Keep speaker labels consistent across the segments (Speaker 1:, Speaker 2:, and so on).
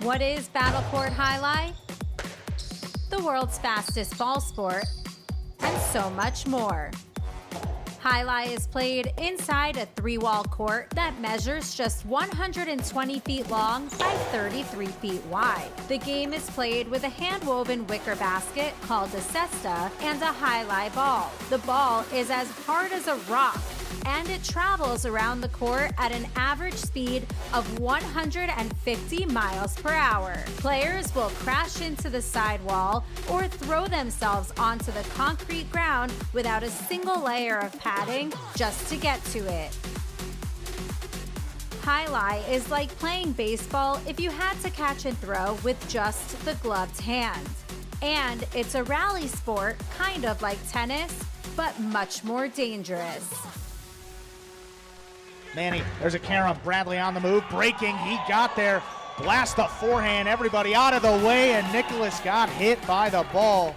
Speaker 1: What is battlecourt Jai-Alai? The world's fastest ball sport, and so much more. Jai-Alai is played inside a 3-wall court that measures just 120 feet long by 33 feet wide. The game is played with a hand-woven wicker basket called a cesta and a Jai-Alai ball. The ball is as hard as a rock, and it travels around the court at an average speed of 150 miles per hour. Players will crash into the sidewall or throw themselves onto the concrete ground without a single layer of padding just to get to it. Jai-Alai is like playing baseball if you had to catch and throw with just the gloved hand. And it's a rally sport, kind of like tennis, but much more dangerous.
Speaker 2: Manny, there's a carom. Bradley on the move, breaking. He got there. Blast the forehand. Everybody out of the way, and Nicholas got hit by the ball.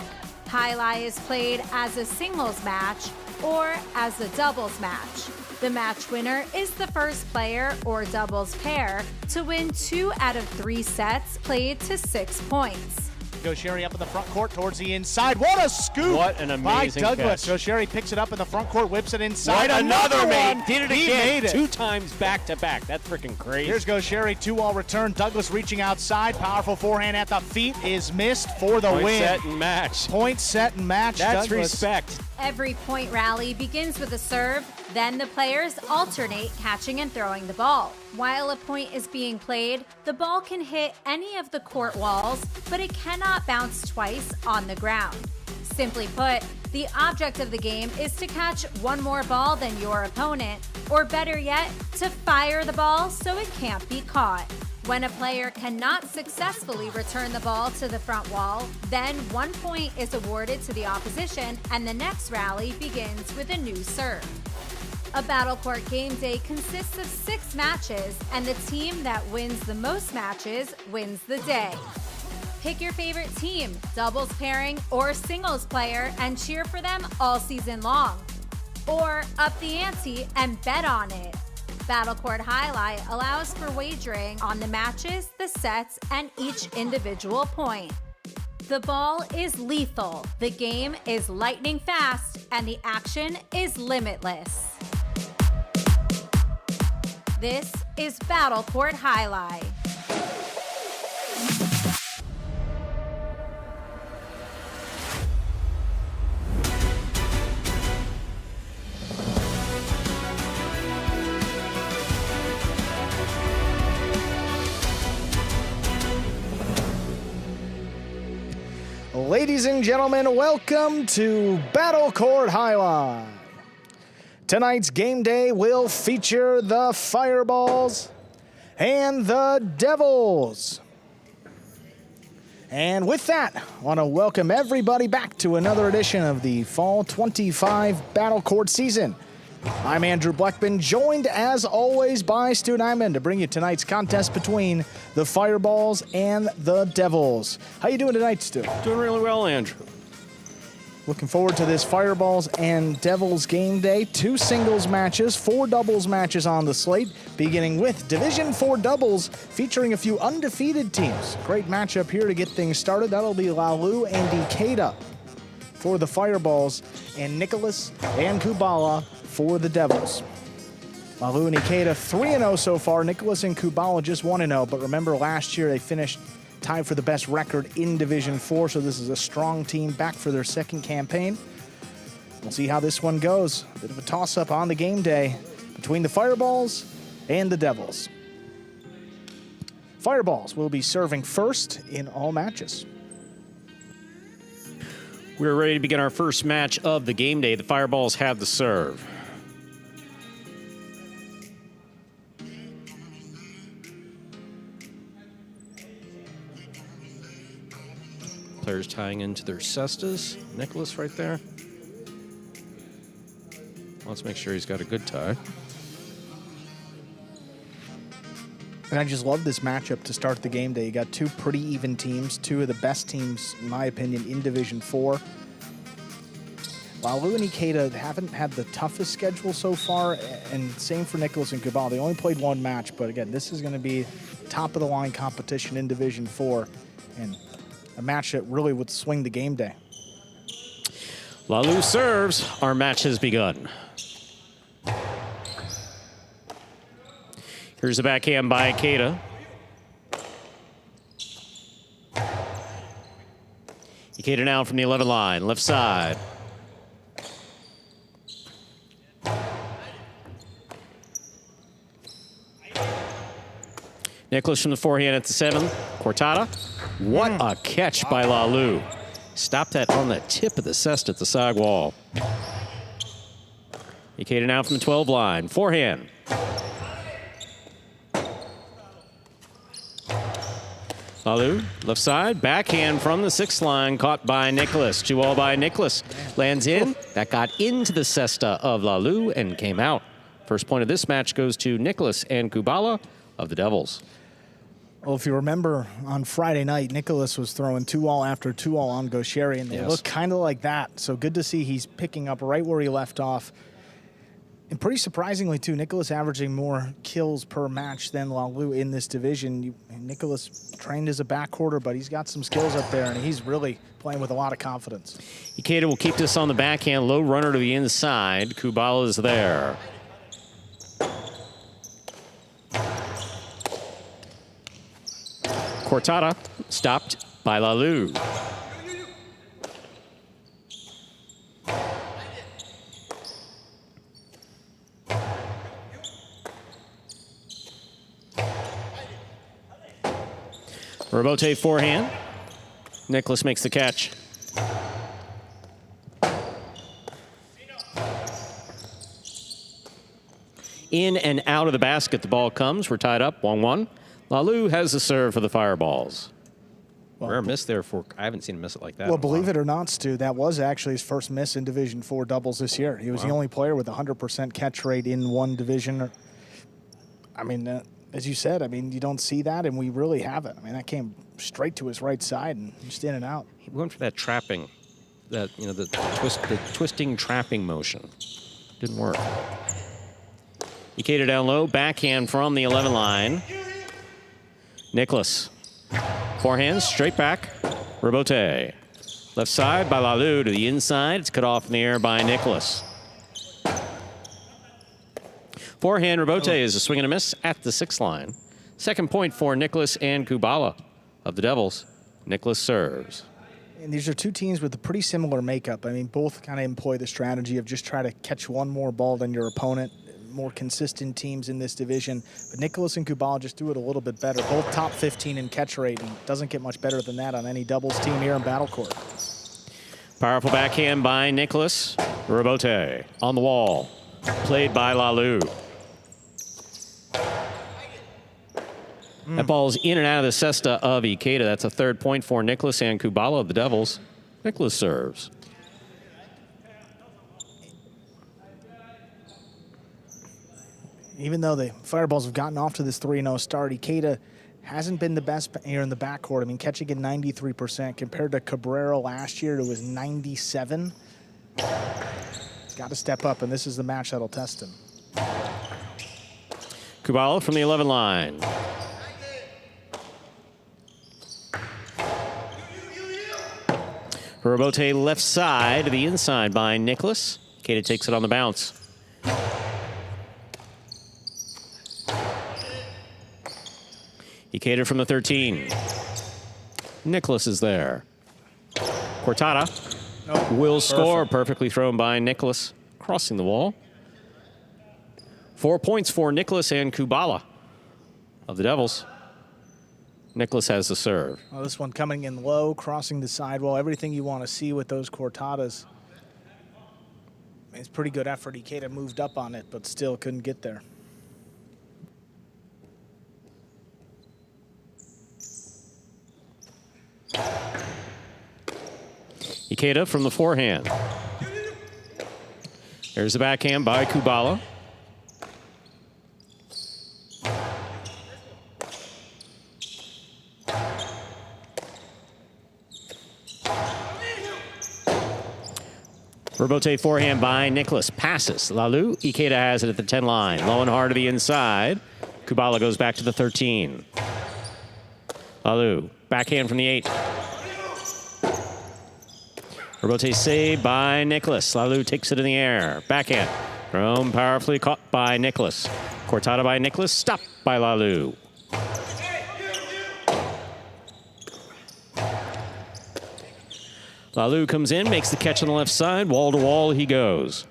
Speaker 1: Jai-Alai is played as a singles match or as a doubles match. The match winner is the first player or doubles pair to win 2 out of 3 sets played to 6 points.
Speaker 2: Gaucheri up in the front court towards the inside. What a scoop!
Speaker 3: What an amazing
Speaker 2: by Douglas.
Speaker 3: catch.
Speaker 2: Gaucheri picks it up in the front court, whips it inside.
Speaker 3: Right, another
Speaker 2: one.
Speaker 3: one. Did it
Speaker 2: He
Speaker 3: again.
Speaker 2: made it.
Speaker 3: 2 times back to back. That's freaking crazy.
Speaker 2: Here's Gaucheri, 2-all return. Douglas reaching outside. Powerful forehand at the feet is missed for the
Speaker 3: Point,
Speaker 2: win.
Speaker 3: set, and match.
Speaker 2: Point, set, and match.
Speaker 3: That's
Speaker 2: Douglas.
Speaker 3: respect.
Speaker 1: Every point rally begins with a serve, then the players alternate catching and throwing the ball. While a point is being played, the ball can hit any of the court walls, but it cannot bounce twice on the ground. Simply put, the object of the game is to catch one more ball than your opponent, or better yet, to fire the ball so it can't be caught. When a player cannot successfully return the ball to the front wall, then 1 point is awarded to the opposition and the next rally begins with a new serve. A battlecourt game day consists of 6 matches, and the team that wins the most matches wins the day. Pick your favorite team, doubles pairing, or singles player, and cheer for them all season long. Or up the ante and bet on it. Battlecourt Jai-Alai allows for wagering on the matches, the sets, and each individual point. The ball is lethal, the game is lightning fast, and the action is limitless. This is battlecourt Jai-Alai.
Speaker 4: Ladies and gentlemen, welcome to battlecourt Jai-Alai. Tonight's game day will feature the Fireballs and the Devils. And with that, I want to welcome everybody back to another edition of the Fall 25 Battlecourt season. I'm Andrew Blackman, joined as always by Stu Nyman to bring you tonight's contest between the Fireballs and the Devils. How you doing tonight, Stu?
Speaker 3: Doing really well, Andrew.
Speaker 4: Looking forward to this Fireballs and Devils game day. 2 singles matches, 4 doubles matches on the slate, beginning with Division 4 doubles featuring a few undefeated teams. Great matchup here to get things started. That'll be Lalu and Ikeda for the Fireballs and Nicholas and Kubala for the Devils. Lalu and Ikeda 3-0 so far. Nicholas and Kubala just 1-0, but remember last year they finished tied for the best record in Division 4, so this is a strong team back for their second campaign. We'll see how this one goes. A bit of a toss-up on the game day between the Fireballs and the Devils. Fireballs will be serving first in all matches.
Speaker 3: We're ready to begin our first match of the game day. The Fireballs have the serve. Players tying into their cestas. Nicholas right there. Let's make sure he's got a good tie.
Speaker 4: And I just love this matchup to start the game day. You got 2 pretty even teams, 2 of the best teams, in my opinion, in Division 4. Lalu and Ikeda haven't had the toughest schedule so far, and same for Nicholas and Kubala. They only played 1 match, but again, this is going to be top-of-the-line competition in Division 4, and a match that really would swing the game day.
Speaker 3: Lalu serves. Our match has begun. Here's a backhand by Ikeda. Ikeda now from the 11 line, left side. Nicholas from the forehand at the 7. Cortada. What a catch by Lalu. Stopped that on the tip of the cesta at the side wall. Ikeda now from the 12 line. Forehand. Lalu, left side, backhand from the 6th line, caught by Nicholas. 2-all by Nicholas. Lands in. That got into the cesta of Lalu and came out. First point of this match goes to Nicholas and Kubala of the Devils.
Speaker 4: Well, if you remember, on Friday night, Nicholas was throwing 2-all after 2-all on Gaucheri, and they look kind of like that. So good to see he's picking up right where he left off. And pretty surprisingly, too, Nicholas averaging more kills per match than Lalu in this division. Nicholas trained as a backcourter, but he's got some skills up there, and he's really playing with a lot of confidence.
Speaker 3: Ikeda will keep this on the backhand. Low runner to the inside. Kubala is there. Cortada stopped by Lalu. Robote forehand. Nicholas makes the catch. In and out of the basket the ball comes. We're tied up 1-1. Lalu has the serve for the Fireballs. Well, rare miss there for, I haven't seen him miss it like that.
Speaker 4: Well, believe it or not, Stu, that was actually his first miss in Division 4 doubles this year. He was the only player with a 100% catch rate in one division. I mean, as you said, I mean, you don't see that, and we really haven't. I mean, that came straight to his right side and just in and out.
Speaker 3: He went for that trapping, that, you know, the twisting trapping motion. Didn't work. Ikeda down low, backhand from the 11 line. Nicholas. Forehand, straight back. Robote. Left side by Lalu to the inside. It's cut off in the air by Nicholas. Forehand, Robote is a swing and a miss at the 6th line. Second point for Nicholas and Kubala of the Devils. Nicholas serves.
Speaker 4: And these are two teams with a pretty similar makeup. I mean, both kind of employ the strategy of just try to catch one more ball than your opponent. More consistent teams in this division. But Nicholas and Kubala just do it a little bit better. Both top 15 in catch rate, and doesn't get much better than that on any doubles team here in battlecourt.
Speaker 3: Powerful backhand by Nicholas. Robote on the wall. Played by Lalu. That ball's in and out of the cesta of Ikeda. That's a third point for Nicholas and Kubala of the Devils. Nicholas serves.
Speaker 4: Even though the Fireballs have gotten off to this 3-0 start, Ikeda hasn't been the best here in the backcourt. I mean, catching at 93% compared to Cabrera last year, it was 97. He's got to step up, and this is the match that'll test him.
Speaker 3: Kubala from the 11 line. Robote left side to the inside by Nicholas. Ikeda takes it on the bounce. Ikeda from the 13. Nicholas is there. Cortada will score. Perfectly thrown by Nicholas. Crossing the wall. 4 points for Nicholas and Kubala of the Devils. Nicholas has the serve.
Speaker 4: Well, this one coming in low, crossing the sidewall. Everything you want to see with those Cortadas. It's pretty good effort. Ikeda moved up on it, but still couldn't get there.
Speaker 3: Ikeda from the forehand. There's the backhand by Kubala. Robote forehand by Nicholas. Passes. Lalu. Ikeda has it at the 10 line. Low and hard to the inside. Kubala goes back to the 13. Lalu, backhand from the 8. Rebote saved by Nicholas. Lalu takes it in the air. Backhand. Thrown powerfully, caught by Nicholas. Cortada by Nicholas, stopped by Lalu. Lalu comes in, makes the catch on the left side. Wall to wall he goes.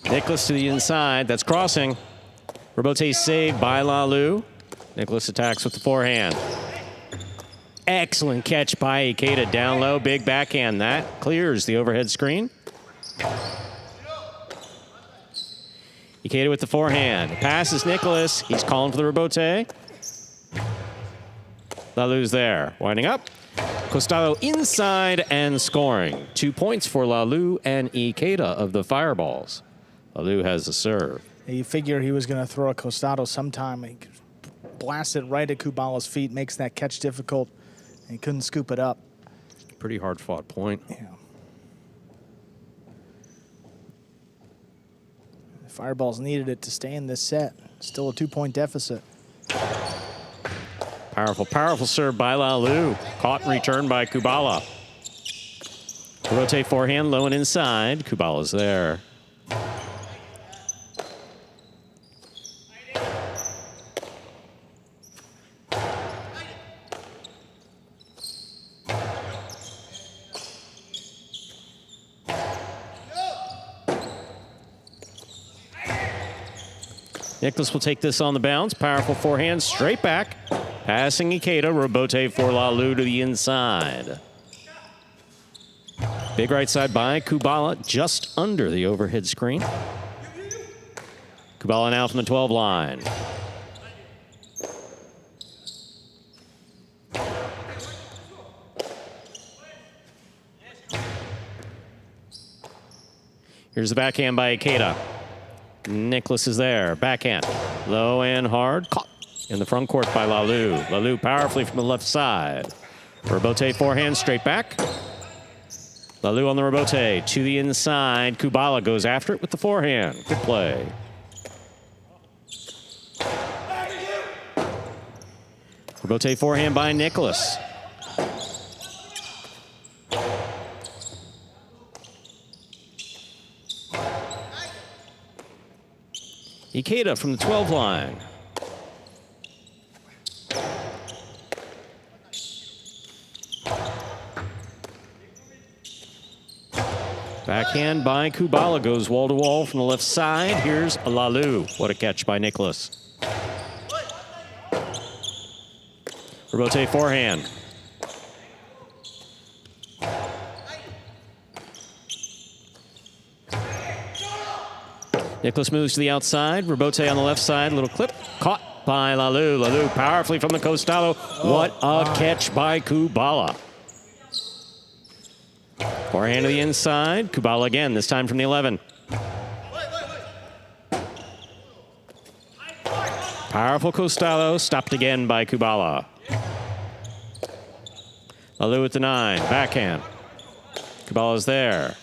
Speaker 3: Nicholas to the inside. That's crossing. Rebote saved by Lalu. Nicholas attacks with the forehand. Excellent catch by Ikeda down low. Big backhand. That clears the overhead screen. Ikeda with the forehand. Passes Nicholas. He's calling for the rebote. Lalu's there. Winding up. Costado inside and scoring. 2 points for Lalu and Ikeda of the Fireballs. Lalu has the serve.
Speaker 4: You figure he was going to throw a Costado sometime. He blasts it right at Kubala's feet, makes that catch difficult, and he couldn't scoop it up.
Speaker 3: Pretty hard fought point.
Speaker 4: Yeah. The Fireballs needed it to stay in this set. Still a 2-point deficit.
Speaker 3: Powerful, powerful serve by Lalu. Caught and returned by Kubala. Rotate forehand, low and inside. Kubala's there. Nicholas will take this on the bounce. Powerful forehand, straight back. Passing Ikeda, rebote for Lalu to the inside. Big right side by Kubala, just under the overhead screen. Kubala now from the 12 line. Here's the backhand by Ikeda. Nicholas is there. Backhand. Low and hard. Caught in the front court by Lalu. Lalu powerfully from the left side. Rebote forehand straight back. Lalu on the rebote to the inside. Kubala goes after it with the forehand. Good play. Rebote forehand by Nicholas. Ikeda from the 12 line. Backhand by Kubala goes wall to wall from the left side. Here's Lalu. What a catch by Nicholas. Rebote forehand. Nicholas moves to the outside. Rebote on the left side. Little clip. Caught by Lalu. Lalu powerfully from the Costado. What a catch by Kubala. Forehand to the inside. Kubala again, this time from the 11. Powerful Costado. Stopped again by Kubala. Lalu with the 9. Backhand. Kubala's there.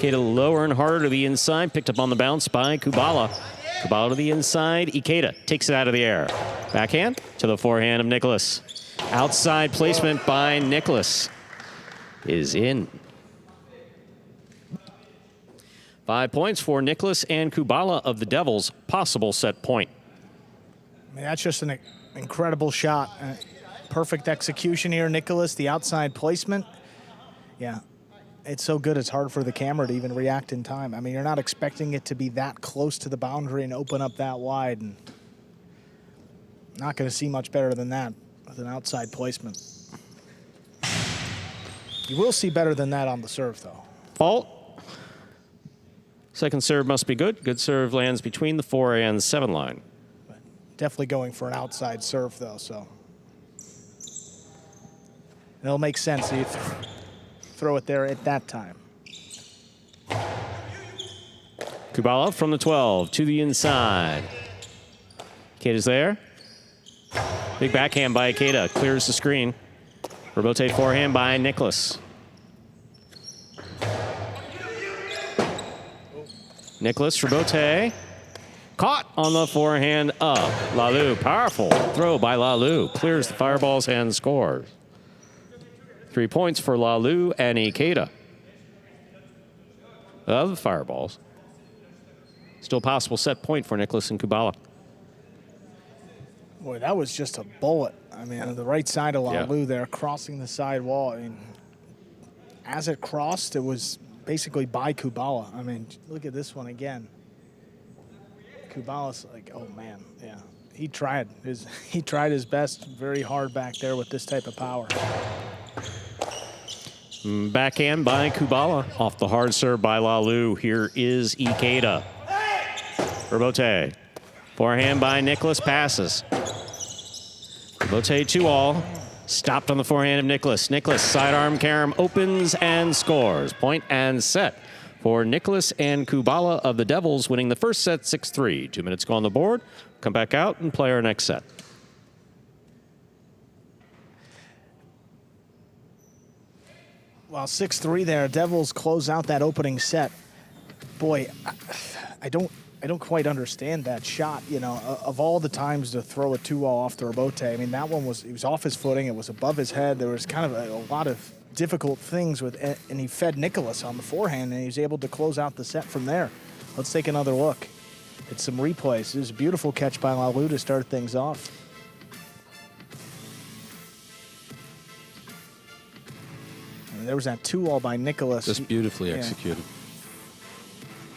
Speaker 3: Ikeda lower and harder to the inside. Picked up on the bounce by Kubala. Kubala to the inside. Ikeda takes it out of the air. Backhand to the forehand of Nicholas. Outside placement by Nicholas is in. 5 points for Nicholas and Kubala of the Devils. Possible set point.
Speaker 4: I mean, that's just an incredible shot. Perfect execution here, Nicholas. The outside placement. Yeah. It's so good, it's hard for the camera to even react in time. I mean, you're not expecting it to be that close to the boundary and open up that wide. And not going to see much better than that with an outside placement. You will see better than that on the serve, though.
Speaker 3: Fault. Second serve must be good. Good serve lands between the 4 and 7 line.
Speaker 4: But definitely going for an outside serve, though, so. It'll make sense if you throw it there at that time.
Speaker 3: Kubala from the 12 to the inside. Ikeda's there. Big backhand by Ikeda. Clears the screen. Robote forehand by Nicholas. Nicholas, Robote. Caught on the forehand up. Lalu, powerful throw by Lalu. Clears the fireballs and scores. 3 points for Lalu and Ikeda. Of the fireballs. Still possible set point for Nicholas and Kubala.
Speaker 4: Boy, that was just a bullet. I mean, on the right side of Lalu there, crossing the side wall. I mean, as it crossed, it was basically by Kubala. I mean, look at this one again. Kubala's like, oh man, yeah. He tried his best very hard back there with this type of power.
Speaker 3: Backhand by Kubala. Off the hard serve by Lalu. Here is Ikeda. Robote. Forehand by Nicholas, passes. Robote 2-all. Stopped on the forehand of Nicholas. Nicholas, sidearm carom, opens and scores. Point and set for Nicholas and Kubala of the Devils, winning the first set 6-3. 2 minutes go on the board. Come back out and play our next set.
Speaker 4: Well, 6-3 there. Devils close out that opening set. Boy, I don't quite understand that shot. You know, of all the times to throw a 2-all off the Robote, I mean, that one he was off his footing. It was above his head. There was kind of a lot of difficult things with it, and he fed Nicholas on the forehand, and he was able to close out the set from there. Let's take another look at some replays. It was a beautiful catch by Lalu to start things off. I mean, there was that 2-all by Nicholas.
Speaker 5: Just beautifully executed.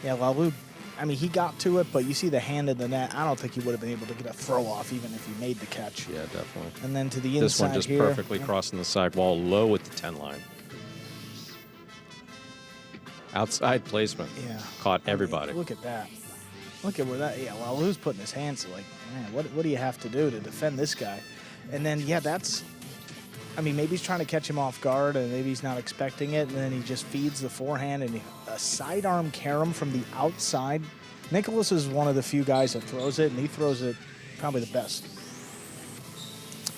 Speaker 4: Yeah, Lalu, I mean, he got to it, but you see the hand in the net. I don't think he would have been able to get a throw off even if he made the catch.
Speaker 5: Yeah, definitely.
Speaker 4: And then to the inside
Speaker 3: This one just
Speaker 4: here.
Speaker 3: perfectly crossing the sidewall, low at the 10 line. Outside placement.
Speaker 4: Yeah.
Speaker 3: Caught
Speaker 4: I mean,
Speaker 3: everybody.
Speaker 4: Look at that. Look at where that, Lalu's putting his hands like, man, what do you have to do to defend this guy? And then, that's, I mean, maybe he's trying to catch him off guard, and maybe he's not expecting it, and then he just feeds the forehand, and a sidearm carom from the outside. Nicholas is one of the few guys that throws it, and he throws it probably the best.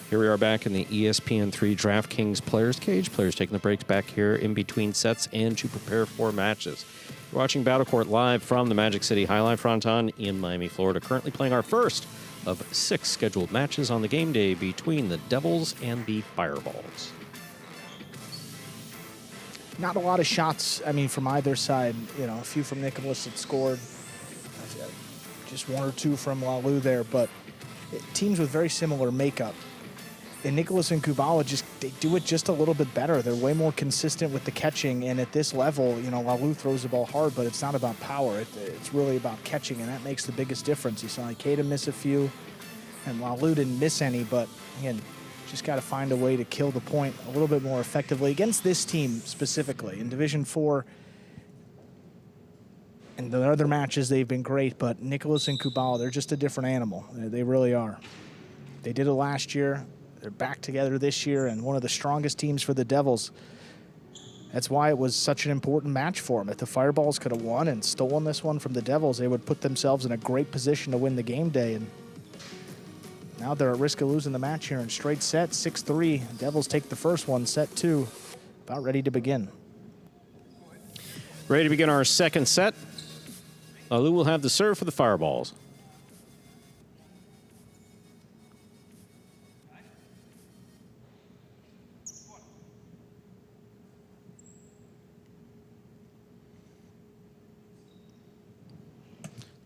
Speaker 3: Here we are back in the ESPN3 DraftKings Players Cage. Players taking the breaks back here in between sets and to prepare for matches. You're watching Battlecourt live from the Magic City Jai-Alai Fronton in Miami, Florida. Currently playing our first of 6 scheduled matches on the game day between the Devils and the Fireballs.
Speaker 4: Not a lot of shots, I mean, from either side. You know, a few from Nicholas that scored. Just 1 or 2 from Lalu there, but teams with very similar makeup. And Nicholas and Kubala they do it just a little bit better. They're way more consistent with the catching, and at this level, you know, Lalu throws the ball hard, but it's not about power. It's really about catching, and that makes the biggest difference. You saw Ikeda miss a few, and Lalu didn't miss any, but again, just got to find a way to kill the point a little bit more effectively against this team specifically. In Division 4, and the other matches, they've been great, but Nicholas and Kubala, they're just a different animal. They really are. They did it last year. They're back together this year, and one of the strongest teams for the Devils. That's why it was such an important match for them. If the Fireballs could have won and stolen this one from the Devils, they would put themselves in a great position to win the game day. And now they're at risk of losing the match here in straight sets, 6-3. Devils take the first one, set 2, about ready to begin.
Speaker 3: Ready to begin our second set. Lalu will have the serve for the Fireballs.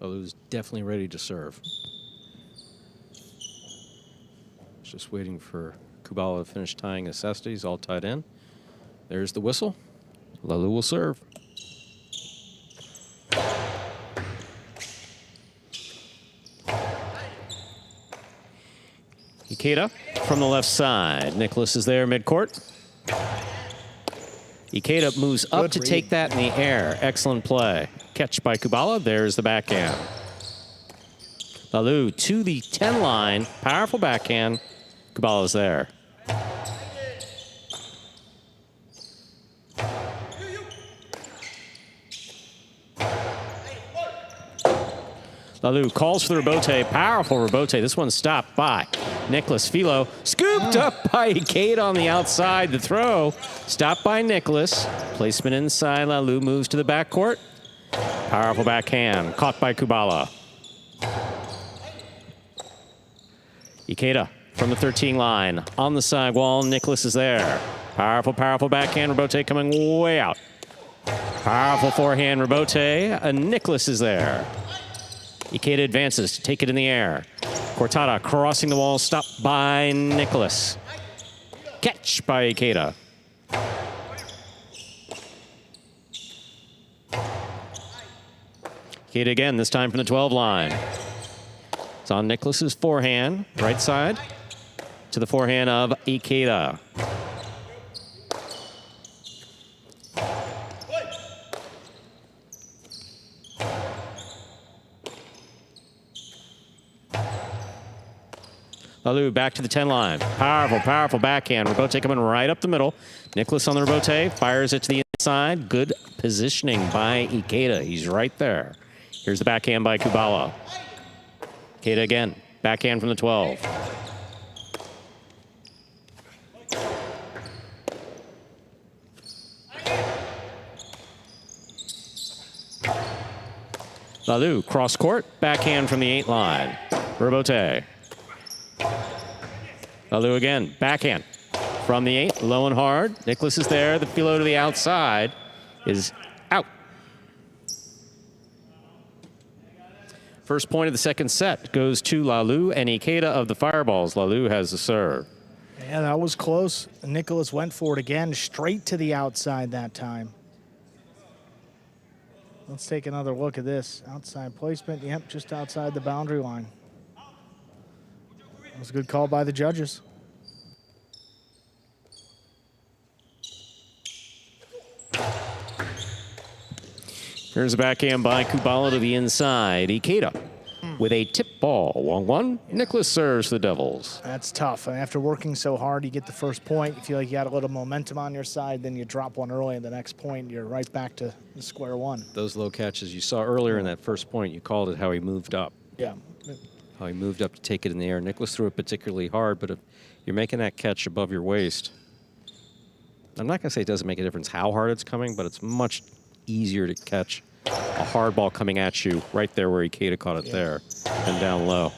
Speaker 3: Lalu's definitely ready to serve. Just waiting for Kubala to finish tying his necessities, all tied in. There's the whistle. Lalu will serve. Ikeda from the left side. Nicholas is there mid-court. Ikeda moves up to take that in the air. Excellent play. Catch by Kubala. There's the backhand. Lalu to the 10 line. Powerful backhand. Kubala's there. Lalu calls for the rebote. Powerful rebote. This one's stopped by Nicholas. Philo scooped up by Ikeda on the outside. The throw stopped by Nicholas. Placement inside. Lalu moves to the backcourt. Powerful backhand. Caught by Kubala. Ikeda from the 13 line. On the side wall. Nicholas is there. Powerful, powerful backhand. Rebote coming way out. Powerful forehand rebote. Nicholas is there. Ikeda advances to take it in the air. Cortada crossing the wall, stopped by Nicholas. Catch by Ikeda. Ikeda again, this time from the 12 line. It's on Nicholas's forehand, right side, to the forehand of Ikeda. Lalu back to the 10 line. Powerful, powerful backhand. Rebote coming right up the middle. Nicholas on the rebote, fires it to the inside. Good positioning by Ikeda. He's right there. Here's the backhand by Kubala. Ikeda again. Backhand from the 12. Lalu, cross court. Backhand from the 8 line. Rebote. Lalu again, backhand from the 8, low and hard. Nicholas is there. The philo to the outside is out. First point of the second set goes to Lalu and Ikeda of the Fireballs. Lalu has the serve.
Speaker 4: Yeah, that was close. Nicholas went for it again, straight to the outside that time. Let's take another look at this. Outside placement, yep, just outside the boundary line. That was a good call by the judges.
Speaker 3: Here's a backhand by Kubala to the inside. Ikeda with a tip ball. 1-1. Nicholas serves the Devils.
Speaker 4: That's tough. And after working so hard, you get the first point. You feel like you got a little momentum on your side, then you drop one early, and the next point, you're right back to square one.
Speaker 3: Those low catches you saw earlier in that first point, you called it how he moved up.
Speaker 4: Yeah.
Speaker 3: How he moved up to take it in the air. Nicholas threw it particularly hard, but if you're making that catch above your waist, I'm not going to say it doesn't make a difference how hard it's coming, but it's much easier to catch a hard ball coming at you right there where Ikeda caught it there and down low.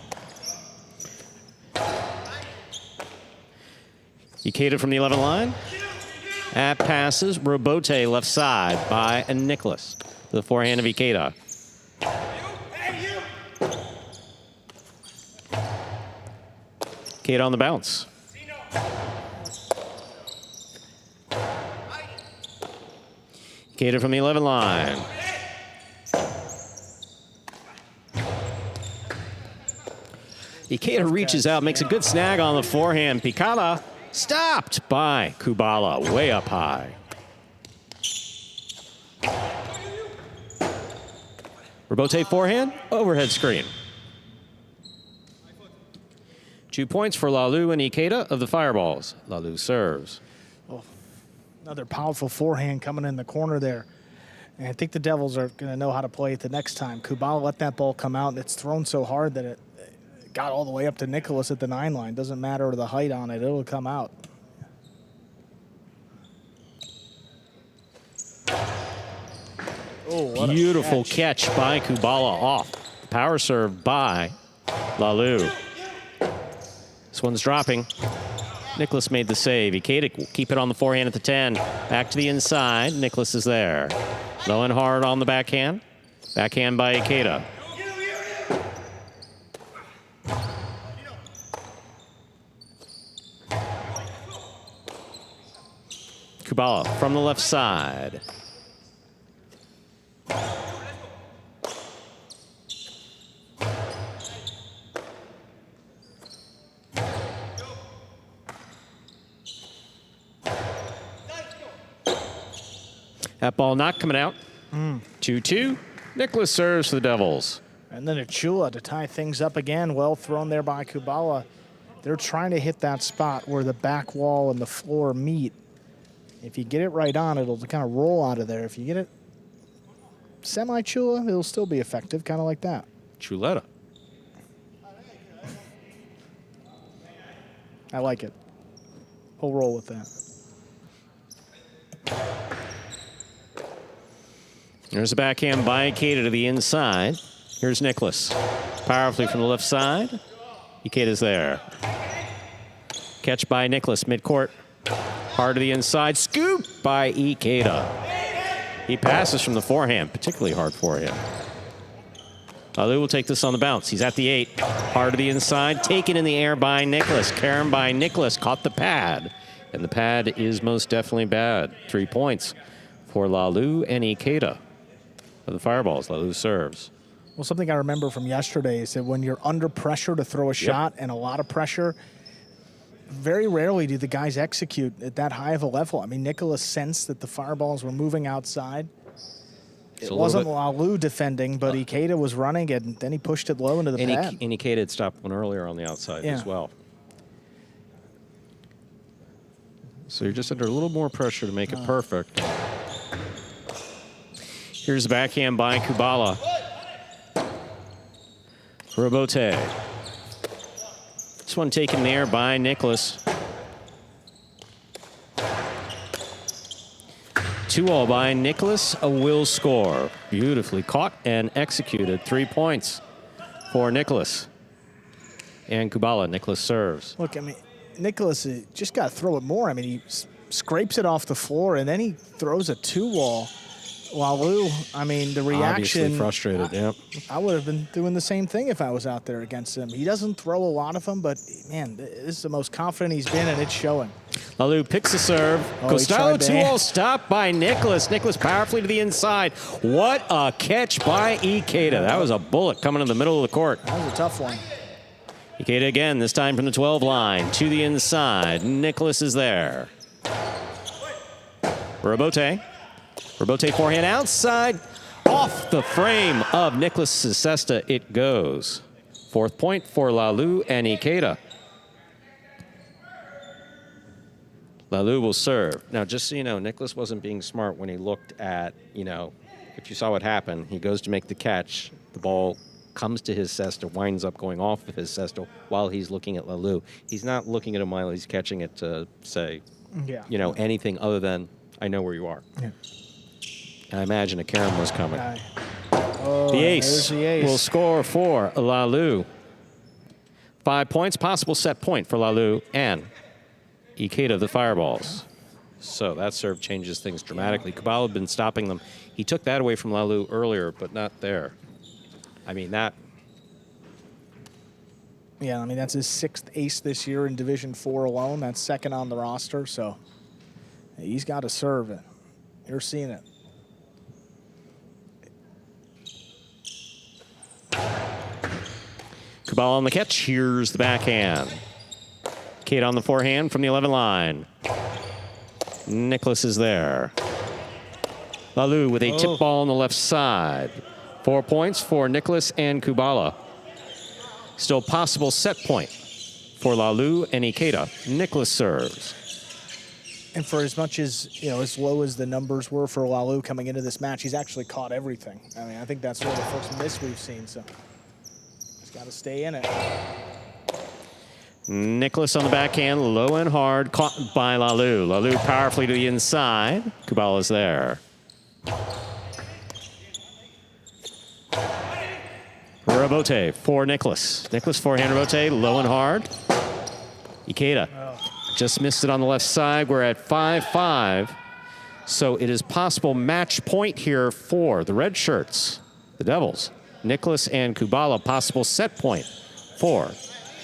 Speaker 3: Ikeda from the 11 line. At passes, Rebote left side by Nicholas. The forehand of Ikeda. Ikeda on the bounce. Ikeda from the 11 line. Ikeda reaches out, makes a good snag on the forehand. Picada stopped by Kubala, way up high. Rebote forehand, overhead screen. 2 points for Lalu and Ikeda of the Fireballs. Lalu serves.
Speaker 4: Oh, another powerful forehand coming in the corner there. And I think the Devils are going to know how to play it the next time. Kubala let that ball come out, and it's thrown so hard that it got all the way up to Nicholas at the 9 line. Doesn't matter the height on it, it'll come out. Oh,
Speaker 3: beautiful catch by Kubala off. Power serve by Lalu. This one's dropping. Nicholas made the save. Ikeda will keep it on the forehand at the 10. Back to the inside. Nicholas is there. Low and hard on the backhand. Backhand by Ikeda. Kubala from the left side. That ball not coming out. 2-2. Nicholas serves for the Devils.
Speaker 4: And then Achula to tie things up again. Well thrown there by Kubala. They're trying to hit that spot where the back wall and the floor meet. If you get it right on, it'll kind of roll out of there. If you get it semi-Chula, it'll still be effective, kind of like that.
Speaker 3: Chuleta.
Speaker 4: I like it. We'll roll with that.
Speaker 3: There's a backhand by Ikeda to the inside. Here's Nicholas. Powerfully from the left side. Ikeda's there. Catch by Nicholas, midcourt. Hard to the inside. Scoop by Ikeda. He passes from the forehand, particularly hard forehand. Lalu will take this on the bounce. He's at the 8. Hard to the inside. Taken in the air by Nicholas. Carom by Nicholas. Caught the pad. And the pad is most definitely bad. 3 points for Lalu and Ikeda. For the fireballs, Lalu serves.
Speaker 4: Well, something I remember from yesterday is that when you're under pressure to throw a shot and a lot of pressure, very rarely do the guys execute at that high of a level. I mean, Nicholas sensed that the fireballs were moving outside. It wasn't Lalu defending, but Ikeda was running, and then he pushed it low into the pad.
Speaker 3: And Ikeda had stopped one earlier on the outside as well. So you're just under a little more pressure to make it perfect. Here's the backhand by Kubala. Robote. This one taken there by Nicholas. 2-all by Nicholas, a will score. Beautifully caught and executed. 3 points for Nicholas. And Kubala, Nicholas serves.
Speaker 4: Look, I mean, Nicholas just got to throw it more. I mean, he scrapes it off the floor, and then he throws a 2-wall. Lalu, I mean, the reaction.
Speaker 3: Obviously frustrated, yeah.
Speaker 4: I would have been doing the same thing if I was out there against him. He doesn't throw a lot of them, but, man, this is the most confident he's been, and it's showing.
Speaker 3: Lalu picks the serve. Costello 2-all stop by Nicholas. Nicholas powerfully to the inside. What a catch by Ikeda. That was a bullet coming in the middle of the court.
Speaker 4: That was a tough one.
Speaker 3: Ikeda again, this time from the 12 line to the inside. Nicholas is there. Robote. Robote forehand outside. Off the frame of Nicholas' cesta it goes. 4th point for Lalu and Ikeda. Lalu will serve. Now, just so you know, Nicholas wasn't being smart when he looked at, you know, if you saw what happened, he goes to make the catch. The ball comes to his cesta, winds up going off of his cesta while he's looking at Lalu. He's not looking at him while he's catching it to say, you know, anything other than, I know where you are. Yeah. I imagine a carom was coming. The ace will score for Lalu. 5 points, possible set point for Lalu and Ikeda, the fireballs. So that serve changes things dramatically. Kubala had been stopping them. He took that away from Lalu earlier, but not there. I mean, that.
Speaker 4: Yeah, I mean, that's his 6th ace this year in Division 4 alone. That's 2nd on the roster, so he's got to serve it. You're seeing it.
Speaker 3: Kubala on the catch. Here's the backhand. Kate on the forehand from the 11 line. Nicholas is there. Lalu with a tip ball on the left side. 4 points for Nicholas and Kubala. Still possible set point for Lalu and Ikeda. Nicholas serves.
Speaker 4: And for as much as, you know, as low as the numbers were for Lalu coming into this match, he's actually caught everything. I mean, I think that's one of the first miss we've seen, so he's got to stay in it.
Speaker 3: Nicholas on the backhand, low and hard, caught by Lalu. Lalu powerfully to the inside. Kubala's there. Robote for Nicholas. Nicholas forehand Robote, low and hard. Ikeda just missed it on the left side. We're at 5-5. So it is possible match point here for the red shirts, the Devils. Nicholas and Kubala, possible set point for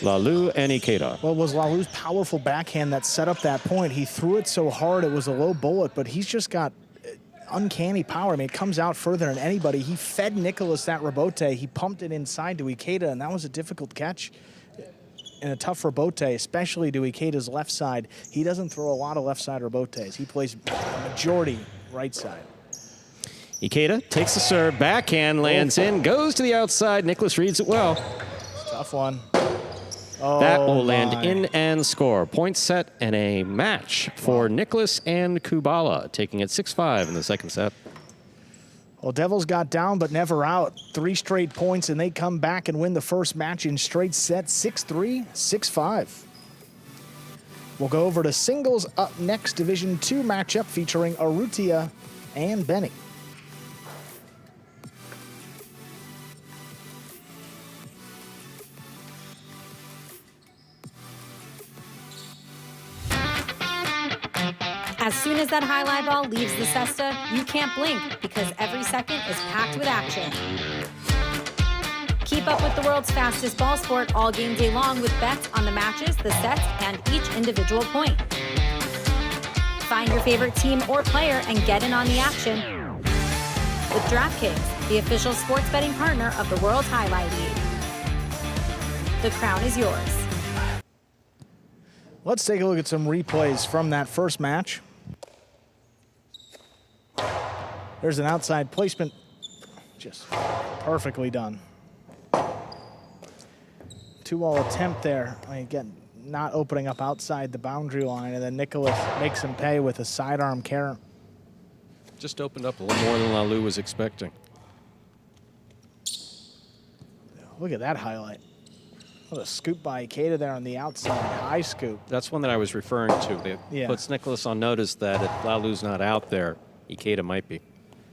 Speaker 3: Lalu and Ikeda.
Speaker 4: Well, it was Lalu's powerful backhand that set up that point. He threw it so hard it was a low bullet, but he's just got uncanny power. I mean, it comes out further than anybody. He fed Nicholas that rebote. He pumped it inside to Ikeda, and that was a difficult catch and a tough rebote, especially to Ikeda's left side. He doesn't throw a lot of left side rebotes. He plays a majority right side.
Speaker 3: Ikeda takes the serve, backhand, lands in, goes to the outside. Nicholas reads it well.
Speaker 4: Tough one.
Speaker 3: That will land in and score. Point set and a match for Nicholas and Kubala, taking it 6-5 in the second set.
Speaker 4: Well, Devils got down but never out. 3 straight points, and they come back and win the first match in straight sets, 6-3, 6-5. We'll go over to singles up next, Division II matchup featuring Arutia and Benny.
Speaker 1: As soon as that highlight ball leaves the cesta, you can't blink because every second is packed with action. Keep up with the world's fastest ball sport all game day long with bets on the matches, the sets, and each individual point. Find your favorite team or player and get in on the action with DraftKings, the official sports betting partner of the World Jai-Alai League. The crown is yours.
Speaker 4: Let's take a look at some replays from that first match. There's an outside placement, just perfectly done. 2-all attempt there. Again, not opening up outside the boundary line, and then Nicholas makes him pay with a sidearm carry.
Speaker 3: Just opened up a little more than Lalu was expecting.
Speaker 4: Look at that highlight. What a scoop by Ikeda there on the outside, high scoop.
Speaker 3: That's one that I was referring to. It puts Nicholas on notice that if Lalu's not out there, Ikeda might be.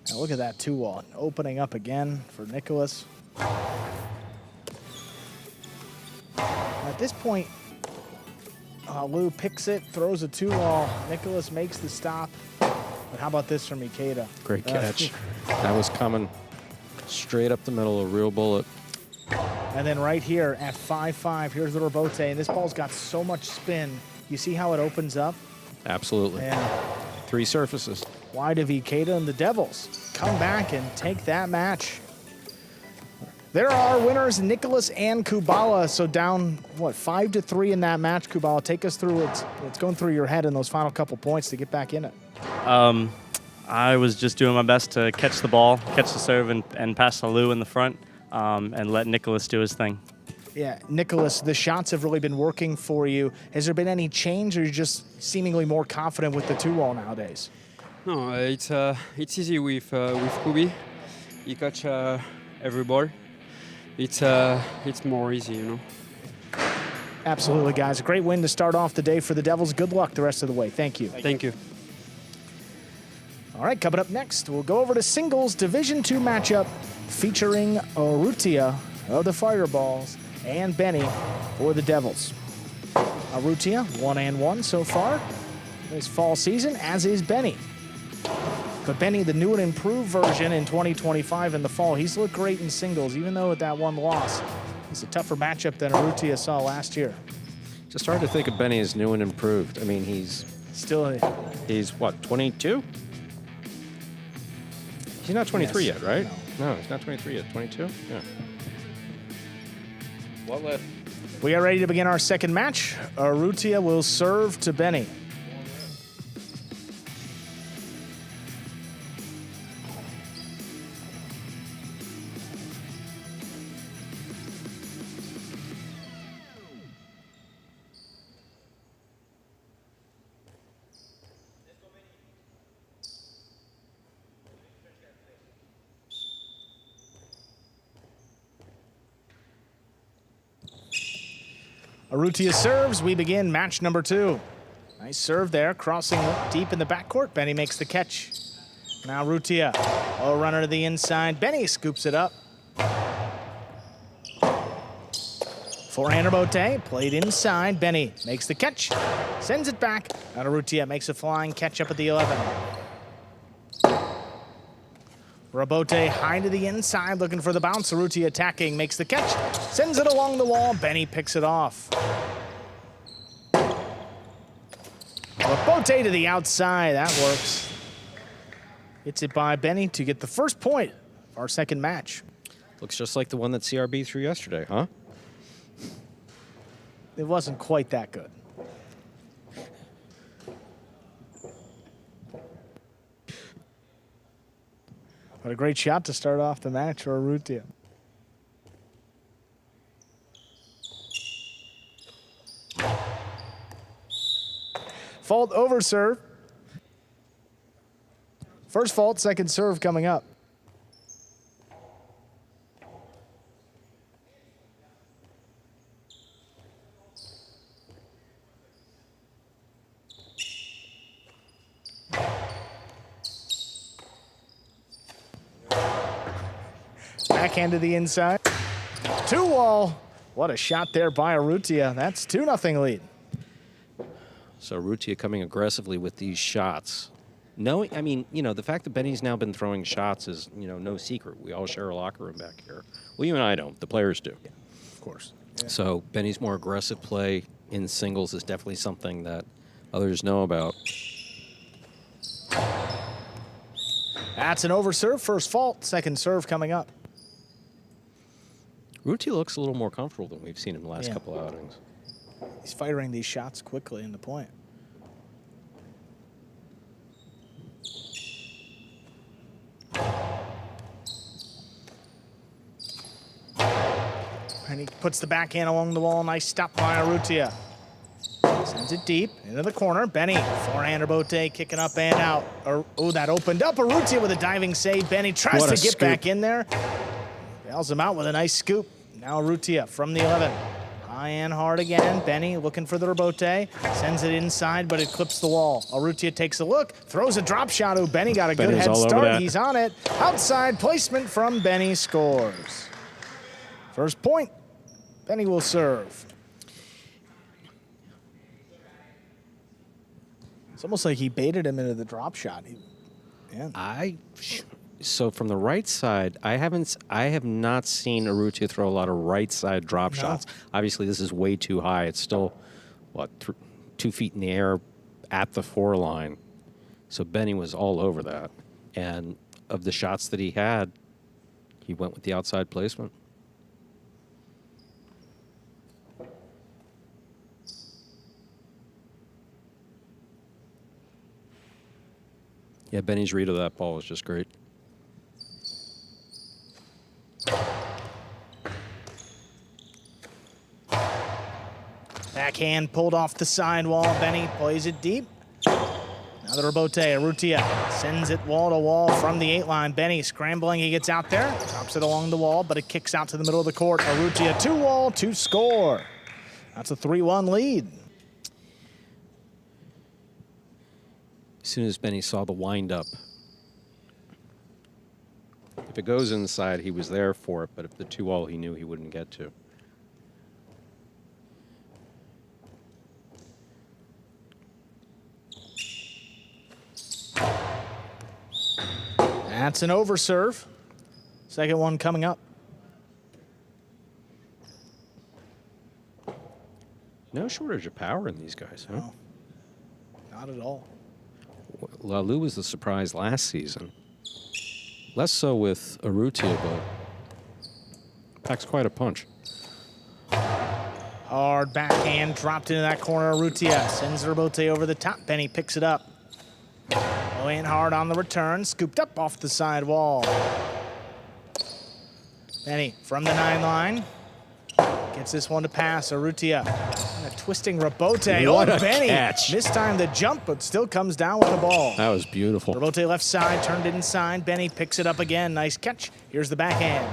Speaker 4: Now look at that 2-wall, opening up again for Nicholas. At this point, Lou picks it, throws a 2-wall. Nicholas makes the stop. But how about this from Ikeda?
Speaker 3: Great catch. That was coming straight up the middle, a real bullet.
Speaker 4: And then right here at 5-5, here's the rebote, and this ball's got so much spin. You see how it opens up?
Speaker 3: Absolutely.
Speaker 4: Yeah.
Speaker 3: 3 surfaces.
Speaker 4: Wide of Ikeda, and the Devils come back and take that match. There are winners, Nicholas and Kubala. So down, what, 5-3 in that match, Kubala. Take us through what's going through your head in those final couple points to get back in it.
Speaker 5: I was just doing my best to catch the ball, catch the serve, and pass to Lou in the front, and let Nicholas do his thing.
Speaker 4: Yeah, Nicholas, the shots have really been working for you. Has there been any change, or are you just seemingly more confident with the 2-wall nowadays?
Speaker 6: No, it's easy with Kubi. He catch every ball. It's more easy, you know.
Speaker 4: Absolutely, guys. A great win to start off the day for the Devils. Good luck the rest of the way. Thank you.
Speaker 6: Thank you.
Speaker 4: All right, coming up next, we'll go over to singles Division II matchup featuring Arutia of the Fireballs and Benny for the Devils. Arutia, 1-1 so far this fall season, as is Benny. But Benny, the new and improved version in 2025 in the fall, he's looked great in singles, even though with that one loss, it's a tougher matchup than Arutia saw last year.
Speaker 3: Just hard to think of Benny as new and improved. I mean, he's what, 22? He's not 23 yet, right? No, he's not 23 yet. 22? Yeah. What left?
Speaker 4: We are ready to begin our second match. Arutia will serve to Benny. Arutia serves. We begin match number 2. Nice serve there, crossing deep in the backcourt. Benny makes the catch. Now Arutia, a runner to the inside. Benny scoops it up. Forehand rebote, played inside. Benny makes the catch, sends it back. And Arutia makes a flying catch up at the 11. Rebote high to the inside, looking for the bounce. Arutia attacking, makes the catch, sends it along the wall. Benny picks it off. Rebote to the outside, that works. Hits it by Benny to get the first point of our second match.
Speaker 3: Looks just like the one that CRB threw yesterday, huh?
Speaker 4: It wasn't quite that good. What a great shot to start off the match for Arutia. Fault over serve. First fault, second serve coming up. Backhand to the inside. 2-wall. What a shot there by Arutia. That's 2-0 lead.
Speaker 3: So Arutia coming aggressively with these shots. Knowing, I mean, you know, the fact that Benny's now been throwing shots is, you know, no secret. We all share a locker room back here. Well, you and I don't. The players do.
Speaker 4: Yeah, of course. Yeah.
Speaker 3: So Benny's more aggressive play in singles is definitely something that others know about.
Speaker 4: That's an overserve. First fault. Second serve coming up.
Speaker 3: Arutia looks a little more comfortable than we've seen in the last couple of outings.
Speaker 4: He's firing these shots quickly in the point. And he puts the backhand along the wall. Nice stop by Arutia. Sends it deep into the corner. Benny, forehand bote, kicking up and out. Oh, that opened up. Arutia with a diving save. Benny tries to get back in there. Bails him out with a nice scoop. Now Arutia from the 11. High and hard again. Benny looking for the rebote. Sends it inside, but it clips the wall. Arutia takes a look, throws a drop shot. Oh, Benny got a good head start. He's on it. Outside placement from Benny, scores. First point, Benny will serve. It's almost like he baited him into the drop shot.
Speaker 3: So from the right side, I have not seen Arutia throw a lot of right side drop shots. Obviously, this is way too high. It's still, what, 2 feet in the air at the 4 line. So Benny was all over that. And of the shots that he had, he went with the outside placement. Yeah, Benny's read of that ball was just great.
Speaker 4: Backhand pulled off the sidewall. Benny plays it deep. Another rebote. Arutia sends it wall to wall from the 8 line. Benny scrambling. He gets out there. Drops it along the wall, but it kicks out to the middle of the court. Arutia 2-wall to score. That's a 3-1 lead.
Speaker 3: As soon as Benny saw the wind-up, if it goes inside, he was there for it, but if the 2-wall, he knew he wouldn't get to.
Speaker 4: That's an overserve. Second one coming up.
Speaker 3: No shortage of power in these guys, huh?
Speaker 4: No, not at all.
Speaker 3: Lalu was the surprise last season. Less so with Arutia, but packs quite a punch.
Speaker 4: Hard backhand dropped into that corner. Arutia sends the rebote over the top. Benny picks it up. Low and hard on the return. Scooped up off the side wall. Benny from the 9 line. Gets this one to pass. Arutia. And a twisting rebote.
Speaker 3: What a
Speaker 4: Benny.
Speaker 3: catch.
Speaker 4: Missed time the jump, but still comes down with the ball.
Speaker 3: That was beautiful.
Speaker 4: Rebote left side, turned it inside. Benny picks it up again. Nice catch. Here's the backhand.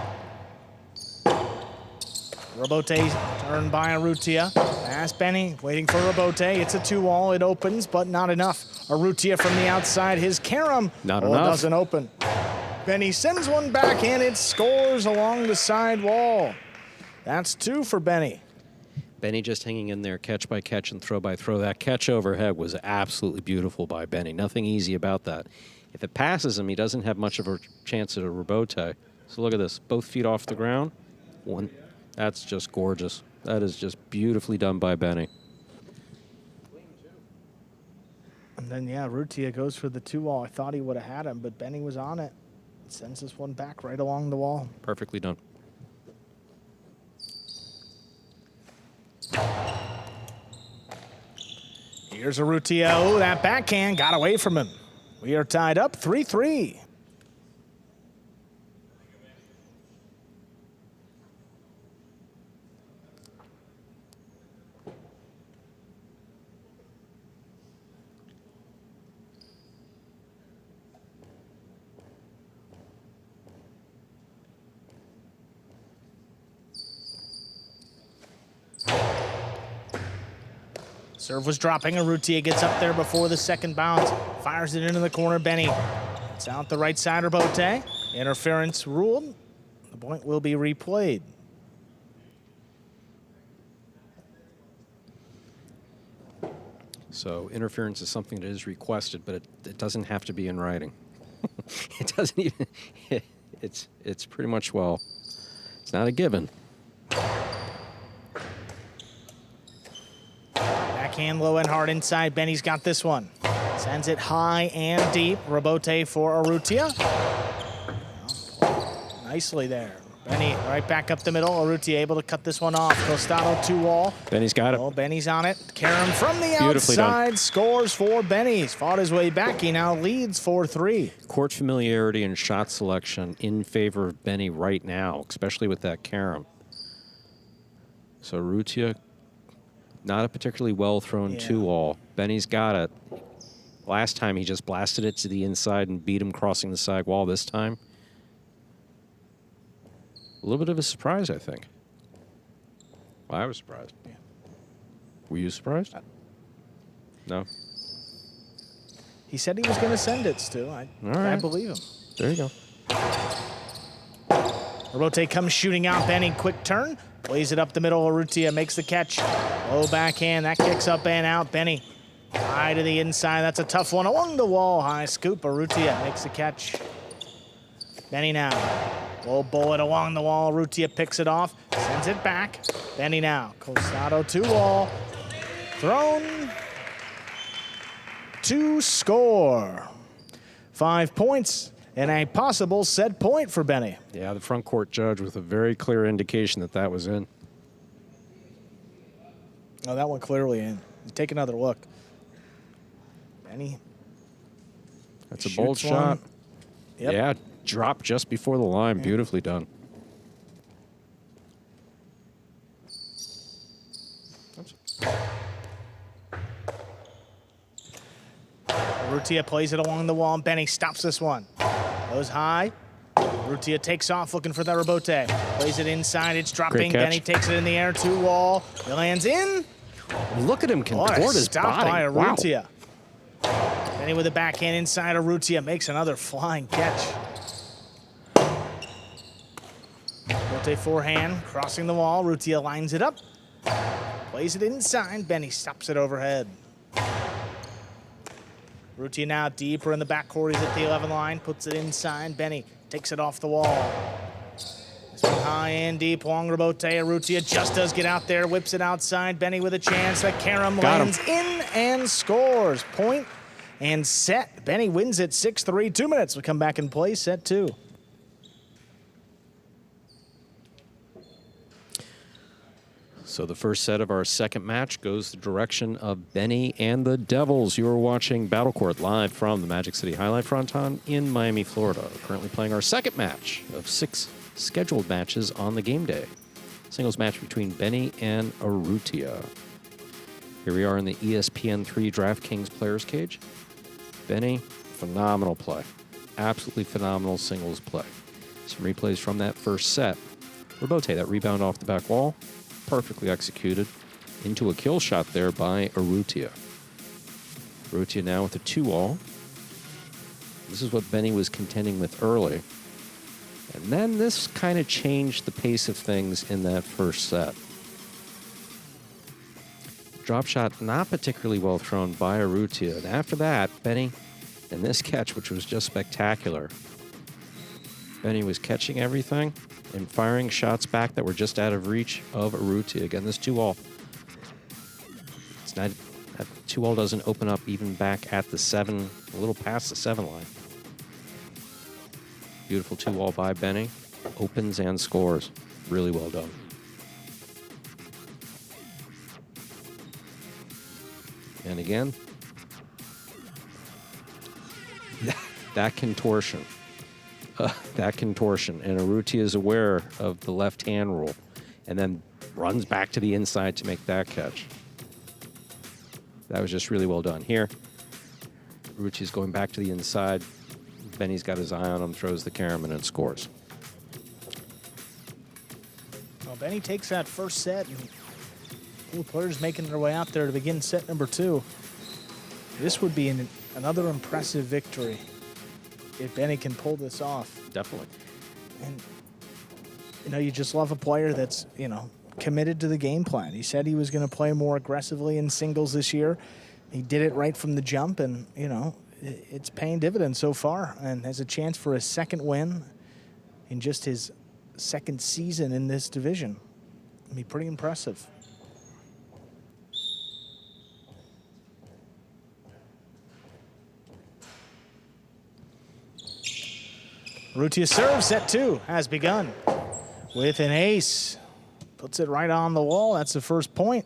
Speaker 4: Rebote turned by Arutia. Pass Benny, waiting for Rebote. It's a 2-wall. It opens, but not enough. Arutia from the outside. His carom.
Speaker 3: Not
Speaker 4: It
Speaker 3: enough.
Speaker 4: doesn't open. Benny sends one back, and it scores along the side wall. That's 2 for Benny.
Speaker 3: Benny just hanging in there, catch by catch and throw by throw. That catch overhead was absolutely beautiful by Benny. Nothing easy about that. If it passes him, he doesn't have much of a chance at a rebote. So look at this. Both feet off the ground. One. That's just gorgeous. That is just beautifully done by Benny.
Speaker 4: And then, yeah, Arutia goes for the 2-wall. I thought he would have had him, but Benny was on it. Sends this one back right along the wall.
Speaker 3: Perfectly done.
Speaker 4: Here's Arutia. Oh, that backhand got away from him. We are tied up 3-3. Serve was dropping. Arutia gets up there before the second bounce. Fires it into the corner. Benny. It's out the right side. Rebote. Interference ruled. The The point will be replayed.
Speaker 3: So interference is something that is requested, but it doesn't have to be in writing. It doesn't even. It's pretty much, well, it's not a given.
Speaker 4: Backhand low and hard inside. Benny's got this one. Sends it high and deep. Rebote for Arutia. Nicely there. Benny right back up the middle. Arutia able to cut this one off. Costado 2-wall.
Speaker 3: Benny's got it.
Speaker 4: Oh, Benny's on it. Karam from the
Speaker 3: Beautifully
Speaker 4: outside
Speaker 3: done.
Speaker 4: scores for Benny. He's fought his way back. He now leads 4-3.
Speaker 3: Court familiarity and shot selection in favor of Benny right now, especially with that carom. So Arutia, not a particularly well thrown 2-all. Benny's got it. Last time he just blasted it to the inside and beat him crossing the side wall. This time, a little bit of a surprise, I think. Well, I was surprised.
Speaker 4: Yeah.
Speaker 3: Were you surprised? No?
Speaker 4: He said he was going to send it, Stu. I believe him.
Speaker 3: There you go.
Speaker 4: Rebote comes shooting out. Benny, quick turn. Plays it up the middle. Arutia makes the catch. Low backhand. That kicks up and out. Benny high to the inside. That's a tough one. Along the wall. High scoop. Arutia makes the catch. Benny now. Low bullet along the wall. Arutia picks it off. Sends it back. Benny now. Costado 2-wall. Thrown to score. 5 points and a possible set point for Benny.
Speaker 3: Yeah, the front court judge with a very clear indication that that was in.
Speaker 4: Oh, that one clearly in. Take another look. Benny.
Speaker 3: That's a bold shot.
Speaker 4: Yep.
Speaker 3: Yeah, drop just before the line. Beautifully done.
Speaker 4: Arutia plays it along the wall, and Benny stops this one. Goes high. Arutia takes off, looking for the rebote. Plays it inside. It's dropping. Benny takes it in the air. 2-wall. It lands in.
Speaker 3: Look at him contort his
Speaker 4: Stop
Speaker 3: body.
Speaker 4: by Arutia.
Speaker 3: Wow.
Speaker 4: Benny with a backhand inside. Arutia makes another flying catch. Rebote forehand, crossing the wall. Arutia lines it up. Plays it inside. Benny stops it overhead. Arutia now deeper in the backcourt. He's at the 11 line. Puts it inside. Benny takes it off the wall. This one high and deep. Long rebote. Arutia just does get out there. Whips it outside. Benny with a chance. That carom lands in and scores. Point and set. Benny wins it 6-3. 2 minutes. We'll come back and play set 2.
Speaker 3: So the first set of our second match goes the direction of Benny and the Devils. You are watching Battle Court live from the Magic City Jai-Alai Fronton in Miami, Florida. We're currently playing our second match of 6 scheduled matches on the game day. Singles match between Benny and Arutia. Here we are in the ESPN3 DraftKings Players Cage. Benny, phenomenal play. Absolutely phenomenal singles play. Some replays from that first set. Rebote, that rebound off the back wall. Perfectly executed into a kill shot there by Arutia. Arutia now with a 2-all. This is what Benny was contending with early. And then this kind of changed the pace of things in that first set. Drop shot not particularly well thrown by Arutia. And after that, Benny, and this catch, which was just spectacular, Benny was catching everything and firing shots back that were just out of reach of Arutia. Again, this 2-all. It's not, that 2-all doesn't open up even back at the 7, a little past the 7 line. Beautiful 2-all by Benny. Opens and scores. Really well done. And again, that contortion. That contortion. And Arutia is aware of the left-hand rule and then runs back to the inside to make that catch. That was just really well done. Here, Arutia's going back to the inside. Benny's got his eye on him, throws the carom, and it scores.
Speaker 4: Well, Benny takes that first set, and the players making their way out there to begin set number 2. This would be another impressive victory if Benny can pull this off.
Speaker 3: Definitely.
Speaker 4: And You know, you just love a player that's, committed to the game plan. He said he was going to play more aggressively in singles this year. He did it right from the jump, and, it's paying dividends so far, and has a chance for a second win in just his second season in this division. It'll be pretty impressive. Arutia serve, set 2 has begun with an ace. Puts it right on the wall. That's the first point.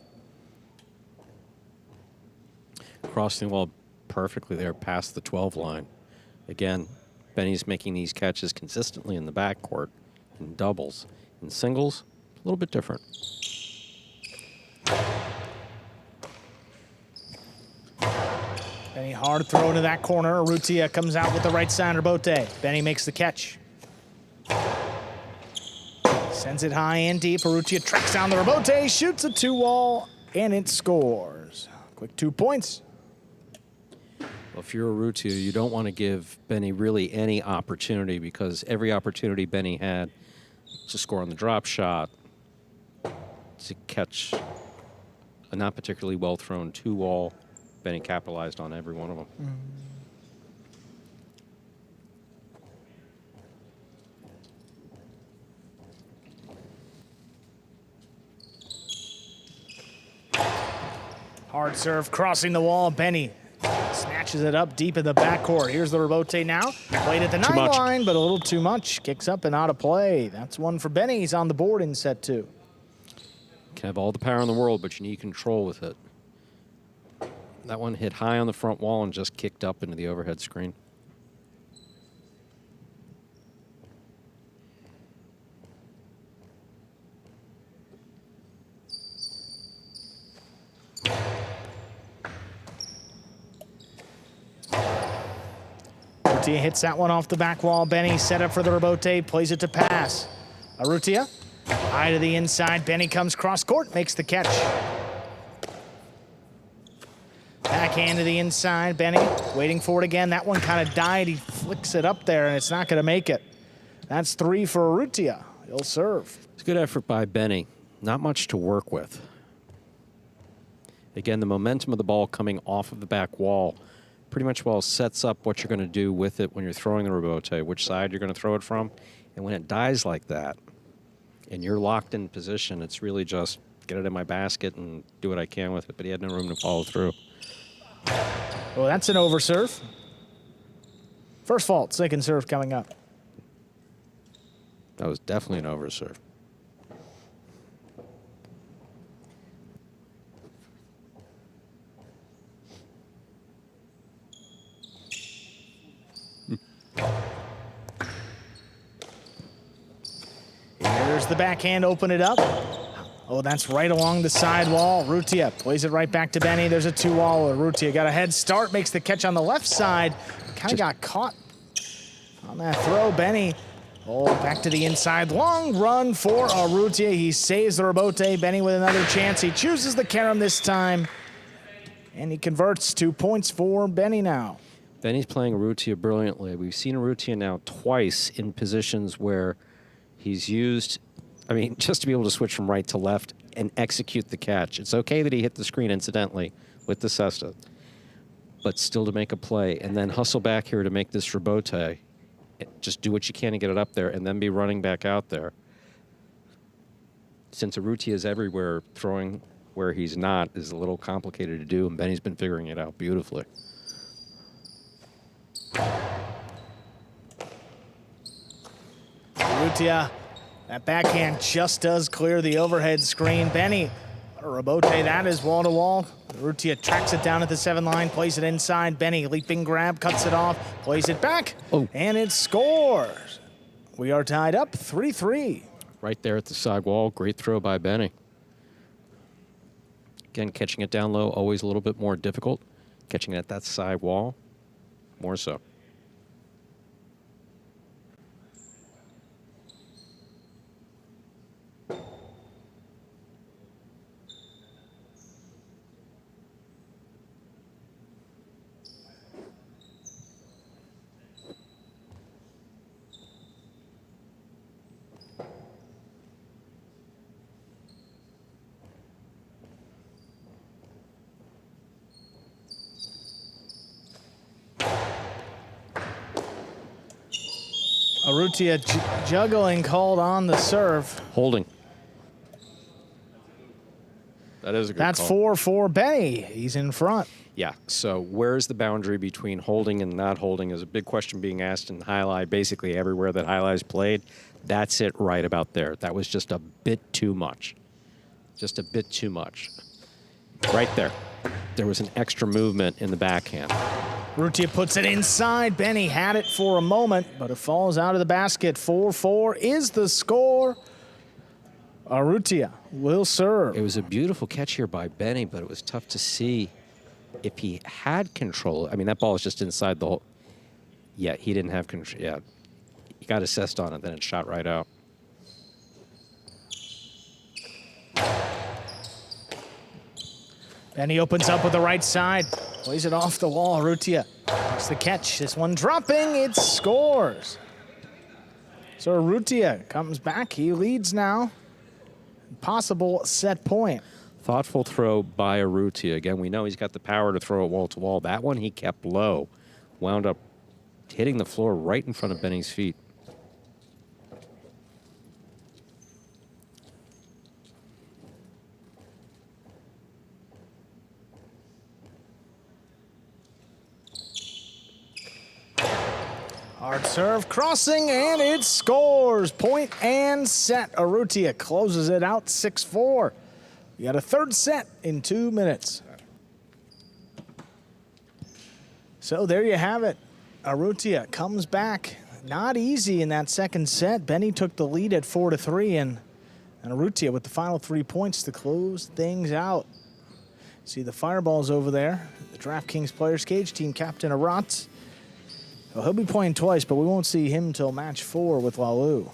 Speaker 3: Crossing the wall perfectly there past the 12 line. Again, Benny's making these catches consistently in the backcourt in doubles. In singles, a little bit different.
Speaker 4: Benny hard throw into that corner. Arutia comes out with the right side rebote. Benny makes the catch. Sends it high and deep. Arutia tracks down the rebote, shoots a 2-wall, and it scores. Quick 2 points.
Speaker 3: Well, if you're Arutia, you don't want to give Benny really any opportunity, because every opportunity Benny had to score on the drop shot, to catch a not particularly well thrown 2-wall, Benny capitalized on every one of them.
Speaker 4: Hard serve crossing the wall. Benny snatches it up deep in the backcourt. Here's the rebote now. Played at the 9 line, but a little too much. Kicks up and out of play. That's one for Benny. He's on the board in set 2.
Speaker 3: Can have all the power in the world, but you need control with it. That one hit high on the front wall and just kicked up into the overhead screen.
Speaker 4: Arutia hits that one off the back wall. Benny set up for the rebote, plays it to pass. Arutia, high to the inside. Benny comes cross court, makes the catch. Backhand to the inside. Benny waiting for it again. That one kind of died. He flicks it up there, and it's not going to make it. That's 3 for Arutia. He'll serve.
Speaker 3: It's a good effort by Benny. Not much to work with. Again, the momentum of the ball coming off of the back wall pretty much well sets up what you're going to do with it when you're throwing the rebote, which side you're going to throw it from. And when it dies like that, and you're locked in position, it's really just get it in my basket and do what I can with it. But he had no room to follow through.
Speaker 4: Well, that's an overserve. First fault, second serve coming up.
Speaker 3: That was definitely an overserve.
Speaker 4: Here's the backhand, open it up. Oh, that's right along the side wall. Arutia plays it right back to Benny. There's a 2-wall. Arutia got a head start, makes the catch on the left side. Kind of got caught on that throw. Benny, back to the inside. Long run for Arutia. He saves the rebote. Benny with another chance. He chooses the carom this time, and he converts. 2 points for Benny now.
Speaker 3: Benny's playing Arutia brilliantly. We've seen Arutia now twice in positions where he's used, just to be able to switch from right to left and execute the catch. It's okay that he hit the screen, incidentally, with the cesta, but still to make a play and then hustle back here to make this rebote. Just do what you can to get it up there and then be running back out there. Since Arutia is everywhere, throwing where he's not is a little complicated to do, and Benny's been figuring it out beautifully.
Speaker 4: Arutia, that backhand just does clear the overhead screen. Benny, what a rebote that is, wall to wall. Arutia tracks it down at the 7 line, plays it inside. Benny, leaping grab, cuts it off, plays it back, and it scores. We are tied up 3-3.
Speaker 3: Right there at the side wall, great throw by Benny. Again, catching it down low, always a little bit more difficult. Catching it at that side wall, more so.
Speaker 4: Arutia juggling called on the serve.
Speaker 3: Holding. That is a good
Speaker 4: That's
Speaker 3: call.
Speaker 4: 4 for Benny. He's in front.
Speaker 3: Yeah, so where's the boundary between holding and not holding is a big question being asked in Jai-Alai. Basically everywhere that Jai-Alai's played, that's it right about there. That was just a bit too much. Just a bit too much. Right there. There was an extra movement in the backhand.
Speaker 4: Arutia puts it inside. Benny had it for a moment, but it falls out of the basket. 4-4 is the score. Arutia will serve.
Speaker 3: It was a beautiful catch here by Benny, but it was tough to see if he had control. I mean, that ball is just inside the hole. Yeah, he didn't have control. Yeah, he got assessed on it, then it shot right out.
Speaker 4: Benny opens up with the right side. Plays it off the wall. Arutia makes the catch. This one dropping. It scores. So Arutia comes back. He leads now. Possible set point.
Speaker 3: Thoughtful throw by Arutia. Again, we know he's got the power to throw it wall to wall. That one he kept low. Wound up hitting the floor right in front of Benny's feet.
Speaker 4: Hard serve, crossing, and it scores. Point and set. Arutia closes it out 6-4. We got a third set in 2 minutes. So there you have it. Arutia comes back. Not easy in that second set. Benny took the lead at 4-3, and Arutia with the final 3 points to close things out. See the fireballs over there. The DraftKings Players Cage, team captain Arat. Well, he'll be playing twice, but we won't see him until match 4 with Lalu.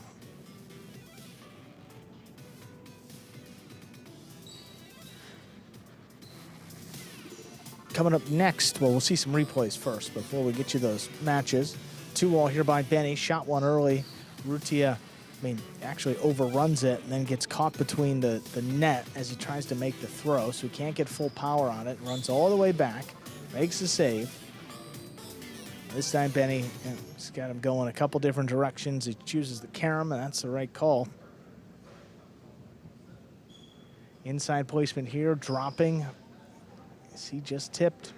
Speaker 4: Coming up next, well, we'll see some replays first before we get you those matches. 2-all here by Benny. Shot one early. Arutia, actually overruns it and then gets caught between the net as he tries to make the throw, so he can't get full power on it. Runs all the way back, makes the save. This time, Benny has got him going a couple different directions. He chooses the carom, and that's the right call. Inside placement here, dropping. He just tipped.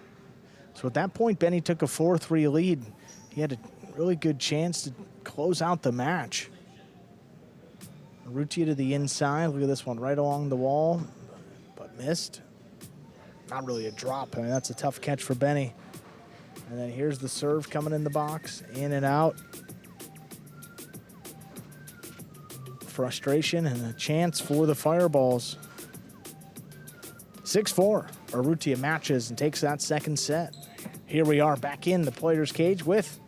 Speaker 4: So at that point, Benny took a 4-3 lead. He had a really good chance to close out the match. Arutia to the inside. Look at this one, right along the wall, but missed. Not really a drop. That's a tough catch for Benny. And then here's the serve coming in the box, in and out. Frustration and a chance for the Fireballs. 6-4, Arutia matches and takes that second set. Here we are back in the Players Cage with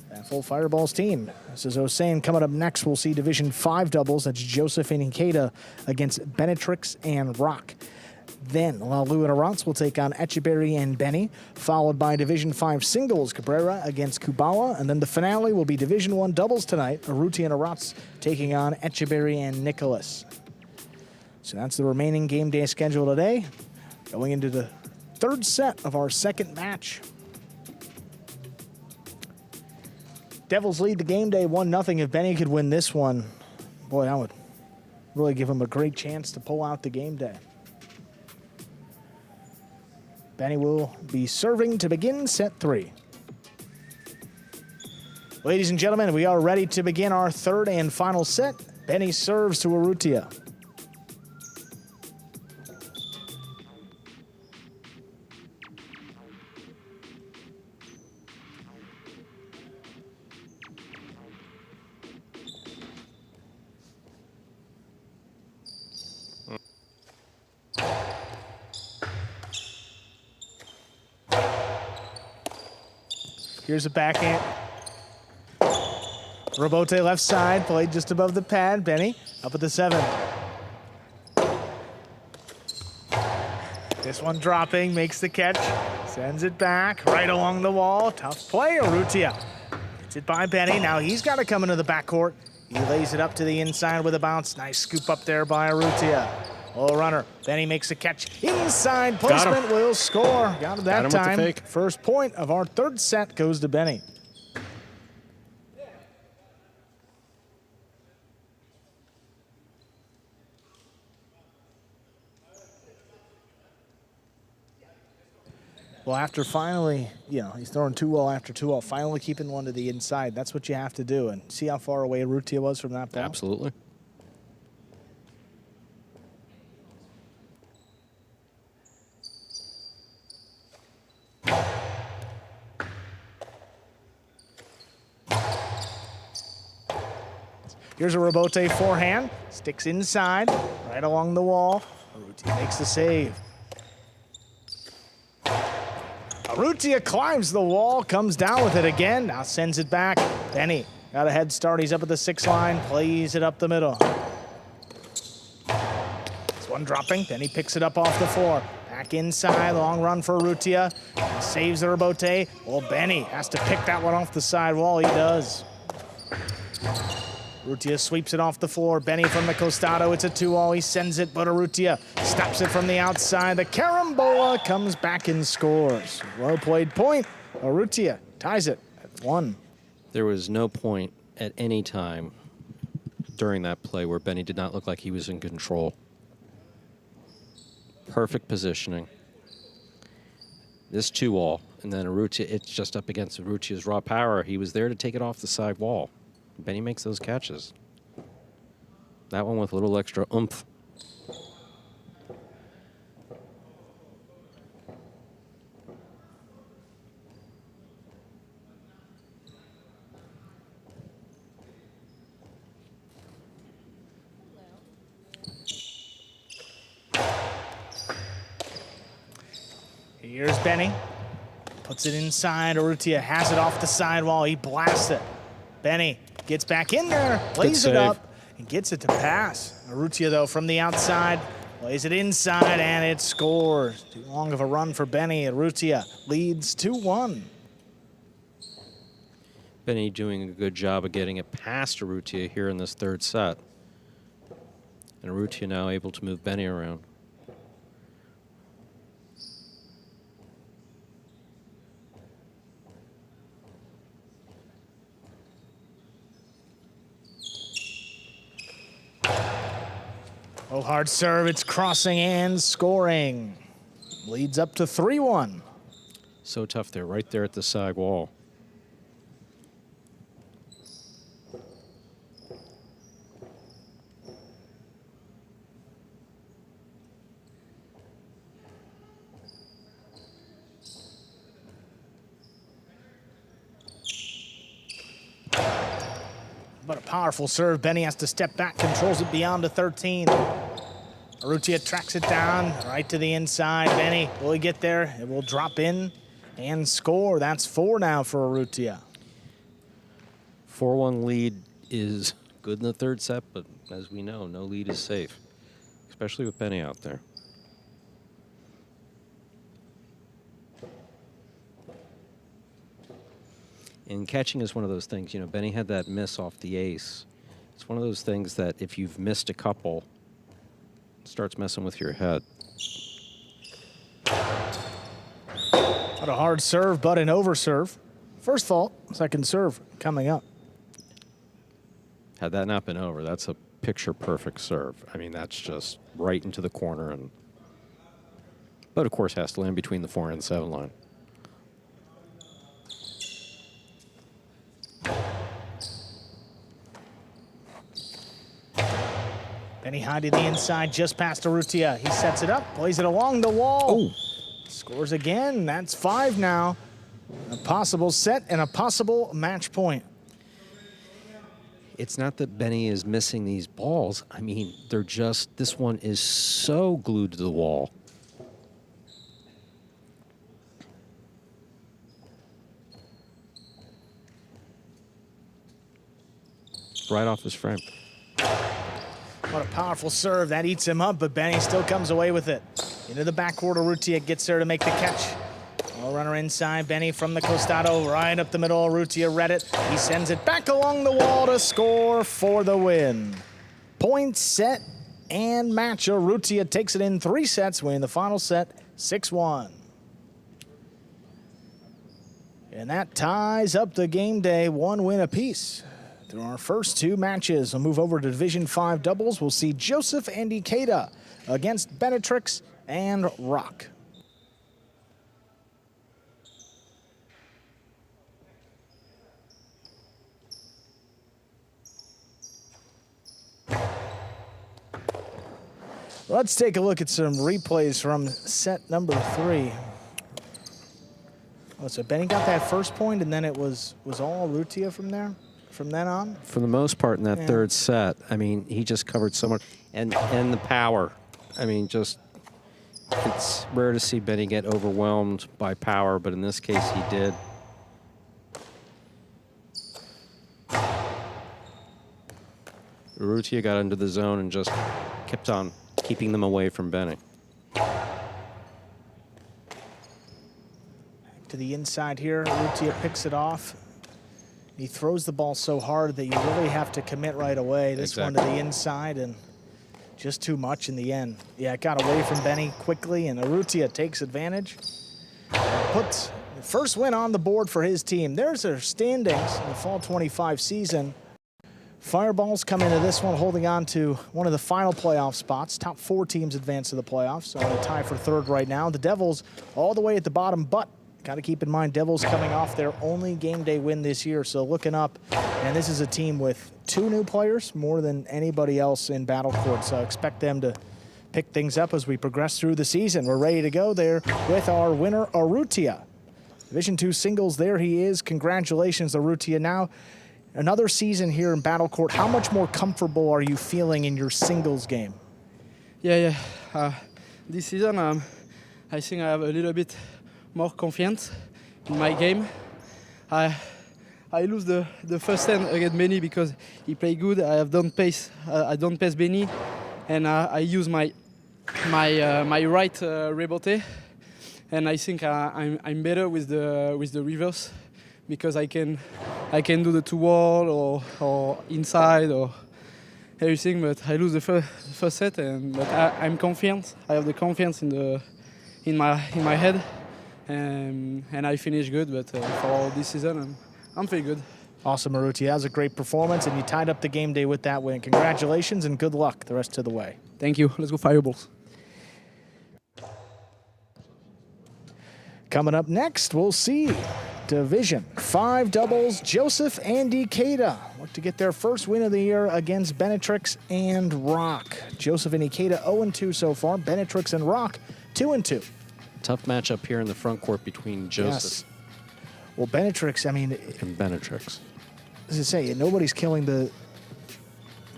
Speaker 4: that full Fireballs team. This is Hossein. Coming up next, we'll see Division 5 doubles. That's Joseph and Ikeda against Benetrix and Rock. Then Lalu and Arantz will take on Echeberry and Benny, followed by Division 5 singles, Cabrera against Kubala, and then the finale will be Division 1 doubles tonight, Arutia and Arantz taking on Echeberry and Nicholas. So that's the remaining game day schedule today, going into the third set of our second match. Devils lead the game day 1-0. If Benny could win this one, boy, that would really give him a great chance to pull out the game day. Benny will be serving to begin set 3. Ladies and gentlemen, we are ready to begin our third and final set. Benny serves to Arutia. Here's a backhand. Robote left side, played just above the pad. Benny up at the 7. This one dropping, makes the catch, sends it back, right along the wall. Tough play, Arutia. Gets it by Benny. Now he's got to come into the backcourt. He lays it up to the inside with a bounce. Nice scoop up there by Arutia. Oh, runner. Benny makes a catch. Inside placement will score. Got him that time.
Speaker 3: With the fake.
Speaker 4: First point of our third set goes to Benny. Well, after finally, you know, he's throwing 2-0 after 2-0, finally keeping one to the inside. That's what you have to do. And see how far away Arutia was from that ball?
Speaker 3: Absolutely.
Speaker 4: Here's a rebote forehand. Sticks inside, right along the wall. Arutia makes the save. Arutia climbs the wall, comes down with it again. Now sends it back. Benny got a head start. He's up at the 6 line, plays it up the middle. This one dropping. Benny picks it up off the floor. Back inside, long run for Arutia. Saves the rebote. Well, Benny has to pick that one off the side wall. He does. Arutia sweeps it off the floor. Benny from the costado. It's a 2-0. He sends it, but Arutia stops it from the outside. The carambola comes back and scores. Well played point. Arutia ties it at 1.
Speaker 3: There was no point at any time during that play where Benny did not look like he was in control. Perfect positioning. This 2-all, and then Arutia, it's just up against Arutia's raw power. He was there to take it off the side wall. Benny makes those catches. That one with a little extra oomph.
Speaker 4: Here's Benny. Puts it inside. Arutia has it off the sidewall. He blasts it. Benny gets back in there, plays it up, and gets it to pass. Arutia, though, from the outside, plays it inside, and it scores. Too long of a run for Benny. Arutia leads 2-1.
Speaker 3: Benny doing a good job of getting it past Arutia here in this 3rd set. And Arutia now able to move Benny around.
Speaker 4: Oh, hard serve. It's crossing and scoring. Leads up to 3-1.
Speaker 3: So tough there, right there at the side wall.
Speaker 4: But a powerful serve. Benny has to step back, controls it beyond the 13. Arutia tracks it down right to the inside. Benny, will he get there? It will drop in and score. That's 4 now for Arutia.
Speaker 3: 4-1 lead is good in the 3rd set, but as we know, no lead is safe, especially with Benny out there. And catching is one of those things, you know, Benny had that miss off the ace. It's one of those things that if you've missed a couple, it starts messing with your head.
Speaker 4: What a hard serve, but an overserve. First fault, second serve coming up.
Speaker 3: Had that not been over, that's a picture-perfect serve. I mean, that's just right into the corner, and but of course has to land between the 4 and 7 line.
Speaker 4: Benny high to the inside, just past Arutia. He sets it up, plays it along the wall.
Speaker 3: Oh.
Speaker 4: Scores again. That's 5 now. A possible set and a possible match point.
Speaker 3: It's not that Benny is missing these balls. I mean, they're just, this one is so glued to the wall. Right off his frame.
Speaker 4: What a powerful serve. That eats him up, but Benny still comes away with it. Into the backcourt, Arutia gets there to make the catch. All runner inside, Benny from the costado, right up the middle. Arutia read it. He sends it back along the wall to score for the win. Point, set, and match. Arutia takes it in 3 sets, winning the final set 6-1. And that ties up the game day, 1 win apiece. Through our first 2 matches, we'll move over to Division 5 doubles. We'll see Joseph and Ikeda against Benetrix and Rock. Let's take a look at some replays from set number 3. Oh, so Benny got that first point, and then it was all arutia from there, from then on?
Speaker 3: For the most part in that third set, I mean, he just covered so much. And the power. I mean, just, it's rare to see Benny get overwhelmed by power, but in this case he did. Arutia got into the zone and just kept on keeping them away from Benny.
Speaker 4: To the inside here, arutia picks it off. He throws the ball so hard that you really have to commit right away. This one to the inside, and just too much in the end. Yeah, it got away from Benny quickly, and arutia takes advantage. Puts the first win on the board for his team. There's their standings in the Fall 25 season. Fireballs come into this one holding on to one of the final playoff spots. Top 4 teams advance to the playoffs, so a tie for 3rd right now. The Devils all the way at the bottom, but got to keep in mind, Devils coming off their only game day win this year, so looking up, and this is a team with 2 new players, more than anybody else in battlecourt, so expect them to pick things up as we progress through the season. We're ready to go there with our winner, Arutia. Division 2 singles, there he is. Congratulations, Arutia. Now, another season here in battlecourt. How much more comfortable are you feeling in your singles game?
Speaker 7: Yeah. This season, I think I have a little bit more confidence in my game. I lose the first hand against Benny because he played good. I don't pace Benny, and I use my right rebote, and I think I'm better with the reverse because I can do the 2-wall or inside or everything. But I lose the first set, but I'm confident. I have the confidence in my head. And I finished good, but for this season, I'm feeling good.
Speaker 4: Awesome, Arutia. That was a great performance, and you tied up the game day with that win. Congratulations and good luck the rest of the way.
Speaker 7: Thank you. Let's go Fireballs.
Speaker 4: Coming up next, we'll see Division 5 doubles. Joseph and Ikeda look to get their first win of the year against Benetrix and Rock. Joseph and Ikeda 0-2 so far. Benetrix and Rock 2-2.
Speaker 3: Tough matchup here in the front court between Joseph.
Speaker 4: Yes. Well, Benetrix, I mean...
Speaker 3: and Benetrix.
Speaker 4: As I say, nobody's killing the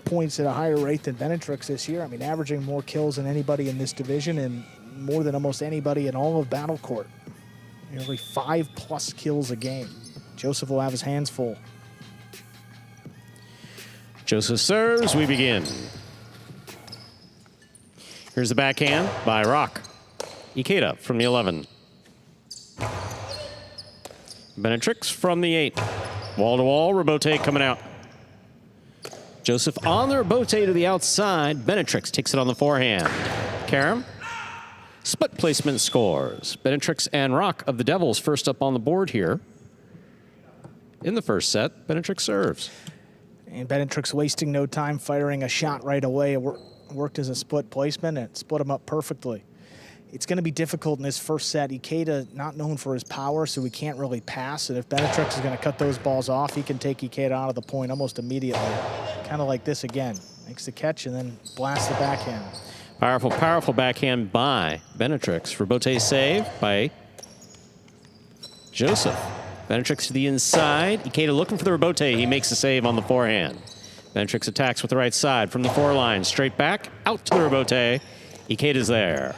Speaker 4: points at a higher rate than Benetrix this year. I mean, averaging more kills than anybody in this division and more than almost anybody in all of battlecourt. Nearly 5+ kills a game. Joseph will have his hands full.
Speaker 3: Joseph serves, we begin. Here's the backhand by Rock. Ikeda from the 11. Benetrix from the 8. Wall-to-wall, Rebote coming out. Joseph on the Rebote to the outside. Benetrix takes it on the forehand. Karam. Split placement scores. Benetrix and Rock of the Devils first up on the board here. In the first set, Benetrix serves.
Speaker 4: And Benetrix wasting no time, firing a shot right away. It worked as a split placement, and it split him up perfectly. It's going to be difficult in this first set. Ikeda not known for his power, so he can't really pass. And if Benetrix is going to cut those balls off, he can take Ikeda out of the point almost immediately. Kind of like this again. Makes the catch and then blasts the backhand.
Speaker 3: Powerful, powerful backhand by Benetrix. Rebote save by Joseph. Benetrix to the inside. Ikeda looking for the Rebote. He makes the save on the forehand. Benetrix attacks with the right side from the 4 line. Straight back, out to the Rebote. Ikeda's there.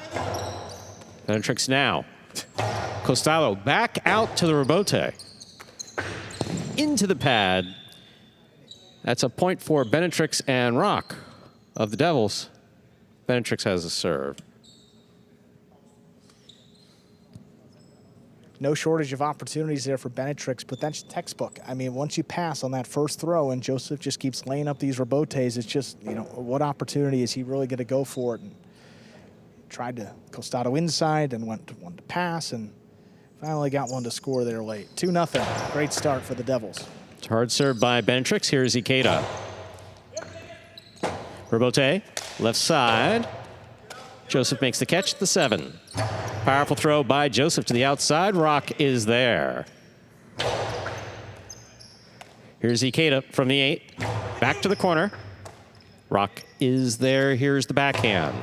Speaker 3: Benetrix now. Costello back out to the Rebote. Into the pad. That's a point for Benetrix and Rock of the Devils. Benetrix has a serve.
Speaker 4: No shortage of opportunities there for Benetrix, but that's textbook. I mean, once you pass on that first throw and Joseph just keeps laying up these Rebotes, it's just, you know, what opportunity is he really going to go for it? And tried to Costello inside and went to one to pass and finally got one to score there late. 2-0. Great start for the Devils.
Speaker 3: It's hard served by Benetrix. Here's Ikeda. Rebote, left side. Joseph makes the catch at the 7. Powerful throw by Joseph to the outside. Rock is there. Here's Ikeda from the 8. Back to the corner. Rock is there. Here's the backhand.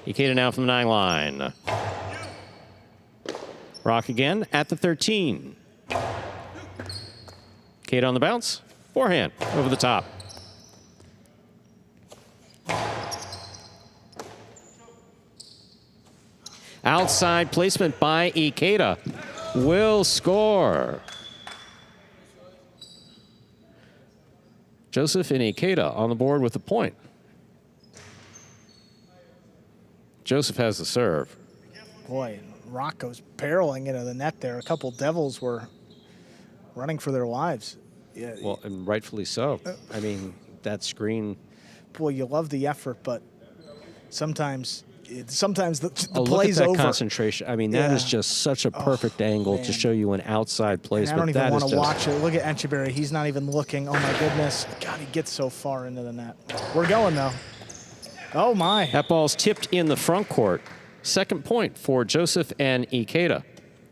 Speaker 3: Ikeda now from the 9 line. Rock again at the 13. Ikeda on the bounce. Forehand over the top. Outside placement by Ikeda. Will score. Joseph and Ikeda on the board with the point. Joseph has the serve.
Speaker 4: Boy, Rock goes barreling into the net there. A couple Devils were running for their lives. Yeah.
Speaker 3: Well, and rightfully so. I mean, that screen.
Speaker 4: Boy, you love the effort, but sometimes the
Speaker 3: Oh, look at
Speaker 4: play's
Speaker 3: that
Speaker 4: over.
Speaker 3: concentration. I mean, that is just such a perfect angle
Speaker 4: man.
Speaker 3: to show you an outside
Speaker 4: And
Speaker 3: placement.
Speaker 4: I don't even
Speaker 3: That
Speaker 4: want
Speaker 3: is
Speaker 4: to
Speaker 3: just-
Speaker 4: watch it. Look at Echeverry. He's not even looking. Oh, my goodness. God, he gets so far into the net. We're going, though. Oh, my.
Speaker 3: That ball's tipped in the front court. Second point for Joseph and Ikeda.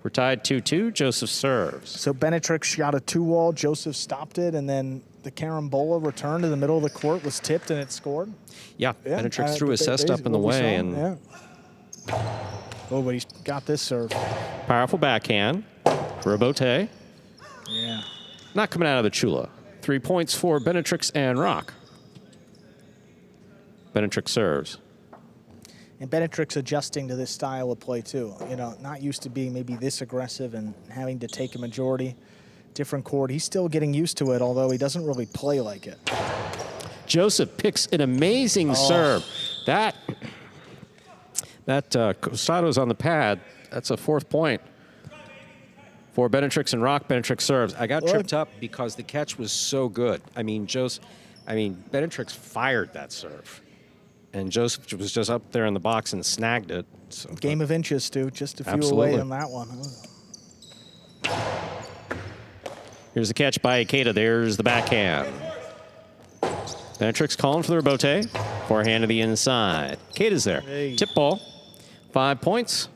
Speaker 3: We're tied 2-2. Joseph serves.
Speaker 4: So Benetrix shot a 2-wall. Joseph stopped it, and then the carambola returned to the middle of the court, was tipped, and it scored.
Speaker 3: Yeah, Benetrix threw his cest up in the
Speaker 4: what we
Speaker 3: way.
Speaker 4: saw,
Speaker 3: And
Speaker 4: yeah. Oh, but he's got this serve.
Speaker 3: powerful backhand. Robote.
Speaker 4: Yeah.
Speaker 3: Not coming out of the Chula. 3 points for Benetrix and Rock. Benetrix serves.
Speaker 4: And Benetrix adjusting to this style of play, too. You know, not used to being maybe this aggressive and having to take a majority. Different court. He's still getting used to it, although he doesn't really play like it.
Speaker 3: Joseph picks an amazing serve. That Costato's on the pad. That's a 4th point for Benetrix and Rock. Benetrix serves. I got tripped up because the catch was so good. I mean, Benetrix fired that serve. And Joseph was just up there in the box and snagged it. So,
Speaker 4: Game of inches, Stu. Just a few
Speaker 3: Absolutely.
Speaker 4: away on that one.
Speaker 3: here's the catch by Ikeda. There's the backhand. Benetrix calling for the rebote. Forehand to the inside. Ikeda's there.
Speaker 4: Hey.
Speaker 3: Tip ball. 5 points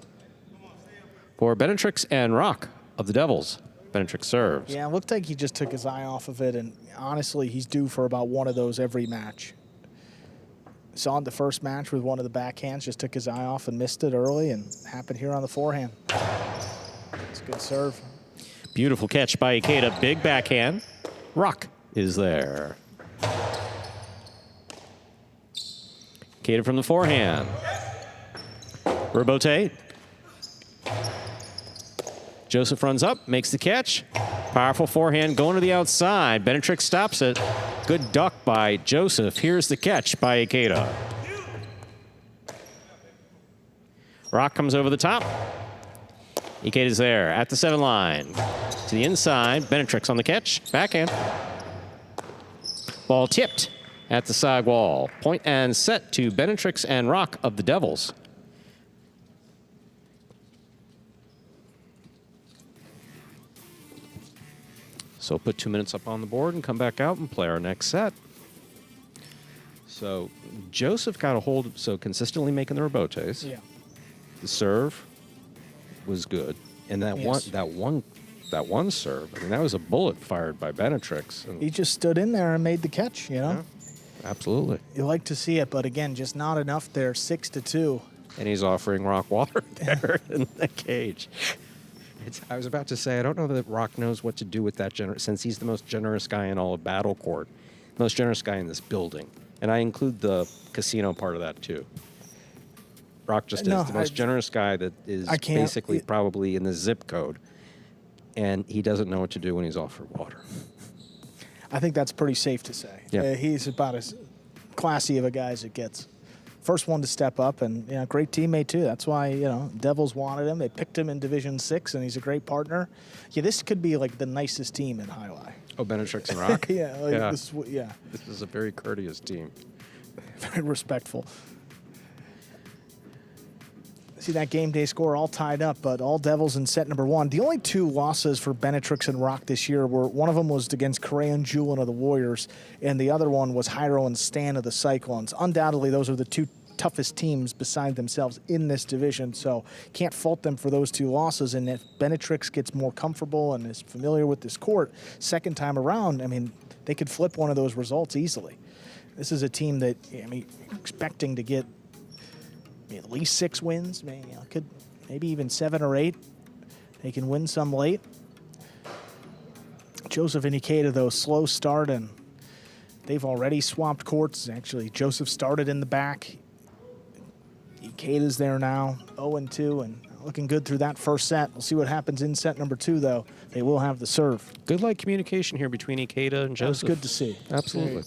Speaker 3: for Benetrix and Rock of the Devils. Benetrix serves.
Speaker 4: Yeah, it looked like he just took his eye off of it, and honestly, he's due for about one of those every match. Saw it the first match with one of the backhands, just took his eye off and missed it early, and happened here on the forehand. It's a good serve.
Speaker 3: Beautiful catch by Ikeda. Big backhand. Rock is there. Ikeda from the forehand. Rebote. Joseph runs up, makes the catch. Powerful forehand going to the outside. Benetrix stops it. Good duck by Joseph. Here's the catch by Ikeda. Rock comes over the top. Ikeda's there at the 7 line. To the inside. Benetrix on the catch. Backhand. Ball tipped at the side wall. Point and set to Benetrix and Rock of the Devils. So put 2 minutes up on the board and come back out and play our next set. So Joseph got a hold of, so consistently making the rebotes.
Speaker 4: Yeah.
Speaker 3: The serve was good. And that
Speaker 4: Yes.
Speaker 3: one serve, I mean, that was a bullet fired by Benetrix. And
Speaker 4: He just stood in there and made the catch, you know?
Speaker 3: absolutely.
Speaker 4: You like to see it, but again, just not enough there, 6-2.
Speaker 3: And he's offering Rock water there in the cage. I was about to say, I don't know that Rock knows what to do with that, since he's the most generous guy in all of battlecourt, most generous guy in this building. And I include the casino part of that, too. Rock just is the most generous guy that is basically probably in the zip code. And he doesn't know what to do when he's offered water.
Speaker 4: I think that's pretty safe to say.
Speaker 3: Yeah.
Speaker 4: He's about as classy of a guy as it gets. First one to step up, and great teammate too. That's why Devils wanted him. They picked him in Division 6, and he's a great partner. Yeah, this could be like the nicest team in Jai-Alai.
Speaker 3: Oh, Benetrix and Rock?
Speaker 4: Yeah,
Speaker 3: This is a very courteous team.
Speaker 4: Very respectful. See that game day score all tied up, but all Devils in set number 1. The only 2 losses for Benetrix and Rock this year were, one of them was against Correa and Julin of the Warriors, and the other one was Hyro and Stan of the Cyclones. Undoubtedly, those are the 2 toughest teams beside themselves in this division, so can't fault them for those 2 losses. And if Benetrix gets more comfortable and is familiar with this court, second time around, I mean, they could flip one of those results easily. This is a team that, expecting to get at least 6 wins, maybe even 7 or 8. They can win some late. Joseph and Ikeda, though, slow start, and they've already swapped courts. Actually, Joseph started in the back. Ikeda's there now, 0-2, and looking good through that first set. We'll see what happens in set number 2, though. They will have the serve.
Speaker 3: Good light communication here between Ikeda and Joseph.
Speaker 4: That's good to see.
Speaker 3: Absolutely.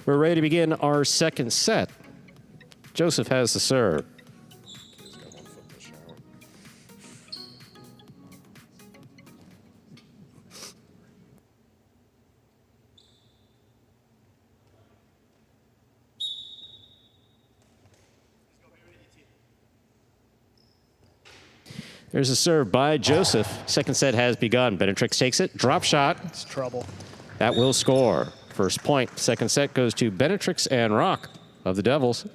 Speaker 3: We're ready to begin our second set. Joseph has the serve. There's a serve by Joseph. Second set has begun. Benetrix takes it. Drop shot.
Speaker 4: It's trouble.
Speaker 3: That will score. First point. Second set goes to Benetrix and Rock of the Devils.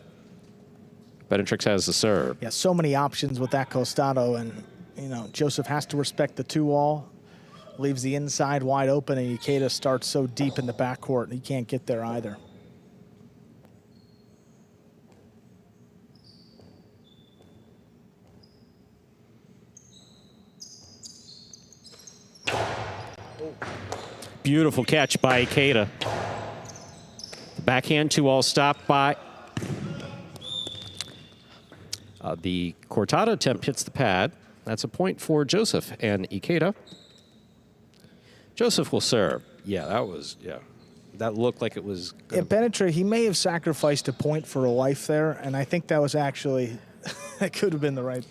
Speaker 3: Benetrix has the serve.
Speaker 4: Yeah, so many options with that costado, and Joseph has to respect the 2-all. Leaves the inside wide open, and Ikeda starts so deep in the backcourt, and he can't get there either.
Speaker 3: Beautiful catch by Ikeda. The backhand 2-all stop by. The cortada attempt hits the pad. That's a point for Joseph and Ikeda. Joseph will serve. Yeah, that looked like it was.
Speaker 4: Yeah, Benetrix, he may have sacrificed a point for a life there, and I think that was actually, that could have been the right.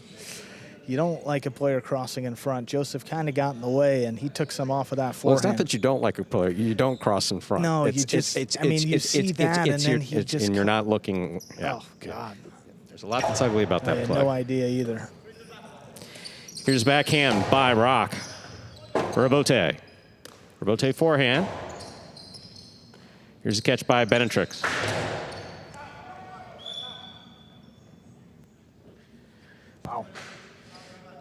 Speaker 4: You don't like a player crossing in front. Joseph kind of got in the way, and he took some off of that forehand.
Speaker 3: Well, it's not that you don't like a player. You don't cross in front.
Speaker 4: No, you see that, and then he just...
Speaker 3: And you're not looking...
Speaker 4: Yeah. Oh, God.
Speaker 3: There's a lot that's ugly about that play.
Speaker 4: I had no idea either.
Speaker 3: Here's backhand by Rock. Rabote. Rabote forehand. Here's a catch by Benetrix.
Speaker 4: Wow.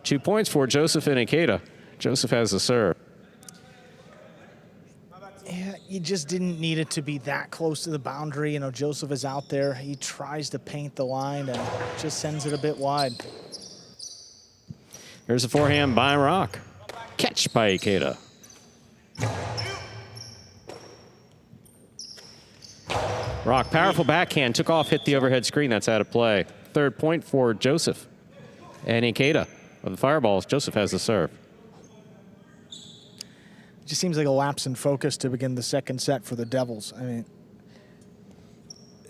Speaker 3: 2 points for Joseph and Ikeda. Joseph has the serve.
Speaker 4: Yeah, you just didn't need it to be that close to the boundary. Joseph is out there. He tries to paint the line and just sends it a bit wide.
Speaker 3: Here's a forehand by Rock. Catch by Ikeda. Rock, powerful backhand, took off, hit the overhead screen. That's out of play. Third point for Joseph and Ikeda. Of the fireballs, Joseph has the serve.
Speaker 4: It just seems like a lapse in focus to begin the second set for the Devils. I mean,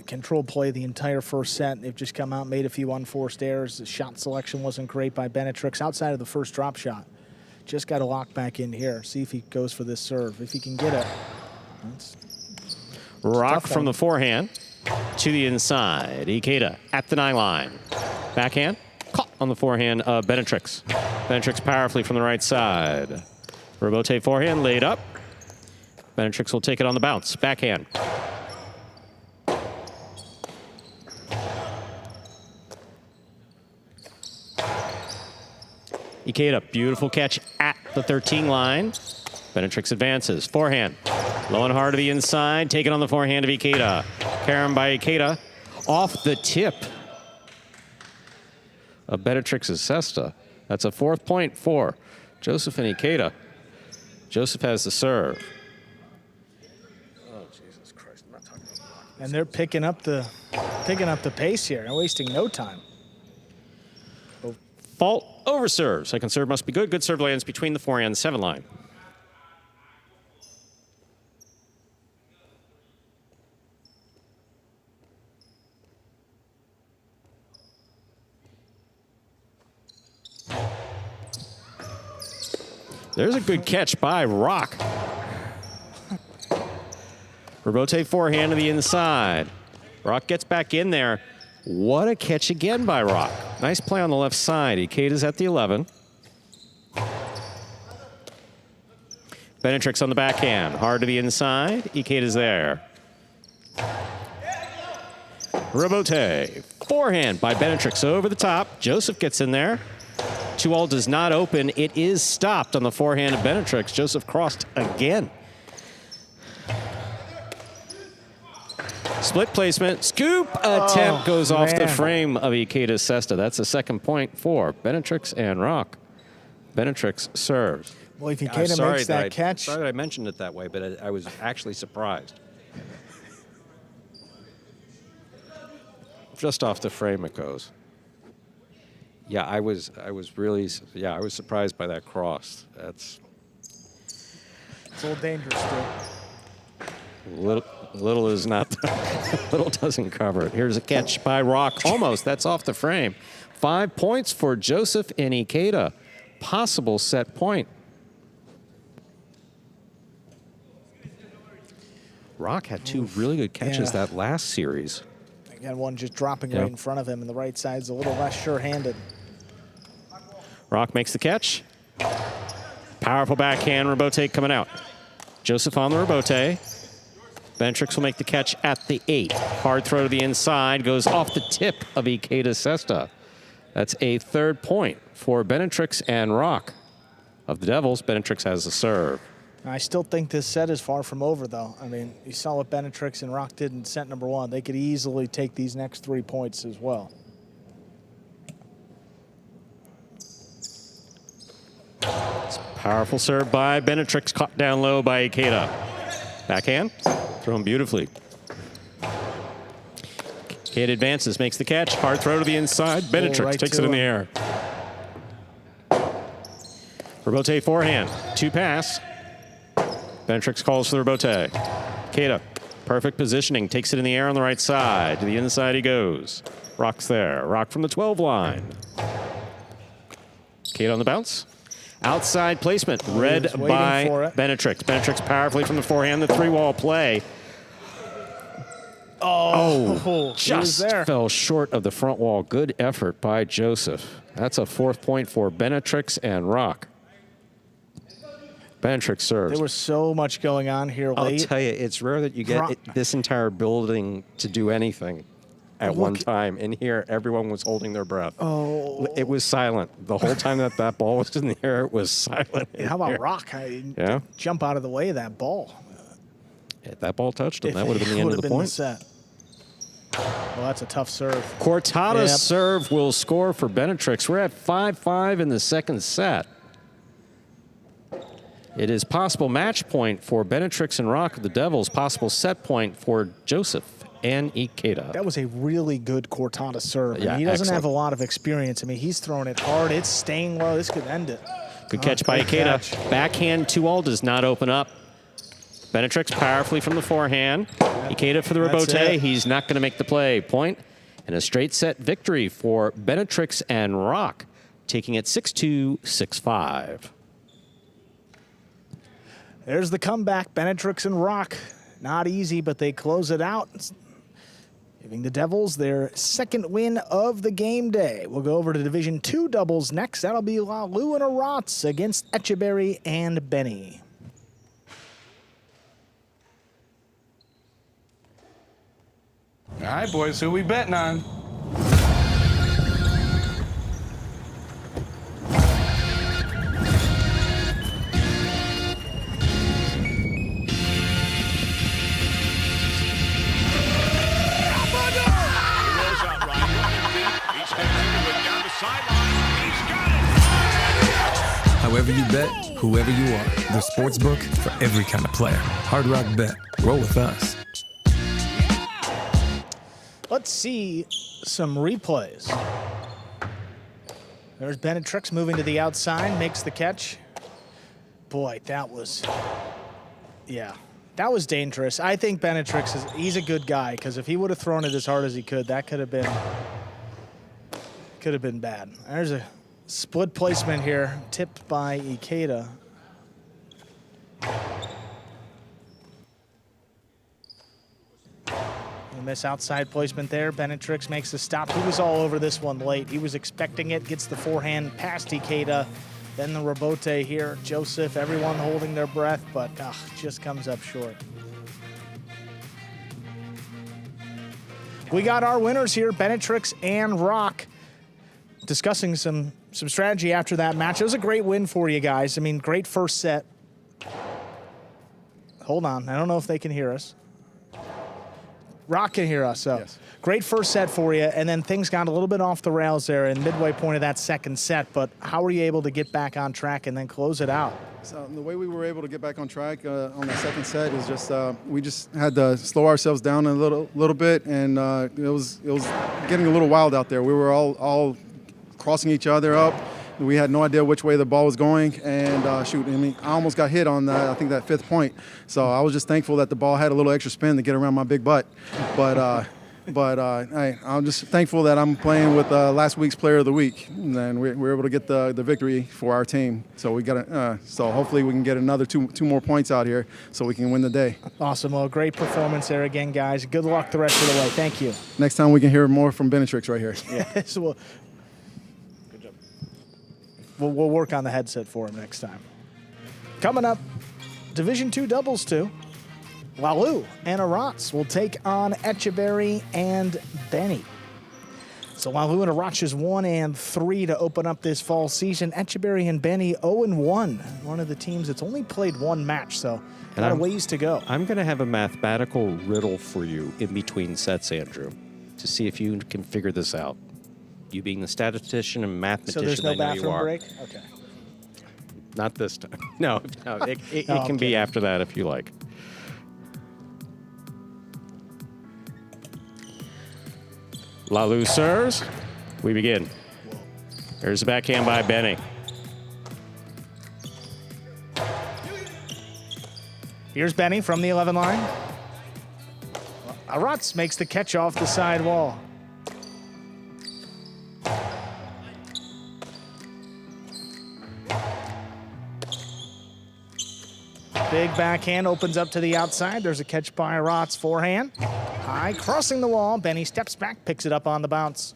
Speaker 4: controlled play the entire first set. They've just come out, made a few unforced errors. The shot selection wasn't great by Benetrix outside of the first drop shot. Just got to lock back in here, see if he goes for this serve. If he can get it.
Speaker 3: Rock from the forehand to the inside. Ikeda at the 9-line. Backhand. Caught on the forehand of Benetrix. Benetrix powerfully from the right side. Rabote forehand laid up. Benetrix will take it on the bounce. Backhand. Ikeda, beautiful catch at the 13 line. Benetrix advances. Forehand. Low and hard to the inside. Taken on the forehand of Ikeda. Carom by Ikeda. Off the tip of Benetrix's cesta. That's a 4th point for Joseph and Ikeda. Joseph has the serve.
Speaker 4: Oh, Jesus Christ. I'm not talking about blocking. And they're picking up the pace here. They're wasting no time.
Speaker 3: Fault over serve. Second serve must be good. Good serve lands between the forehand and 7 line. There's a good catch by Rock. Rabote forehand to the inside. Rock gets back in there. What a catch again by Rock. Nice play on the left side. Ikeda's at the 11. Benetrix on the backhand. Hard to the inside. Ikeda's there. Rabote. Forehand by Benetrix over the top. Joseph gets in there. 2-all does not open. It is stopped on the forehand of Benetrix. Joseph crossed again. Split placement. Scoop attempt goes off the
Speaker 4: man.
Speaker 3: frame of Ikeda Sesta. That's a second point for Benetrix and Rock. Benetrix serves.
Speaker 4: Well, if Ikeda makes that catch.
Speaker 8: Sorry that I mentioned it that way, but I was actually surprised.
Speaker 3: Just off the frame it goes.
Speaker 8: Yeah, I was really, I was surprised by that cross. That's
Speaker 4: It's a little dangerous, too.
Speaker 3: Little is not, little doesn't cover it. Here's a catch by Rock. Almost, that's off the frame. 5 points for Joseph and Ikeda. Possible set point. Rock had two really good catches that last series.
Speaker 4: Again, one just dropping right in front of him, and the right side's a little less sure-handed.
Speaker 3: Rock makes the catch. Powerful backhand, Rebote coming out. Joseph on the Rebote. Benetrix will make the catch at the 8. Hard throw to the inside, goes off the tip of Ikeda Sesta. That's a third point for Benetrix and Rock. Of the Devils, Benetrix has the serve.
Speaker 4: I still think this set is far from over, though. I mean, you saw what Benetrix and Rock did in set number 1. They could easily take these next 3 points as well.
Speaker 3: It's a powerful serve by Benetrix, caught down low by Ikeda. Backhand, thrown beautifully. Ikeda advances, makes the catch. Hard throw to the inside. Benetrix
Speaker 4: right
Speaker 3: takes
Speaker 4: to
Speaker 3: it in the
Speaker 4: him.
Speaker 3: air. Rebote forehand, 2 pass. Benetrix calls for the Rebote. Ikeda, perfect positioning, takes it in the air on the right side. To the inside he goes. Rock's there. Rock from the 12 line. Ikeda on the bounce. Outside placement, read by Benetrix. Benetrix powerfully from the forehand, the 3-wall play. Oh, just fell short of the front wall. Good effort by Joseph. That's a 4th point for Benetrix and Rock. Benetrix serves.
Speaker 4: There was so much going on here late.
Speaker 8: I'll tell you, it's rare that you get this entire building to do anything at one time. In here, everyone was holding their breath.
Speaker 4: Oh.
Speaker 8: It was silent. The whole time that ball was in the air, it was silent.
Speaker 4: How about Rock? Jump out of the way of that ball.
Speaker 8: If that ball touched him, that would have been the end of the point.
Speaker 4: Set. Well, that's a tough serve.
Speaker 3: Cortada's serve will score for Benetrix. We're at 5-5 in the second set. It is possible match point for Benetrix and Rock of the Devils. Possible set point for Joseph and Ikeda.
Speaker 4: That was a really good Cortada serve.
Speaker 3: Yeah,
Speaker 4: he doesn't have a lot of experience. I mean, he's throwing it hard. It's staying low. This could end it.
Speaker 3: Good catch by Ikeda. Backhand 2-all does not open up. Benetrix powerfully from the forehand. Ikeda for the Rebote. He's not going to make the play. Point and a straight set victory for Benetrix and Rock, taking it 6-2, 6-5.
Speaker 4: There's the comeback. Benetrix and Rock. Not easy, but they close it out, giving the Devils their second win of the game day. We'll go over to Division 2 doubles next. That'll be Lalu and Arats against Echeberry and Benny.
Speaker 9: All right, boys, who we betting on?
Speaker 10: However you bet, whoever you are, the sportsbook for every kind of player. Hard Rock Bet. Roll with us.
Speaker 4: Let's see some replays. There's Benetrix moving to the outside, makes the catch. Boy, that was, that was dangerous. I think Benetrix he's a good guy, because if he would have thrown it as hard as he could, that could have been bad. There's a split placement here, tipped by Ikeda. Miss outside placement there. Benetrix makes the stop. He was all over this one late. He was expecting it, gets the forehand past Ikeda. Then the Rebote here. Joseph, everyone holding their breath, but just comes up short. We got our winners here, Benetrix and Rock, discussing some strategy after that match. It was a great win for you guys. I mean, great first set. Hold on, I don't know if they can hear us. rocking here. So
Speaker 11: Yes.
Speaker 4: great first set for you, and then things got a little bit off the rails there in midway point of that second set, but how were you able to get back on track and then close it out?
Speaker 11: So the way we were able to get back on track on the second set is just we just had to slow ourselves down a little bit, and it was getting a little wild out there. We were all crossing each other up. We had no idea which way the ball was going, and shoot, I mean, I almost got hit on I think that 5th point. So I was just thankful that the ball had a little extra spin to get around my big butt. But hey, I'm just thankful that I'm playing with last week's Player of the Week, and we're able to get the victory for our team. So we got so hopefully we can get another two more points out here, so we can win the day. Awesome. Well, great performance there again, guys. Good luck the rest of the way. Thank you. Next time we can hear more from Benetrix right here. Yes. Well, good job. We'll work on the headset for him next time. Coming up, Division II doubles 2. Lalu and Arats will take on Etcheberry and Benny. So Lalu and Arats is 1-3 to open up this fall season. Etcheberry and Benny 0-1. One of the teams that's only played one match, so a lot of ways to go.
Speaker 8: I'm going to have a mathematical riddle for you in between sets, Andrew, to see if you can figure this out. You being the statistician and mathematician,
Speaker 4: So there's no
Speaker 8: I know you
Speaker 4: bathroom
Speaker 8: are.
Speaker 4: break? Okay.
Speaker 8: Not this time. No, it can be after that if you like. Lalu serves. We begin. There's the backhand by Benny.
Speaker 4: Here's Benny from the 11 line. Arats makes the catch off the side wall. Big backhand opens up to the outside. There's a catch by Arats, forehand. High, crossing the wall. Benny steps back, picks it up on the bounce.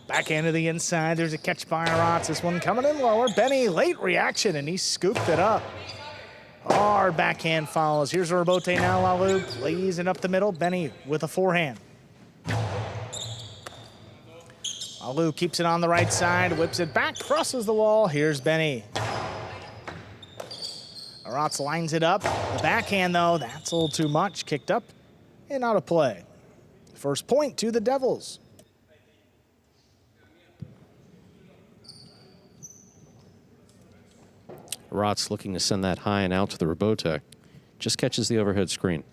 Speaker 4: Backhand to the inside. There's a catch by Arats. This one coming in lower. Benny, late reaction, and he scooped it up. Hard backhand follows. Here's a rebote now. Lalu plays it up the middle. Benny with a forehand. Lalu keeps it on the right side, whips it back, crosses the wall. Here's Benny. Arats lines it up. The backhand, though, that's a little too much. Kicked up and out of play. First point to the Devils.
Speaker 8: Arats looking to send that high and out to the rebote. Just catches the overhead screen.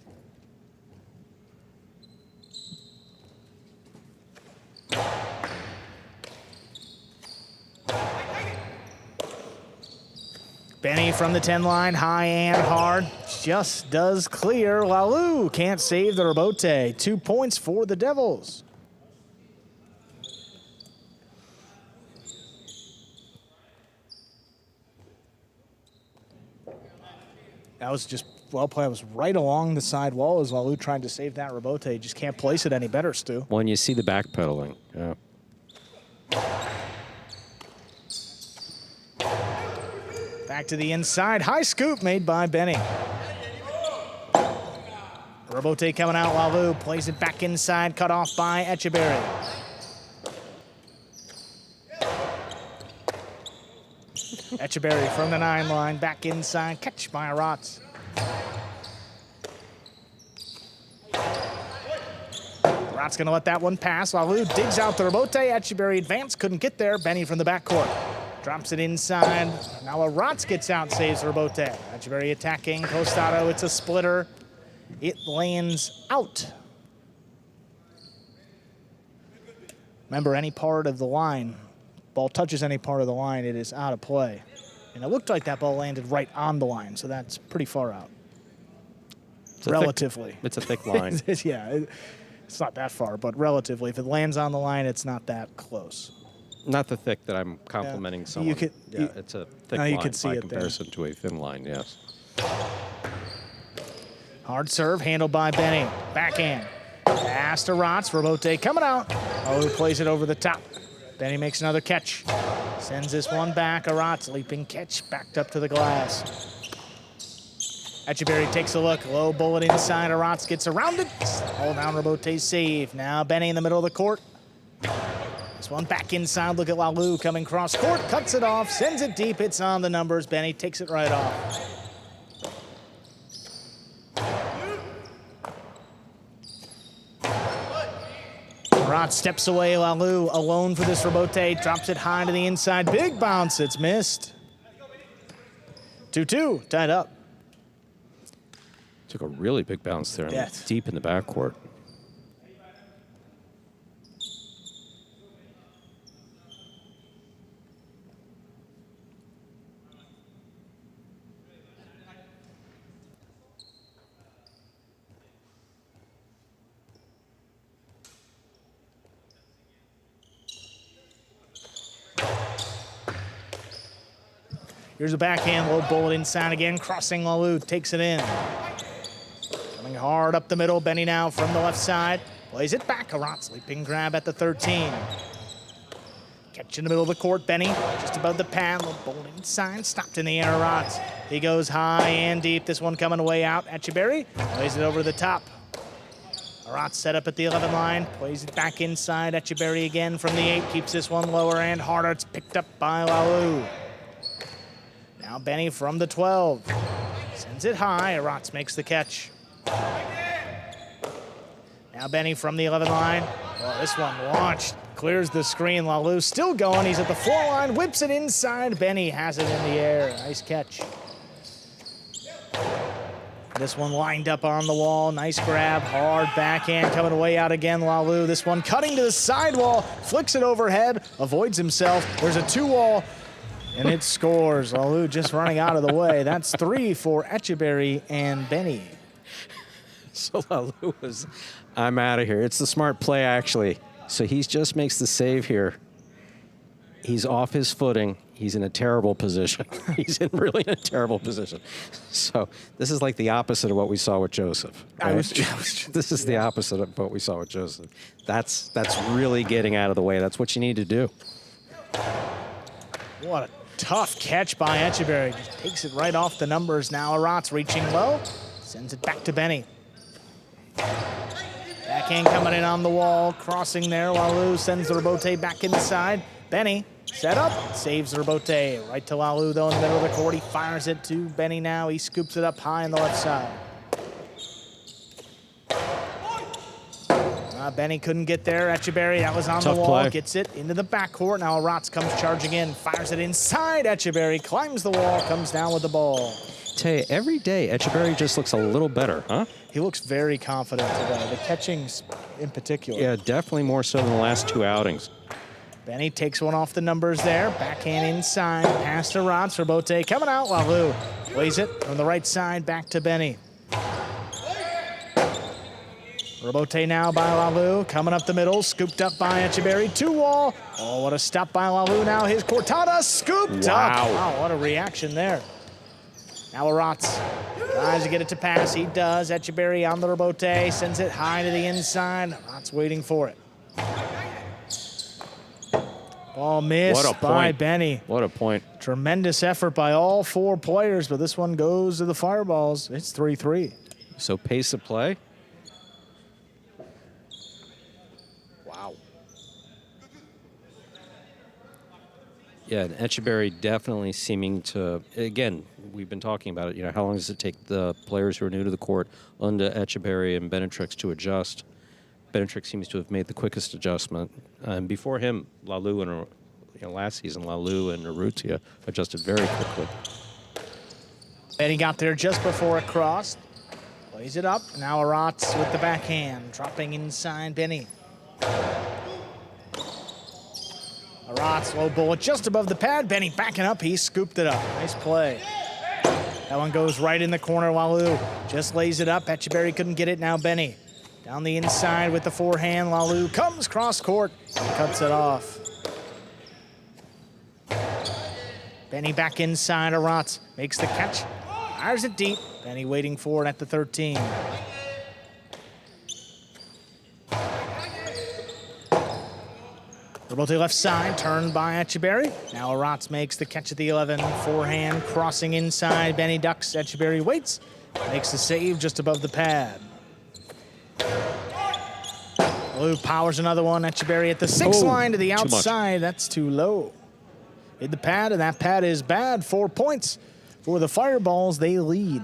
Speaker 4: Benny from the 10 line, high and hard, just does clear. Lalu can't save the rebote. 2 points for the Devils. That was just well played. It was right along the side wall as Lalu tried to save that rebote. Just can't place it any better, Stu.
Speaker 8: When you see the backpedaling. Yeah.
Speaker 4: Back to the inside. High scoop made by Benny. Rebote coming out. Lalu plays it back inside. Cut off by Etcheberry. Etcheberry from the 9 line. Back inside. Catch by Arats. Arats going to let that one pass. Lalu digs out the rebote. Etcheberry advanced. Couldn't get there. Benny from the backcourt. Drops it inside. Now Arats gets out, saves Rebote. Etcheberry attacking. Costado, it's a splitter. It lands out. Remember, any part of the line, ball touches any part of the line, it is out of play. And it looked like that ball landed right on the line, so that's pretty far out. Relatively.
Speaker 8: It's a thick line.
Speaker 4: Yeah, it's not that far, but relatively. If it lands on the line, it's not that close.
Speaker 8: Not the thick that I'm complimenting someone.
Speaker 4: You could,
Speaker 8: it's a thick
Speaker 4: you
Speaker 8: line
Speaker 4: could see
Speaker 8: by
Speaker 4: it
Speaker 8: comparison to a thin line, yes.
Speaker 4: Hard serve, handled by Benny. Backhand. Pass to Arats. Rebote coming out. Oh, plays it over the top. Benny makes another catch. Sends this one back. Arats leaping catch, backed up to the glass. Etcheberry takes a look. Low bullet inside. Arats gets around it. Hold down Rebote save. Now Benny in the middle of the court. This one back inside. Look at Lalu coming cross court, cuts it off, sends it deep. It's on the numbers. Benny takes it right off. Rod steps away. Lalu alone for this rebote. Drops it high to the inside. Big bounce. It's missed. 2-2. Tied up.
Speaker 8: Took a really big bounce there.
Speaker 4: Yes.
Speaker 8: Deep in the backcourt.
Speaker 4: Here's a backhand, low bullet inside again, crossing Lalu, takes it in. Coming hard up the middle, Benny now from the left side. Plays it back, Arat leaping grab at the 13. Catch in the middle of the court, Benny, just above the pad, low bullet inside, stopped in the air, Arat. He goes high and deep, this one coming away out. Echeverry plays it over the top. Arat set up at the 11 line, plays it back inside. Echeverry again from the 8, keeps this one lower and harder. It's picked up by Lalu. Now Benny from the 12. Sends it high. Arat makes the catch. Now Benny from the 11 line. Oh, this one launched. Clears the screen. Lalu still going. He's at the 4 line. Whips it inside. Benny has it in the air. Nice catch. This one lined up on the wall. Nice grab. Hard backhand coming away out again. Lalu. This one cutting to the sidewall. Flicks it overhead. Avoids himself. There's a 2-wall. And it scores. Lalu just running out of the way. That's 3 for Echeverry and Benny.
Speaker 8: So Lalu was, I'm out of here. It's the smart play, actually. So he just makes the save here. He's off his footing. He's in a terrible position. He's in really a terrible position. So this is like the opposite of what we saw with Joseph. Right? This is the opposite of what we saw with Joseph. That's really getting out of the way. That's what you need to do.
Speaker 4: What a tough catch by Echeverry. Just takes it right off the numbers now. Arat's reaching low. Sends it back to Benny. Backhand coming in on the wall. Crossing there. Lalu sends the rebote back inside. Benny set up. Saves the rebote. Right to Lalu though in the middle of the court. He fires it to Benny now. He scoops it up high on the left side. Benny couldn't get there. Echeverry, that was on the wall.
Speaker 8: Play.
Speaker 4: Gets it into the backcourt. Now Arat comes charging in. Fires it inside. Echeverry climbs the wall. Comes down with the ball.
Speaker 8: Tell you, every day, Echeverry just looks a little better, huh?
Speaker 4: He looks very confident today. The catchings in particular.
Speaker 8: Yeah, definitely more so than the last 2 outings.
Speaker 4: Benny takes one off the numbers there. Backhand inside. Pass to Arat. Rebote coming out. Lalu plays it from the right side back to Benny. Rebote now by Lalu, coming up the middle, scooped up by Echeverry, 2-wall. Oh, what a stop by Lalu now. His Cortada scooped up. Wow, what a reaction there. Now Arat tries to get it to pass. He does. Echeverry on the rebote, sends it high to the inside. Arat's waiting for it. Ball missed by Benny.
Speaker 8: What a point.
Speaker 4: Tremendous effort by all 4 players, but this one goes to the Fireballs. It's 3-3.
Speaker 8: So pace of play. Yeah, and Echeverry definitely seeming to, again, we've been talking about it, you know, how long does it take the players who are new to the court under Echeverry and Benetrix to adjust? Benetrix seems to have made the quickest adjustment. And before him, Lalu and, last season, Lalu and Arutia adjusted very quickly.
Speaker 4: Benny got there just before it crossed. Plays it up. Now Arat with the backhand, dropping inside Benny. Arat's low bullet just above the pad. Benny backing up. He scooped it up. Nice play. That one goes right in the corner. Lalu just lays it up. Echeverry couldn't get it. Now Benny down the inside with the forehand. Lalu comes cross court and cuts it off. Benny back inside. Arat makes the catch. Fires it deep. Benny waiting for it at the 13. Rebote left side, turned by Echeverry. Now Arat makes the catch at the 11. Forehand crossing inside. Benny ducks. Echeverry waits. Makes the save just above the pad. Blue powers another one. Etcheberry at the 6 line to the
Speaker 3: too much.
Speaker 4: outside. That's too low. Hit the pad, and that pad is bad. 4 points for the Fireballs. They lead.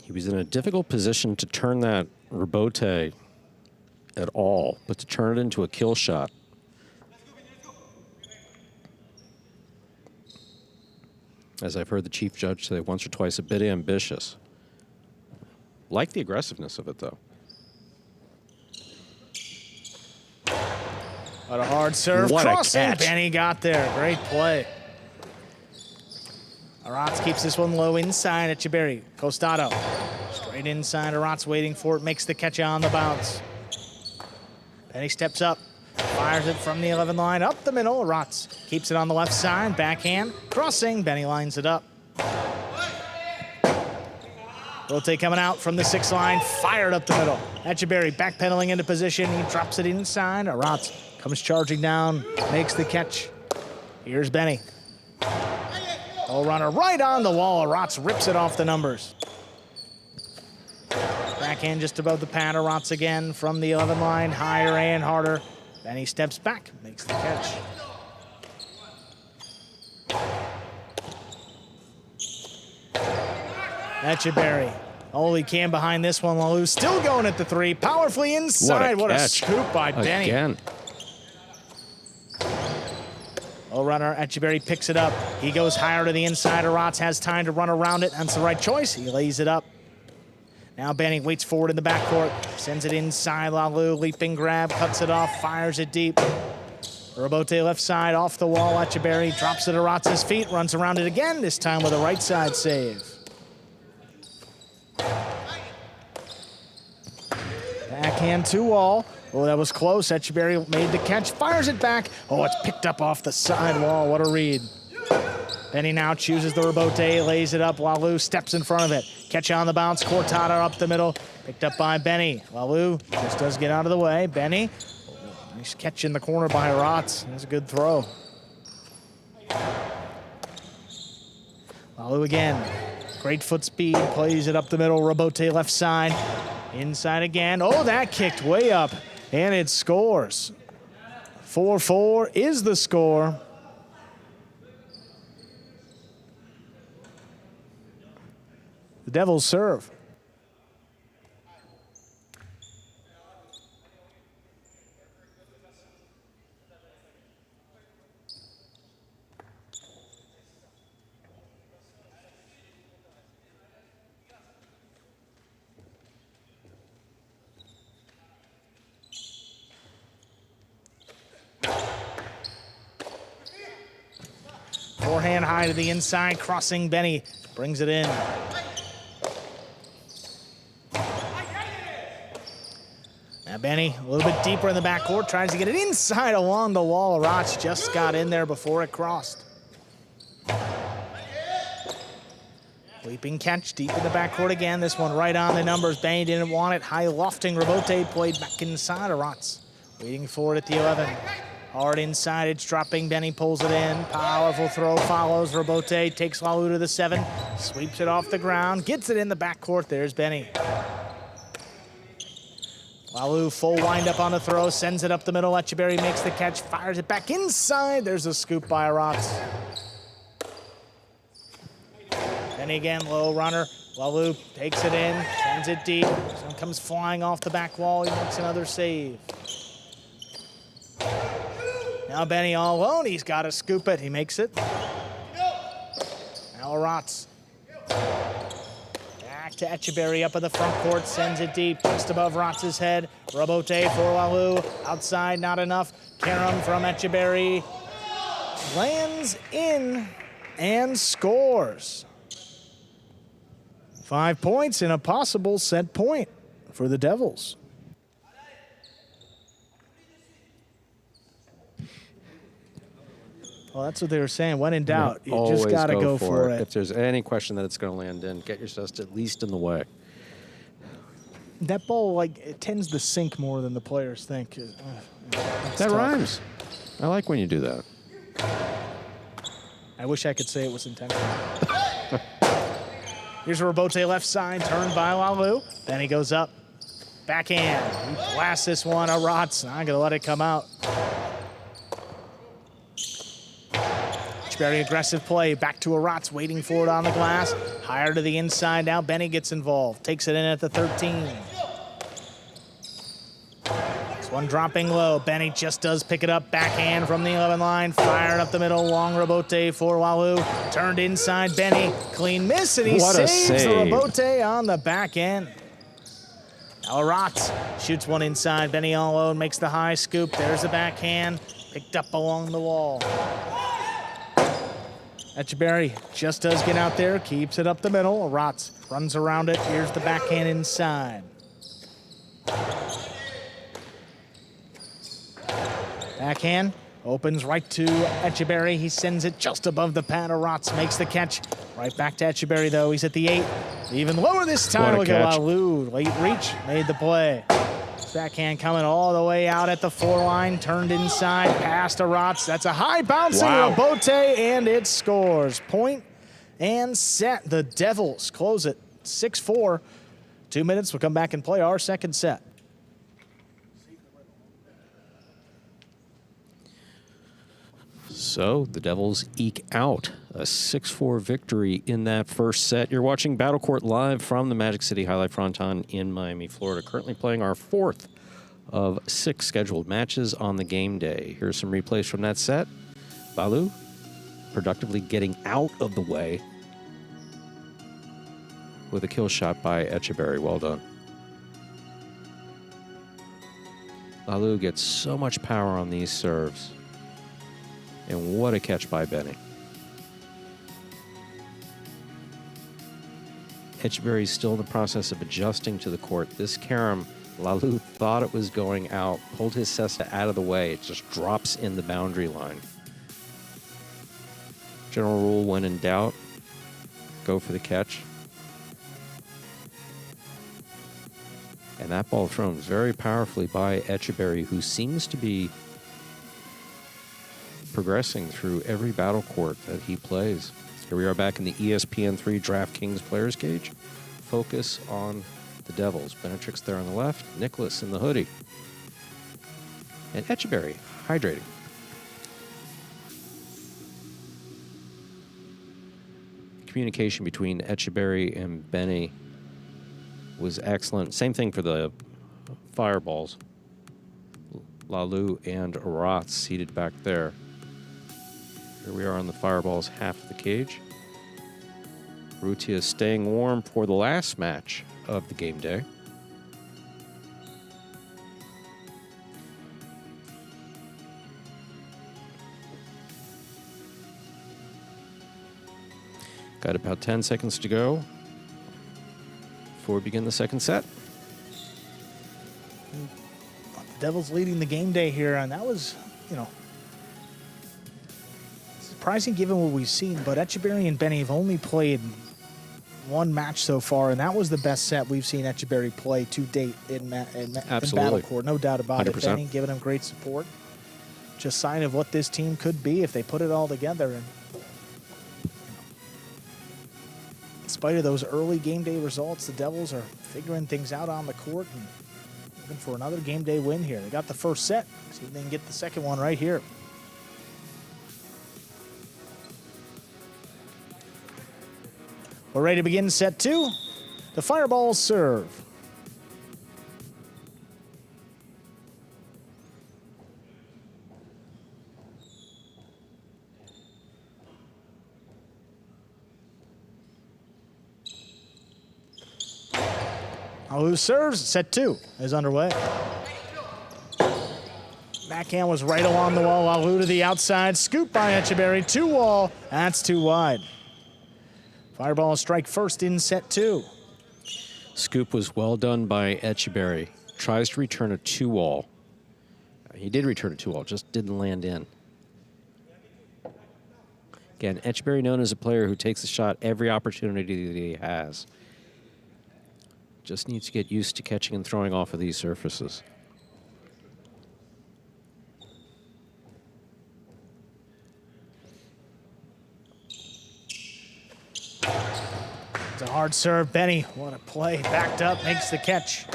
Speaker 8: He was in a difficult position to turn that rebote at all, but to turn it into a kill shot. As I've heard the chief judge say once or twice, a bit ambitious. Like the aggressiveness of it, though.
Speaker 4: What a hard serve.
Speaker 8: What a
Speaker 4: Crossing.
Speaker 8: catch.
Speaker 4: Benny got there. Great play. Arats keeps this one low inside. Etcheberry. Costado. Straight inside. Arats waiting for it. Makes the catch on the bounce. Benny steps up. Fires it from the 11 line. Up the middle. Arats keeps it on the left side. Backhand. Crossing. Benny lines it up. Rotate coming out from the 6 line. Fired up the middle. Etcheberry backpedaling into position. He drops it inside. Arats comes charging down. Makes the catch. Here's Benny. Oh, runner right on the wall. Arats rips it off the numbers. Backhand just above the pad. Arats again from the 11 line. Higher and harder. Benny steps back. Makes the catch. Etcheberry. All he can behind this one. Lalou still going at the 3. Powerfully inside. What a scoop by Benny.
Speaker 8: Again.
Speaker 4: Low runner. Etcheberry picks it up. He goes higher to the inside. Arats has time to run around it. That's the right choice. He lays it up. Now Benny waits forward in the backcourt. Sends it inside. Lalou leaping grab. Cuts it off. Fires it deep. Rebote left side off the wall. Etcheberry drops it at Arats's feet. Runs around it again. This time with a right side save. Backhand to wall. Oh, that was close. Etcheberry made the catch. Fires it back. Oh, it's picked up off the side wall. What a read. Benny now chooses the rebote, lays it up. Lalou steps in front of it. Catch on the bounce. Cortada up the middle. Picked up by Benny. Lalou just does get out of the way. Benny. Nice catch in the corner by Arats. That's a good throw. Lalou again. Great foot speed. Plays it up the middle. Rebote left side. Inside again. Oh, that kicked way up. And it scores. 4-4 is the score. The Devils serve. Forehand high to the inside, crossing Benny, brings it in. Now Benny, a little bit deeper in the backcourt, tries to get it inside along the wall. Arats just got in there before it crossed. Leaping catch deep in the backcourt again. This one right on the numbers. Benny didn't want it. High lofting rebote played back inside. Arats waiting for it at the 11. Hard inside, it's dropping. Benny pulls it in. Powerful throw follows. Rebote takes Lalou to the 7. Sweeps it off the ground. Gets it in the backcourt. There's Benny. Lalou full wind up on the throw. Sends it up the middle. Etcheberry makes the catch. Fires it back inside. There's a scoop by Arats. Benny again, low runner. Lalou takes it in. Sends it deep. This one comes flying off the back wall. He makes another save. Now Benny all alone. He's got to scoop it. He makes it. Now Arats. Back to Etcheberry up in the front court. Sends it deep. Just above Arats's head. Rebote for Lalou. Outside, not enough. Karam from Etcheberry. Lands in and scores. 5 points and a possible set point for the Devils. Well, that's what they were saying. When in doubt, you just got to go for it.
Speaker 8: If there's any question that it's going to land in, get yourself at least in the way.
Speaker 4: That ball, like, it tends to sink more than the players think.
Speaker 8: That
Speaker 4: tough.
Speaker 8: rhymes. I like when you do that.
Speaker 4: I wish I could say it was intentional. Here's a rebote left side, turned by Lalou. Then he goes up. backhand. He blasts this one. Arats not gonna let it come out. Very aggressive play. Back to Arats, waiting for it on the glass. Higher to the inside now. Benny gets involved. Takes it in at the 13. This one dropping low. Benny just does pick it up. Backhand from the 11 line. Fired up the middle. Long rebote for Walu. Turned inside. Benny. Clean miss, and he saves the rebote on the back end. Now Arats shoots one inside. Benny all alone makes the high scoop. There's the backhand. Picked up along the wall. Etcheberry just does get out there, keeps it up the middle. Arats runs around it. Here's the backhand inside. Backhand opens right to Etcheberry. He sends it just above the pad. Arats makes the catch. Right back to Etcheberry, though. He's at the 8. Even lower this time. Look at Lalu. Late reach, made the play. Backhand coming all the way out at the 4 line, turned inside, past Arats. That's a high bouncing rebote, and it scores. Point and set. The Devils close it 6-4. 2 minutes, we'll come back and play our second set.
Speaker 3: So the Devils eke out a 6-4 victory in that first set. You're watching Battlecourt live from the Magic City Jai-Alai Fronton in Miami, Florida. Currently playing our 4th of 6 scheduled matches on the game day. Here's some replays from that set. Balu productively getting out of the way with a kill shot by Etcheberry. Well done. Balu gets so much power on these serves. And what a catch by Benny. Etcheberry's still in the process of adjusting to the court. This carom, Lalu thought it was going out, pulled his cesta out of the way. It just drops in the boundary line. General rule, when in doubt, go for the catch. And that ball thrown very powerfully by Etcheberry, who seems to be progressing through every battle court that he plays. Here we are back in the ESPN3 DraftKings Players Cage. Focus on the Devils. Benetrix there on the left, Nicholas in the hoodie, and Etcheberry hydrating. Communication between Etcheberry and Benny was excellent. Same thing for the fireballs. Lalu and Arats seated back there. Here we are on the fireballs half of the cage. Arutia staying warm for the last match of the game day. Got about 10 seconds to go before we begin the second set.
Speaker 4: The Devils leading the game day here, and that was, surprising given what we've seen, but Etcheberry and Benny have only played one match so far, and that was the best set we've seen Etcheberry play to date in Battlecourt. No doubt about
Speaker 3: 100%.
Speaker 4: it. Benny giving him great support. Just sign of what this team could be if they put it all together. And in spite of those early game day results, the Devils are figuring things out on the court and looking for another game day win here. They got the first set. See if they can get the second one right here. We're ready to begin set 2. The fireballs serve. Who serves? Set 2 is underway. Backhand was right along the wall. Walu to the outside. Scoop by Etcheberry. 2 wall. That's too wide. Fireball strike first in set 2.
Speaker 3: Scoop was well done by Etcheberry. Tries to return a 2-wall. He did return a 2-wall, just didn't land in. Again, Etcheberry known as a player who takes a shot every opportunity that he has. Just needs to get used to catching and throwing off of these surfaces.
Speaker 4: It's a hard serve. Benny, what a play. Backed up, makes the catch.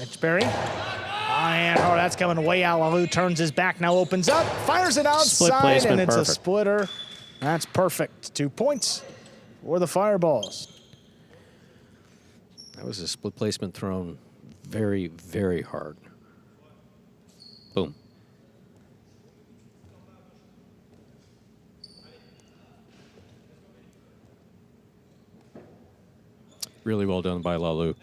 Speaker 2: Etcheberry. And that's coming way out. Lalu turns his back, now opens up, fires it outside, and it's a splitter. That's perfect. 2 points for the Fireballs.
Speaker 8: That was a split placement thrown very, very hard. Boom. Really well done by Lalu.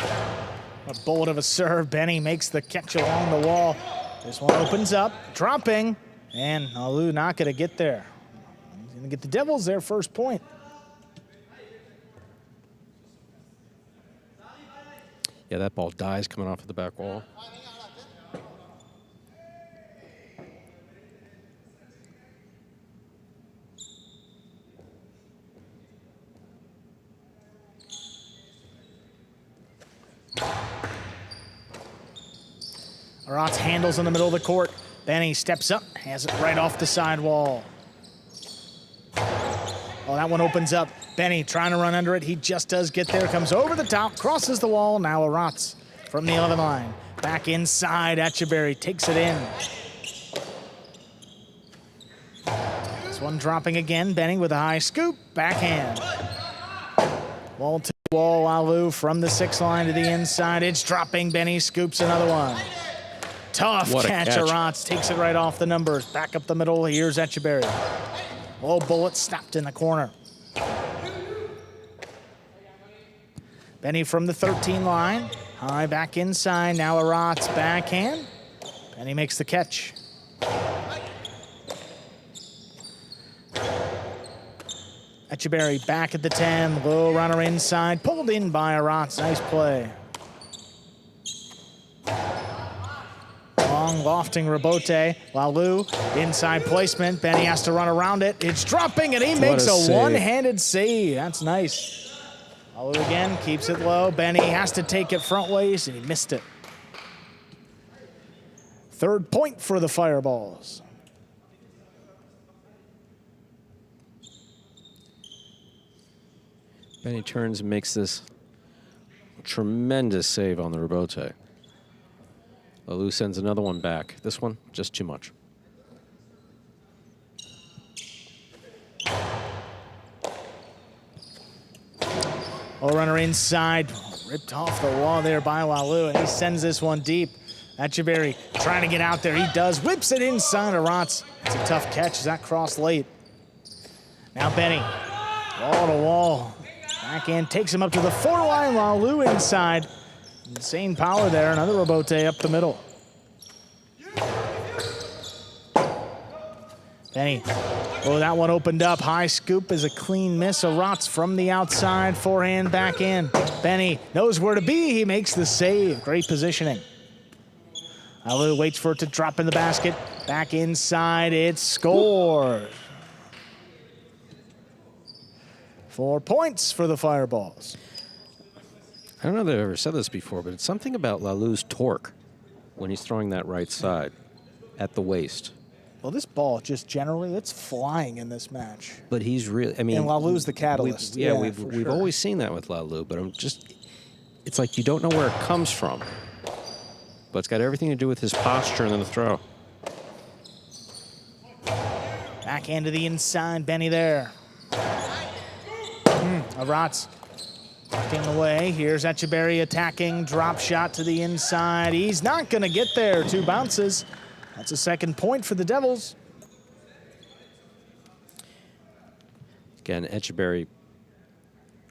Speaker 2: A bullet of a serve. Benny makes the catch along the wall. This one opens up, dropping, and Lalu not going to get there. He's going to get the Devils their first point.
Speaker 8: Yeah, that ball dies coming off of the back wall.
Speaker 2: Arutia handles in the middle of the court. Benny steps up, has it right off the side wall. Oh, that one opens up. Benny trying to run under it. He just does get there, comes over the top, crosses the wall. Now Arutia from the 11 line. Back inside, Etcheberry takes it in. This one dropping again. Benny with a high scoop, backhand. Wall to wall, Lalu from the 6 line to the inside. It's dropping. Benny scoops another one. Tough catch. Arutia takes it right off the numbers. Back up the middle. Here's Etcheberry. Oh, bullet stopped in the corner. Benny from the 13 line. High back inside. Now Arutia backhand. Benny makes the catch. Etcheberry back at the 10. Low runner inside. Pulled in by Arutia. Nice play. Long lofting rebote. Lalu inside placement. Benny has to run around it. It's dropping, and he makes a one-handed save. That's nice. Lalu again keeps it low. Benny has to take it front ways, and he missed it. Third point for the Fireballs.
Speaker 8: Benny turns and makes this tremendous save on the rebote. Lalu sends another one back. This one, just too much.
Speaker 2: Oh, runner inside. Ripped off the wall there by Lalu, and he sends this one deep. Etcheberry trying to get out there. He does. Whips it inside Arutia. It's a tough catch as that crossed late. Now Benny, wall to wall. Backhand takes him up to the 4 line. Lalu inside. Insane power there. Another rebote up the middle. Benny. Oh, that one opened up. High scoop is a clean miss. Arutia from the outside. Forehand back in. Benny knows where to be. He makes the save. Great positioning. Lalu waits for it to drop in the basket. Back inside. It's scored. 4 points for the Fireballs.
Speaker 8: I don't know that I've ever said this before, but it's something about Lalu's torque when he's throwing that right side at the waist.
Speaker 2: Well, this ball just generally, it's flying in this match.
Speaker 8: But he's really, I mean.
Speaker 2: And Lalu's the catalyst.
Speaker 8: We've always seen that with Lalu, but it's like you don't know where it comes from. But it's got everything to do with his posture and then the throw.
Speaker 2: Backhand to the inside, Benny there. Arutia getting away. Here's Etcheberry attacking. Drop shot to the inside. He's not going to get there. 2 bounces. That's a second point for the Devils.
Speaker 8: Again, Etcheberry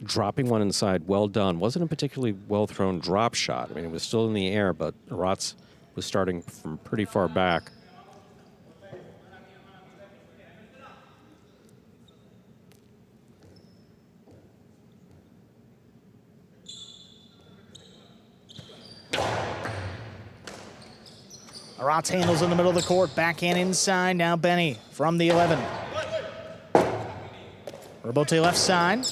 Speaker 8: dropping one inside. Well done. Wasn't a particularly well-thrown drop shot. I mean, it was still in the air, but Arutia was starting from pretty far back.
Speaker 2: Arutia handles in the middle of the court. Backhand inside. Now Benny from the 11. Rebote left side.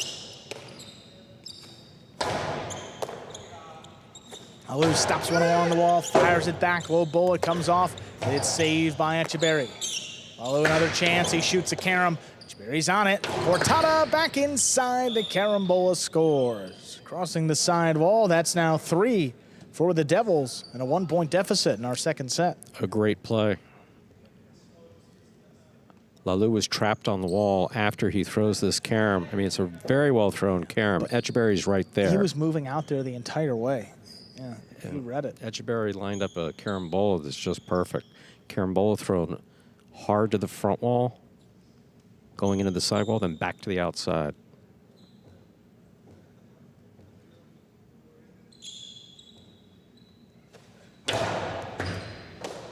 Speaker 2: Lalu stops one along the wall, fires it back. Low bullet comes off. It's saved by Etcheberry. Lalu another chance. He shoots a carom. Echeverry's on it. Cortada back inside. The carambola scores. Crossing the side wall. That's now 3 for the Devils and a 1-point deficit in our second set.
Speaker 8: A great play. Lalu was trapped on the wall after he throws this carom. I mean, it's a very well thrown carom. Echeverry's right there.
Speaker 2: He was moving out there the entire way. Yeah, he read it.
Speaker 8: Echeverry lined up a carambola that's just perfect. Carambola thrown hard to the front wall, going into the side wall, then back to the outside.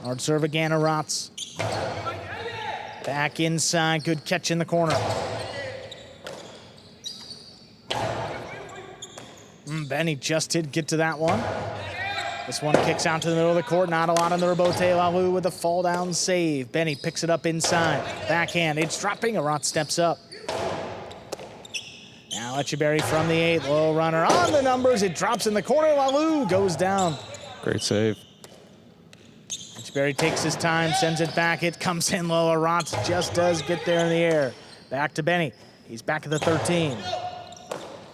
Speaker 2: Hard serve again, Arats. Back inside, good catch in the corner. Benny just did get to that one. This one kicks out to the middle of the court. Not a lot on the rebote. Lalu with a fall down save. Benny picks it up inside. Backhand, it's dropping. Arats steps up. Now Echeverry from the 8. Low runner on the numbers. It drops in the corner. Lalu goes down.
Speaker 8: Great save.
Speaker 2: Echeverry takes his time, sends it back. It comes in low. Arats just does get there in the air. Back to Benny. He's back at the 13.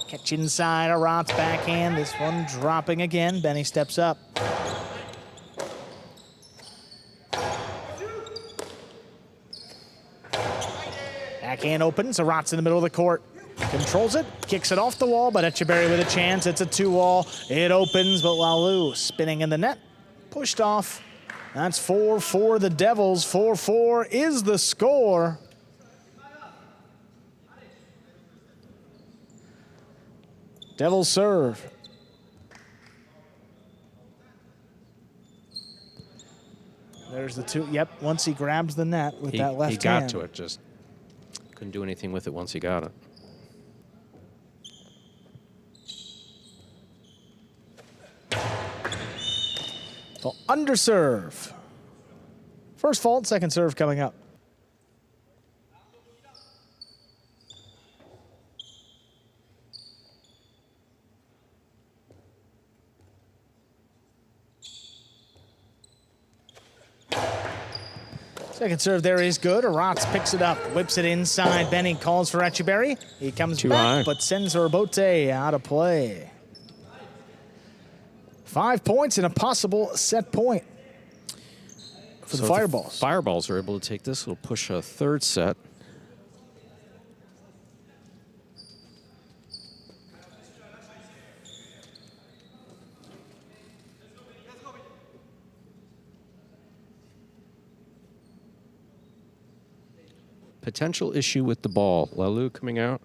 Speaker 2: Catch inside, Arats backhand. This one dropping again. Benny steps up. Backhand opens. Arats in the middle of the court. Controls it, kicks it off the wall, but Echeverry with a chance. It's a 2-wall. It opens, but Lalu spinning in the net. Pushed off. That's 4 for the Devils. 4-4 is the score. Devils serve. There's the 2. Yep, once he grabs the net with that left hand.
Speaker 8: He got to it, just couldn't do anything with it once he got it.
Speaker 2: So underserve. First fault, second serve coming up. Second serve there is good. Arats picks it up, whips it inside. Benny calls for Echeverry. He comes back, but sends Rebote out of play. 5 points and a possible set point for the Fireballs.
Speaker 8: Fireballs are able to take this. It'll push a third set. Potential issue with the ball. Lalu coming out.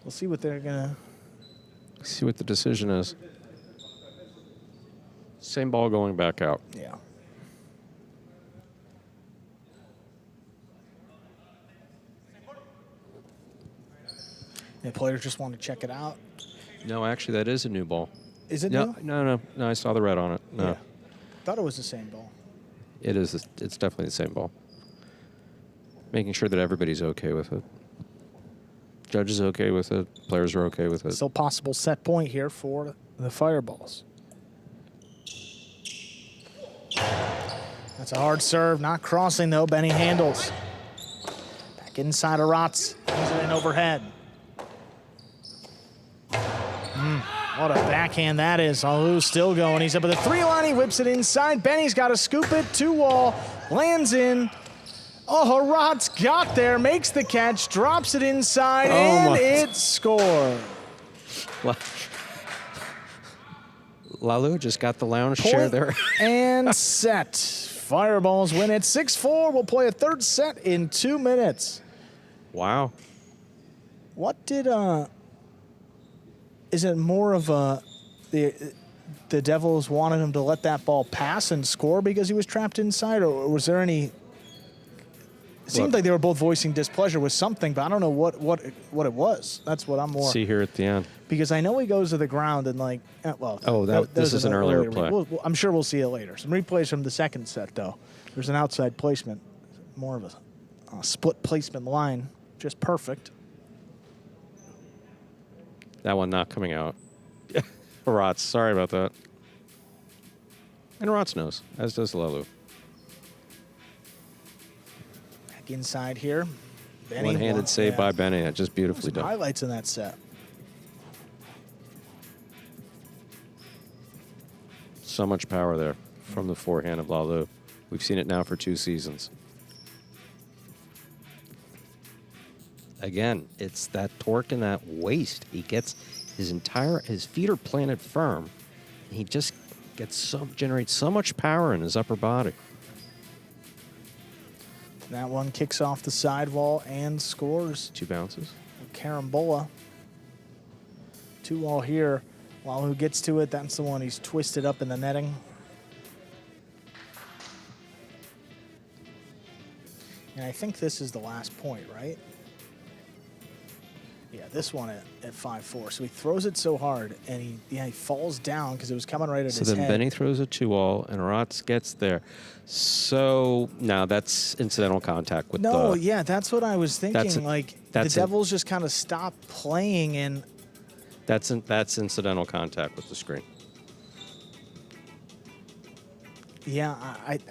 Speaker 2: We'll see what they're gonna...
Speaker 8: See what the decision is. Same ball going back out.
Speaker 2: Yeah. The players just want to check it out.
Speaker 8: No, actually, that is a new ball.
Speaker 2: Is it
Speaker 8: no,
Speaker 2: new?
Speaker 8: No, I saw the red on it. No.
Speaker 2: Yeah. Thought it was the same ball.
Speaker 8: It is. It's definitely the same ball. Making sure that everybody's okay with it. Judge is okay with it. Players are okay with it.
Speaker 2: Still possible set point here for the Fireballs. That's a hard serve. Not crossing, though. Benny handles. Back inside of Arats. Brings it in overhead. What a backhand that is. Lalu's still going. He's up at the 3-line. He whips it inside. Benny's got to scoop it. 2-wall. Lands in. Oh, Arats got there, makes the catch, drops it inside, and it's score.
Speaker 8: Lalu just got the lounge chair there.
Speaker 2: And set. Fireballs win it 6-4. We'll play a third set in 2 minutes.
Speaker 8: Wow.
Speaker 2: What did, is it more of the Devils wanted him to let that ball pass and score because he was trapped inside, or was there any... It seemed like they were both voicing displeasure with something, but I don't know what it was. That's what I'm more...
Speaker 8: See here at the end.
Speaker 2: Because I know he goes to the ground and like, well...
Speaker 8: Oh, this is an earlier play.
Speaker 2: I'm sure we'll see it later. Some replays from the second set, though. There's an outside placement. More of a split placement line. Just perfect.
Speaker 8: That one not coming out. Arats, sorry about that. And Rotz knows, as does Lalu.
Speaker 2: Back inside here. Benny
Speaker 8: One-handed save by Benny. That's just beautifully done.
Speaker 2: Highlights in that set.
Speaker 8: So much power there from the forehand of Lalu. We've seen it now for 2 seasons. Again, it's that torque and that waist. He gets his feet are planted firm. And he just generates so much power in his upper body.
Speaker 2: That one kicks off the sidewall and scores.
Speaker 8: 2 bounces.
Speaker 2: Carambola. 2-all here. Lalu gets to it. That's the one he's twisted up in the netting. And I think this is the last point, right? Yeah, this one at 5-4. So he throws it so hard, and he falls down because it was coming right at his head.
Speaker 8: So then Benny throws a 2-all, and Rotz gets there. So now that's incidental contact with
Speaker 2: yeah, that's what I was thinking. The Devils just kind of stopped playing, and
Speaker 8: that's incidental contact with the screen.
Speaker 2: Yeah,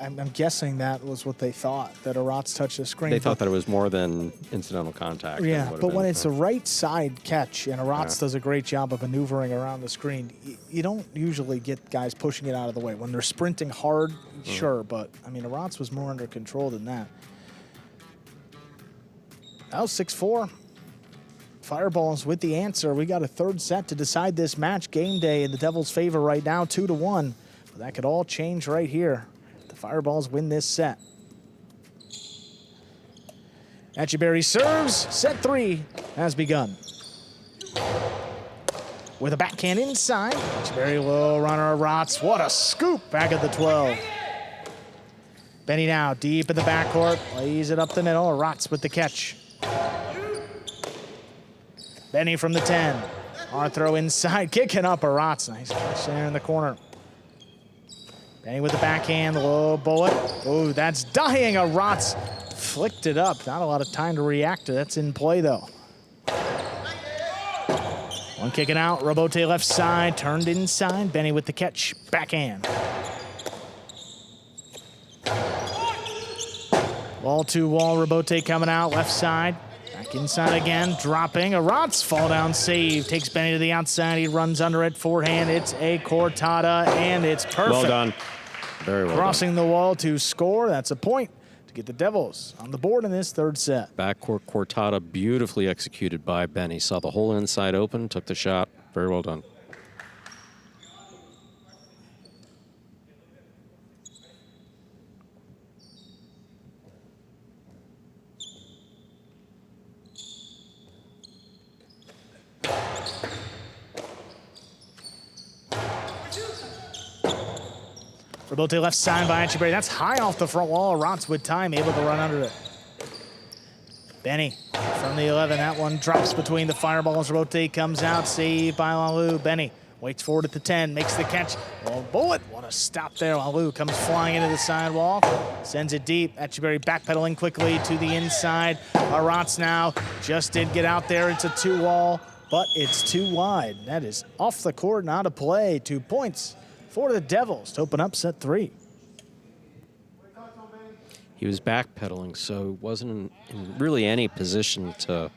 Speaker 2: I'm guessing that was what they thought, that Rotz touched the screen.
Speaker 8: They thought that it was more than incidental contact.
Speaker 2: Yeah, but when it's a right side catch and Rotz does a great job of maneuvering around the screen, you don't usually get guys pushing it out of the way. When they're sprinting hard, sure, but I mean, Rotz was more under control than that. That was 6-4. Fireballs with the answer. We got a 3rd set to decide this match. Game day in the Devils' favor right now, 2-1. But that could all change right here. The Fireballs win this set. Etcheberry serves. Set 3 has begun. With a backhand inside. Etcheberry low runner Rotz. What a scoop back at the 12. Benny now deep in the backcourt. Lays it up the middle. Rotz with the catch. Benny from the 10. Our throw inside. Kicking up a Rotz. Nice catch there in the corner. Benny with the backhand, low bullet. Oh, that's dying. A Rotz flicked it up. Not a lot of time to react to. That's in play, though. One kicking out. Robote left side, turned inside. Benny with the catch. Backhand. Wall to wall. Robote coming out. Left side. Back inside again. Dropping. A Rotz fall down save. Takes Benny to the outside. He runs under it. Forehand. It's a cortada, and it's perfect.
Speaker 8: Well done. Very well
Speaker 2: Crossing the wall to score. That's a point to get the Devils on the board in this 3rd set.
Speaker 8: Backcourt cortada beautifully executed by Benny. Saw the whole inside open, took the shot. Very well done.
Speaker 2: Robote left side by Etcheberry. That's high off the front wall. Rotz with time, able to run under it. Benny from the 11. That one drops between the fireballs. Robote comes out, saved by Lalu. Benny waits forward at the 10, makes the catch. Oh, bullet. What a stop there. Lalu comes flying into the sidewall, sends it deep. Etcheberry backpedaling quickly to the inside. Rotz now just did get out there. It's a 2-all, but it's too wide. That is off the court, not a play. 2 points for the Devils to open up set 3.
Speaker 8: He was backpedaling, so wasn't in really any position to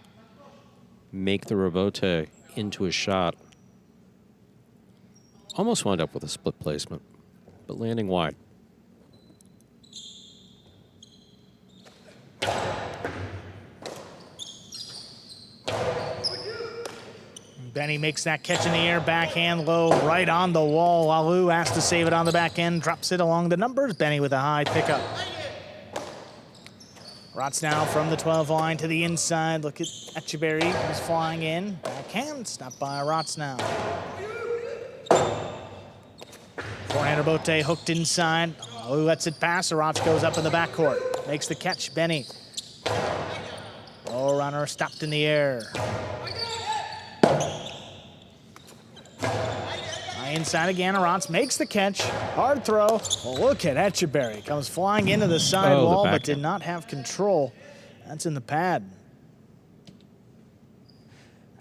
Speaker 8: make the Robote into a shot. Almost wound up with a split placement, but landing wide.
Speaker 2: Benny makes that catch in the air, backhand low, right on the wall. Lalu has to save it on the back end, drops it along the numbers. Benny with a high pickup. Rotz now from the 12 line to the inside. Look at Etcheberry, who's flying in. Backhand, stopped by Rotz now. Forehand Robote hooked inside. Lalu lets it pass. Rotz goes up in the backcourt. Makes the catch, Benny. Low runner stopped in the air. Inside again, Rotz makes the catch. Hard throw. Well, look at Etcheberry. Comes flying into the sidewall, but did not have control. That's in the pad.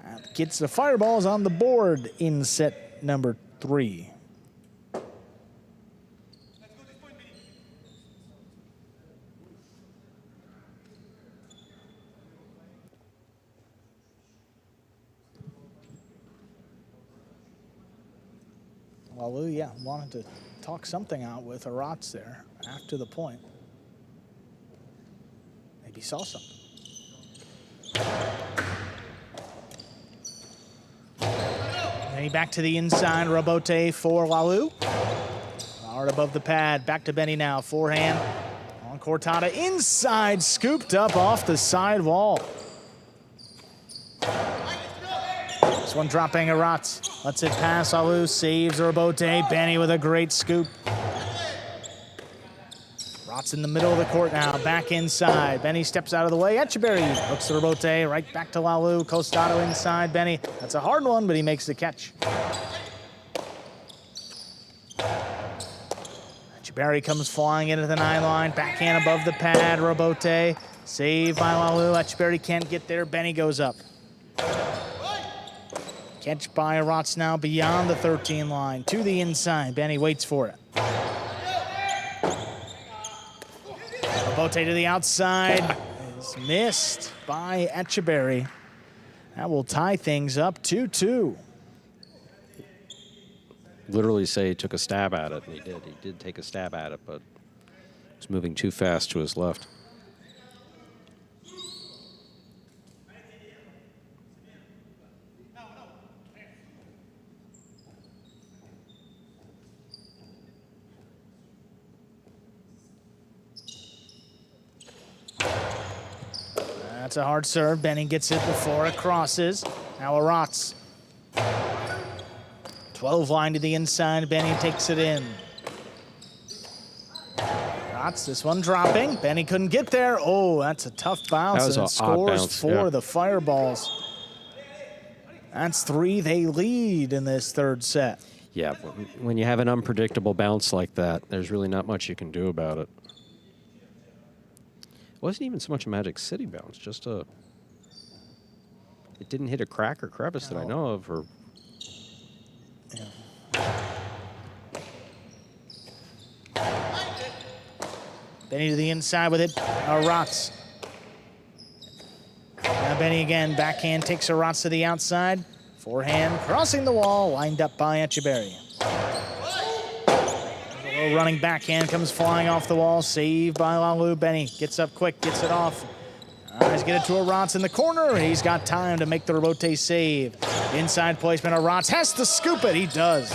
Speaker 2: That gets the Fireballs on the board in set number 3. Lalu, yeah, wanted to talk something out with Arats there after the point. Maybe saw something. And he back to the inside, Robote for Lalu. Hard above the pad, back to Benny now, forehand on Cortada, inside, scooped up off the side wall. This one dropping Arats, lets it pass, Lalu saves Robote, Benny with a great scoop. Arats in the middle of the court now, back inside, Benny steps out of the way, Etcheberry hooks the Robote, right back to Lalu, Costado inside, Benny, that's a hard one, but he makes the catch. Barry comes flying into the 9 line, backhand above the pad, Robote, save by Lalu, Etcheberry can't get there, Benny goes up. Catch by Arats now beyond the 13 line, to the inside, Benny waits for it. Robote to the outside, is missed by Etcheberry. That will tie things up 2-2.
Speaker 8: Literally say he took a stab at it, and he did. He did take a stab at it, but was moving too fast to his left.
Speaker 2: That's a hard serve. Benny gets it before it crosses. Now Arats. 12 line to the inside, Benny takes it in. Arats, this one dropping. Benny couldn't get there. Oh, that's a tough bounce.
Speaker 8: That was
Speaker 2: and it scores
Speaker 8: bounce,
Speaker 2: for the Fireballs. That's 3 they lead in this third set.
Speaker 8: Yeah, when you have an unpredictable bounce like that, there's really not much you can do about it. It wasn't even so much a Magic City bounce, just a... It didn't hit a crack or crevice that I know of, or...
Speaker 2: Benny to the inside with it. Arats. Now Benny again, backhand takes Arats to the outside. Forehand crossing the wall, lined up by Etcheberry. A little running backhand comes flying off the wall, saved by Lalu. Benny gets up quick, gets it off. He's get it to Arats in the corner. He's got time to make the Robote save. Inside placement, Arats has to scoop it. He does.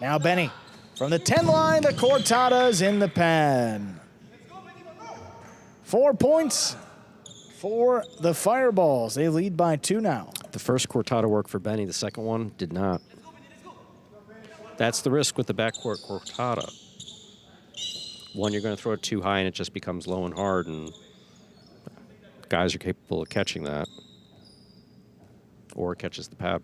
Speaker 2: Now Benny from the 10 line, the Cortada's in the pad. 4 points for the Fireballs. They lead by 2 now.
Speaker 8: The first Cortada worked for Benny. The second one did not. That's the risk with the backcourt Cortada. One, you're going to throw it too high and it just becomes low and hard, and guys are capable of catching that. Or it catches the pad.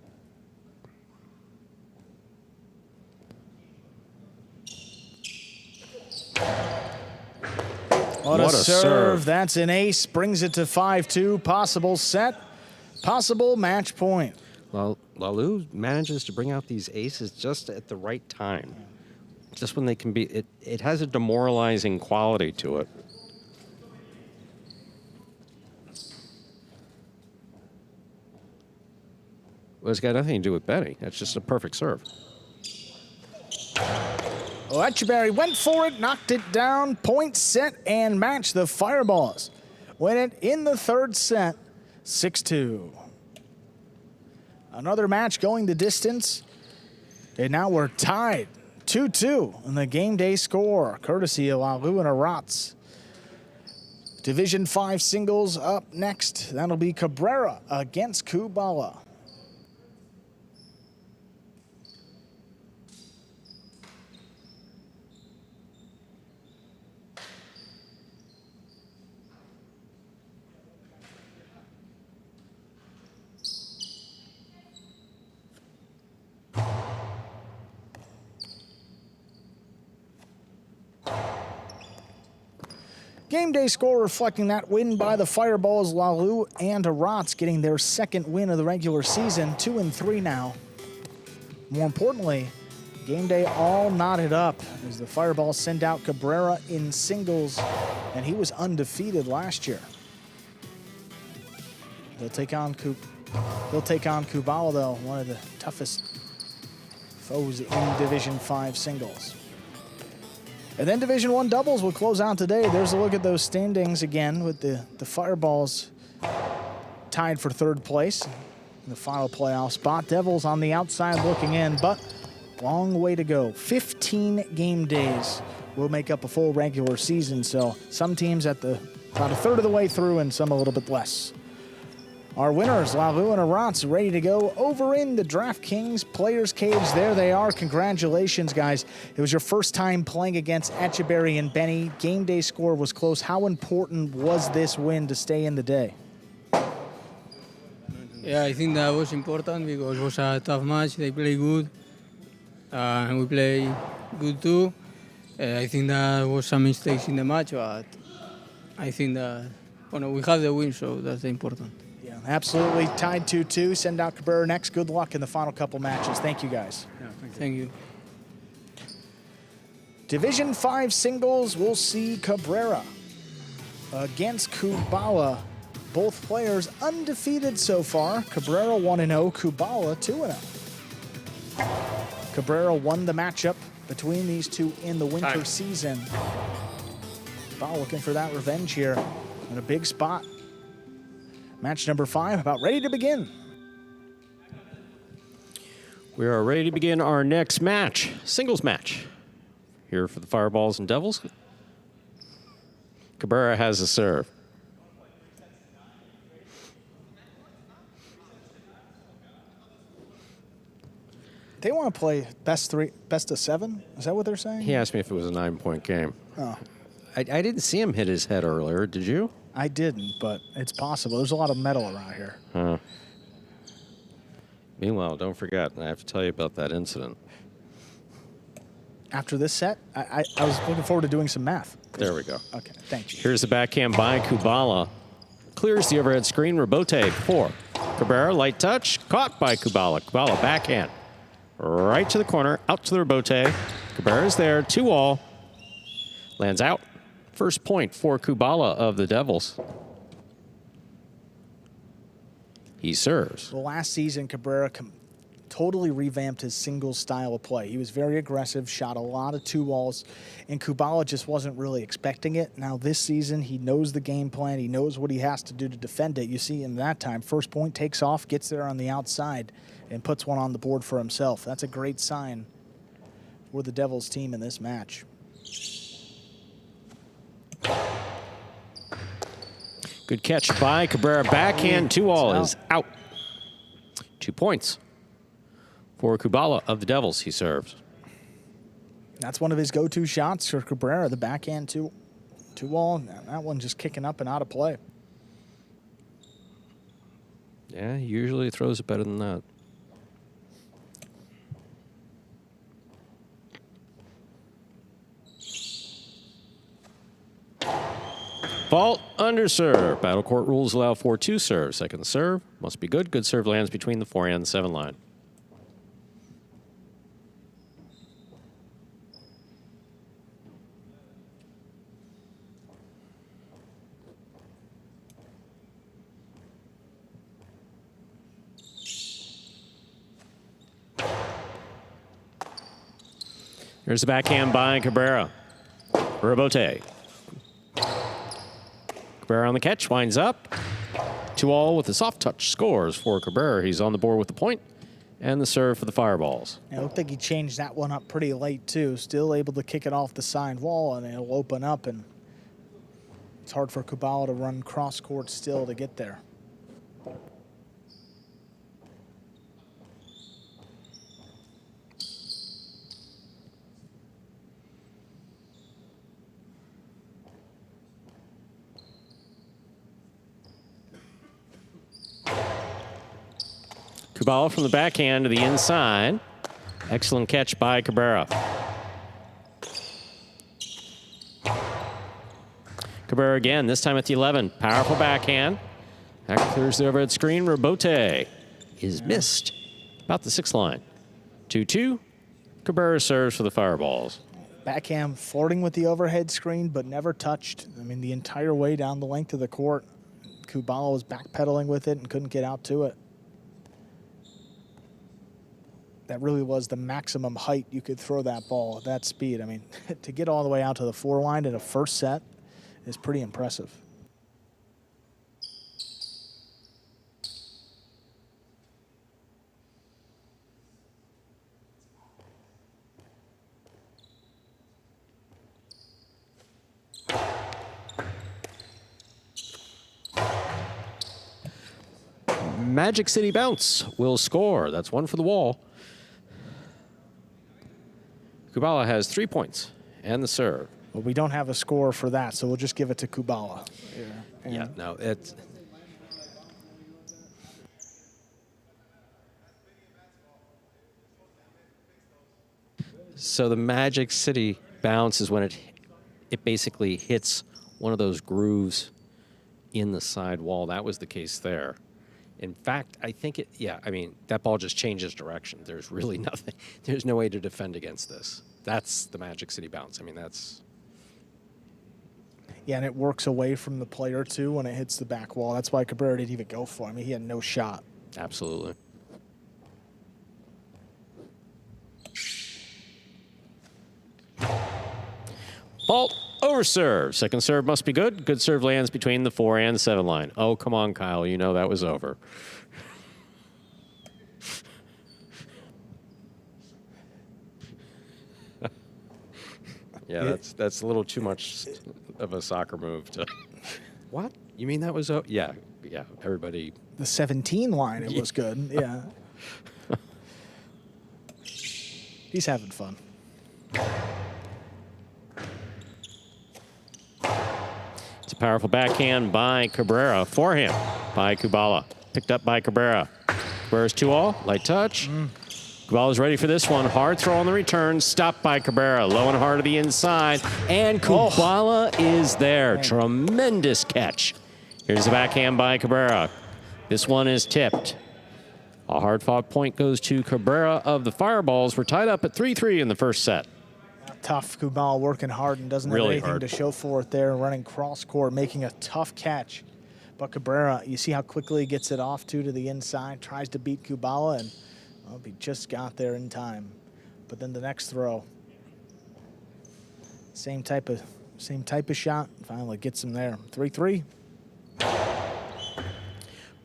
Speaker 2: What a serve. That's an ace. Brings it to 5-2. Possible set. Possible match point.
Speaker 8: Well, Lalu manages to bring out these aces just at the right time. Just when they can be... It has a demoralizing quality to it. Well, it's got nothing to do with Benny. That's just a perfect serve.
Speaker 2: Oh, Etcheberry went for it, knocked it down, point, set, and match. The Fireballs win it in the third set, 6-2. Another match going the distance, and now we're tied 2-2 in the game day score, courtesy of Lalu and Arats. Division 5 singles up next. That'll be Cabrera against Kubala. Game day score reflecting that win by the Fireballs, Lalu and Arats getting their second win of the regular season, 2-3 now. More importantly, game day all knotted up as the Fireballs send out Cabrera in singles, and he was undefeated last year. They'll take on Kubala though, one of the toughest
Speaker 4: foes in Division 5 singles. And then Division 1 doubles will close out today. There's a look at those standings again with the Fireballs tied for 3rd place in the final playoff spot. Devils on the outside looking in, but long way to go. 15 game days will make up a full regular season, so some teams at about a third of the way through and some a little bit less. Our winners, Lalu and Arats, ready to go over in the DraftKings Players Cage. There they are. Congratulations, guys. It was your first time playing against Etcheberry and Benny. Game day score was close. How important was this win to stay in the day?
Speaker 12: Yeah, I think that was important because it was a tough match. They play good, and we play good too. I think there was some mistakes in the match, but I think that we have the win, so that's important.
Speaker 4: Yeah, absolutely. Tied 2-2. Send out Cabrera next. Good luck in the final couple matches. Thank you, guys.
Speaker 12: Yeah, thank you.
Speaker 4: Division 5 singles, we'll see Cabrera against Kubala. Both players undefeated so far. Cabrera 1-0, Kubala 2-0. Cabrera won the matchup between these two in the winter season. Kubala looking for that revenge here in a big spot. Match number 5 about ready to begin.
Speaker 3: We are ready to begin our next match, singles match. Here for the Fireballs and Devils. Cabrera has a serve.
Speaker 4: They want to play best of 7? Is that what they're saying?
Speaker 3: He asked me if it was a 9-point game.
Speaker 4: Oh.
Speaker 3: I didn't see him hit his head earlier. Did you?
Speaker 4: I didn't, but it's possible. There's a lot of metal around here.
Speaker 3: Huh. Meanwhile, don't forget, I have to tell you about that incident.
Speaker 4: After this set, I was looking forward to doing some math.
Speaker 3: There we go.
Speaker 4: Okay, thank you.
Speaker 3: Here's the backhand by Kubala. Clears the overhead screen. Rebote for Cabrera. Light touch. Caught by Kubala. Kubala backhand. Right to the corner. Out to the rebote. Cabrera's there. 2-all. Lands out. First point for Kubala of the Devils. He serves.
Speaker 4: Well, last season, Cabrera totally revamped his singles style of play. He was very aggressive, shot a lot of 2-alls, and Kubala just wasn't really expecting it. Now this season, he knows the game plan. He knows what he has to do to defend it. You see him that time. First point, takes off, gets there on the outside, and puts one on the board for himself. That's a great sign for the Devils team in this match.
Speaker 3: Good catch by Cabrera. Backhand 2-all is out. 2 points for Kubala of the Devils. He serves.
Speaker 4: That's one of his go-to shots for Cabrera, the backhand 2-all. That one just kicking up and out of play.
Speaker 3: Yeah, he usually throws it better than that. Fault under serve. Battle court rules allow for 2 serves. Second serve must be good. Good serve lands between the 4 and the 7 line. Here's the backhand by Cabrera. Rebote. Cabrera on the catch, winds up. 2-all with a soft touch scores for Cabrera. He's on the board with the point and the serve for the Fireballs.
Speaker 4: I looked like he changed that one up pretty late, too. Still able to kick it off the side wall, and it'll open up, and it's hard for Kubala to run cross court still to get there.
Speaker 3: Kubala from the backhand to the inside. Excellent catch by Cabrera. Cabrera again, this time at the 11. Powerful backhand. That clears the overhead screen. Rebote is missed. About the 6 line. 2-2. Cabrera serves for the Fireballs.
Speaker 4: Backhand flirting with the overhead screen, but never touched. I mean, the entire way down the length of the court. Kubala was backpedaling with it and couldn't get out to it. that really was the maximum height you could throw that ball at that speed. I mean, to get all the way out to the 4 line in a first set is pretty impressive.
Speaker 3: Magic City Bounce will score. That's 1 for the wall. Kubala has 3 points and the serve.
Speaker 4: Well, we don't have a score for that, so we'll just give it to Kubala.
Speaker 8: Yeah, no, it's... So the Magic City Bounce is when it basically hits one of those grooves in the side wall. That was the case there. In fact, I think I mean, that ball just changes direction. There's really nothing. There's no way to defend against this. That's the Magic City Bounce. I mean, that's...
Speaker 4: Yeah, and it works away from the player, too, when it hits the back wall. That's why Cabrera didn't even go for him. He had no shot.
Speaker 3: Absolutely. Fault over serve. Second serve must be good. Good serve lands between the 4 and 7 line. Oh, come on, Kyle. You know that was over. Yeah, that's a little too much of a soccer move to... What? You mean that was... Yeah, everybody...
Speaker 4: The 17 line, it was good, yeah. He's having fun.
Speaker 3: It's a powerful backhand by Cabrera. Forehand by Kubala. Picked up by Cabrera. Cabrera's 2-all. Light touch. Kubala's ready for this one. Hard throw on the return. Stopped by Cabrera. Low and hard to the inside. And Kubala is there. Tremendous catch. Here's the backhand by Cabrera. This one is tipped. A hard-fought point goes to Cabrera of the Fireballs. We're tied up at 3-3 in the first set.
Speaker 4: Tough. Kubala working hard and doesn't have anything to show for it there. Running cross-court, making a tough catch. But Cabrera, you see how quickly he gets it off to the inside. Tries to beat Kubala, and well, he just got there in time. But then the next throw, same type of shot. Finally gets him there. 3-3.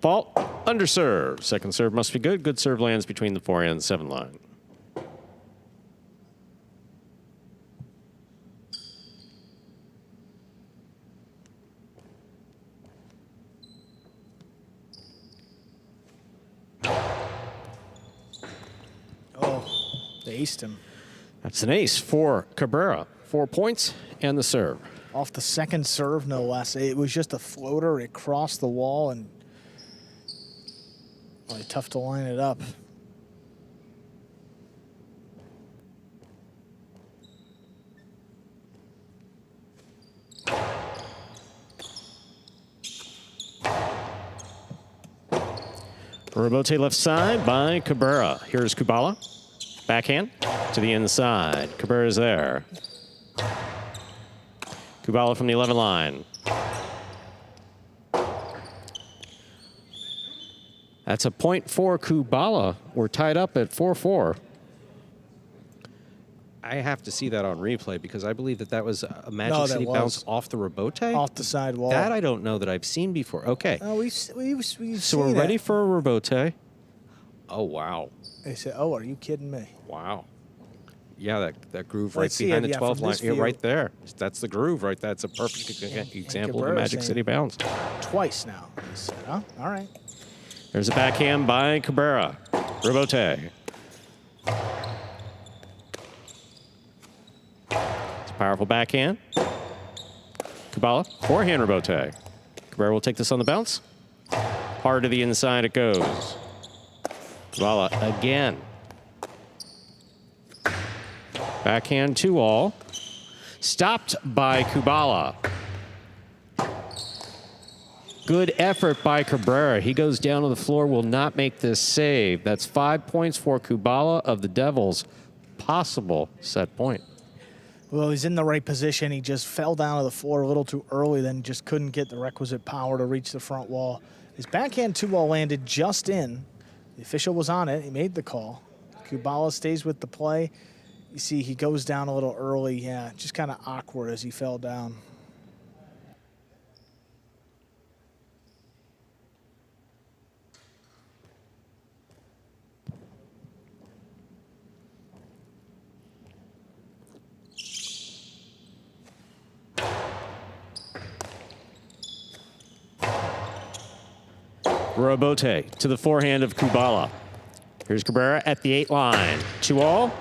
Speaker 3: Fault under serve. Second serve must be good. Good serve lands between the 4 and 7 line.
Speaker 4: They aced him.
Speaker 3: That's an ace for Cabrera. 4 points and the serve.
Speaker 4: Off the second serve, no less. It was just a floater. It crossed the wall, and really tough to line it up.
Speaker 3: Rebote left side by Cabrera. Here's Kubala. Backhand to the inside. Cabrera's there. Kubala from the 11 line. That's a point for Kubala. We're tied up at 4-4.
Speaker 8: I have to see that on replay because I believe that was a Magic City bounce off the rebote.
Speaker 4: Off the side wall.
Speaker 8: That I don't know that I've seen before. Okay.
Speaker 4: We've
Speaker 8: so we're ready for a rebote. Oh, wow.
Speaker 4: They said, oh, are you kidding me?
Speaker 8: Wow. Yeah, that groove right behind the 12 line. Yeah, right there. That's the groove right there. That's a perfect example of the Magic City bounce.
Speaker 4: Twice now, he said, huh? All right.
Speaker 3: There's a backhand by Cabrera. Rebote. It's a powerful backhand. Kubala, forehand rebote. Cabrera will take this on the bounce. Hard to the inside it goes. Kubala again. Backhand 2-all. Stopped by Kubala. Good effort by Cabrera. He goes down to the floor, will not make this save. That's 5 points for Kubala of the Devils. Possible set point.
Speaker 4: Well, he's in the right position. He just fell down to the floor a little too early, then just couldn't get the requisite power to reach the front wall. His backhand 2-ball landed just in. The official was on it. He made the call. Kubala stays with the play. You see he goes down a little early. Yeah, just kind of awkward as he fell down.
Speaker 3: Robote to the forehand of Kubala. Here's Cabrera at the 8 line. 2-all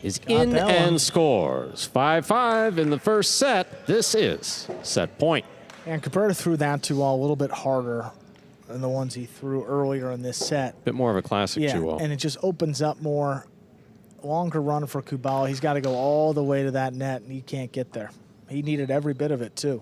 Speaker 3: is in and scores. 5-5 in the first set. This is set point.
Speaker 4: And Cabrera threw that 2-all a little bit harder than the ones he threw earlier in this set.
Speaker 3: Bit more of a classic 2-all.
Speaker 4: And it just opens up more. Longer run for Kubala. He's got to go all the way to that net, and he can't get there. He needed every bit of it, too.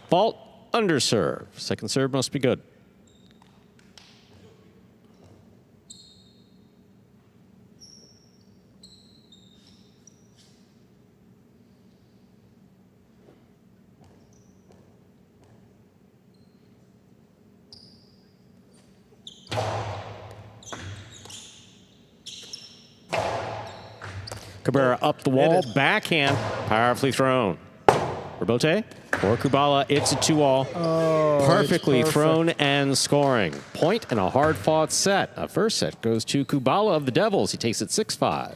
Speaker 3: Fault, underserve. Second serve must be good. Cabrera up the wall, backhand, powerfully thrown. Robote or Kubala, it's a 2-all.
Speaker 4: Oh,
Speaker 3: Perfectly thrown and scoring. Point and a hard-fought set. A first set goes to Kubala of the Devils. He takes it 6-5.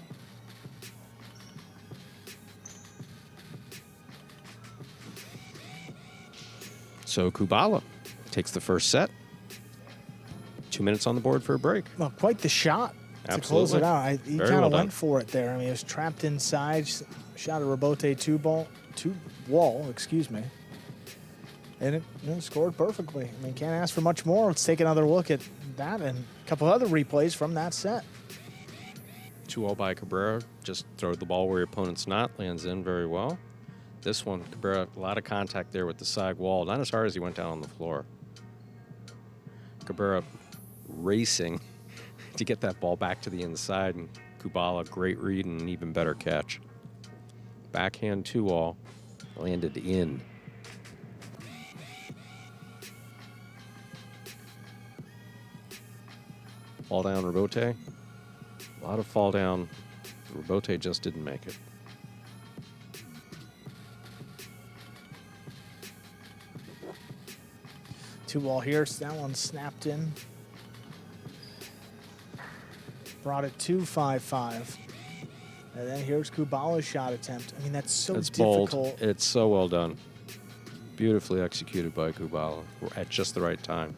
Speaker 3: So Kubala takes the first set. 2 minutes on the board for a break.
Speaker 4: Well, quite the shot to
Speaker 3: Absolutely.
Speaker 4: close it out. He
Speaker 3: Very
Speaker 4: kind
Speaker 3: well
Speaker 4: of
Speaker 3: done.
Speaker 4: went for it there. I mean, he was trapped inside, shot a Robote 2-wall, excuse me. And it scored perfectly. I mean, can't ask for much more. Let's take another look at that and a couple other replays from that set.
Speaker 8: 2-all by Cabrera. Just throw the ball where your opponent's not. Lands in very well. This one, Cabrera, a lot of contact there with the side wall. Not as hard as he went down on the floor. Cabrera racing to get that ball back to the inside. And Kubala, great read and an even better catch. Backhand 2-all. Landed in. Fall down Robote. A lot of fall down. Robote just didn't make it.
Speaker 4: Two-wall here. So that one snapped in. Brought it to 5-5. And then here's Kubala's shot attempt. I mean, that's so difficult.
Speaker 8: Bold. It's so well done. Beautifully executed by Kubala at just the right time.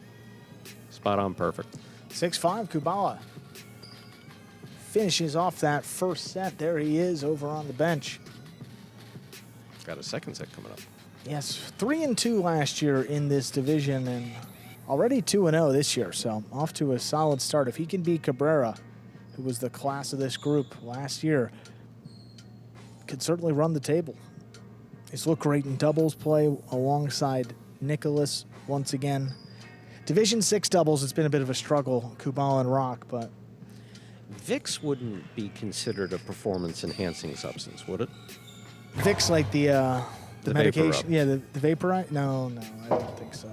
Speaker 8: Spot on perfect.
Speaker 4: 6-5, Kubala finishes off that first set. There he is over on the bench.
Speaker 8: Got a second set coming up.
Speaker 4: Yes, 3-2 last year in this division and already 2-0 this year. So off to a solid start. If he can beat Cabrera, who was the class of this group last year, could certainly run the table. He's looked great in doubles play alongside Nicholas once again. Division 6 doubles, it's been a bit of a struggle, Kubala and Rock, but
Speaker 8: VIX wouldn't be considered a performance-enhancing substance, would it?
Speaker 4: VIX like the medication,
Speaker 8: vapor rub.
Speaker 4: yeah, the vaporize. No, I don't think so.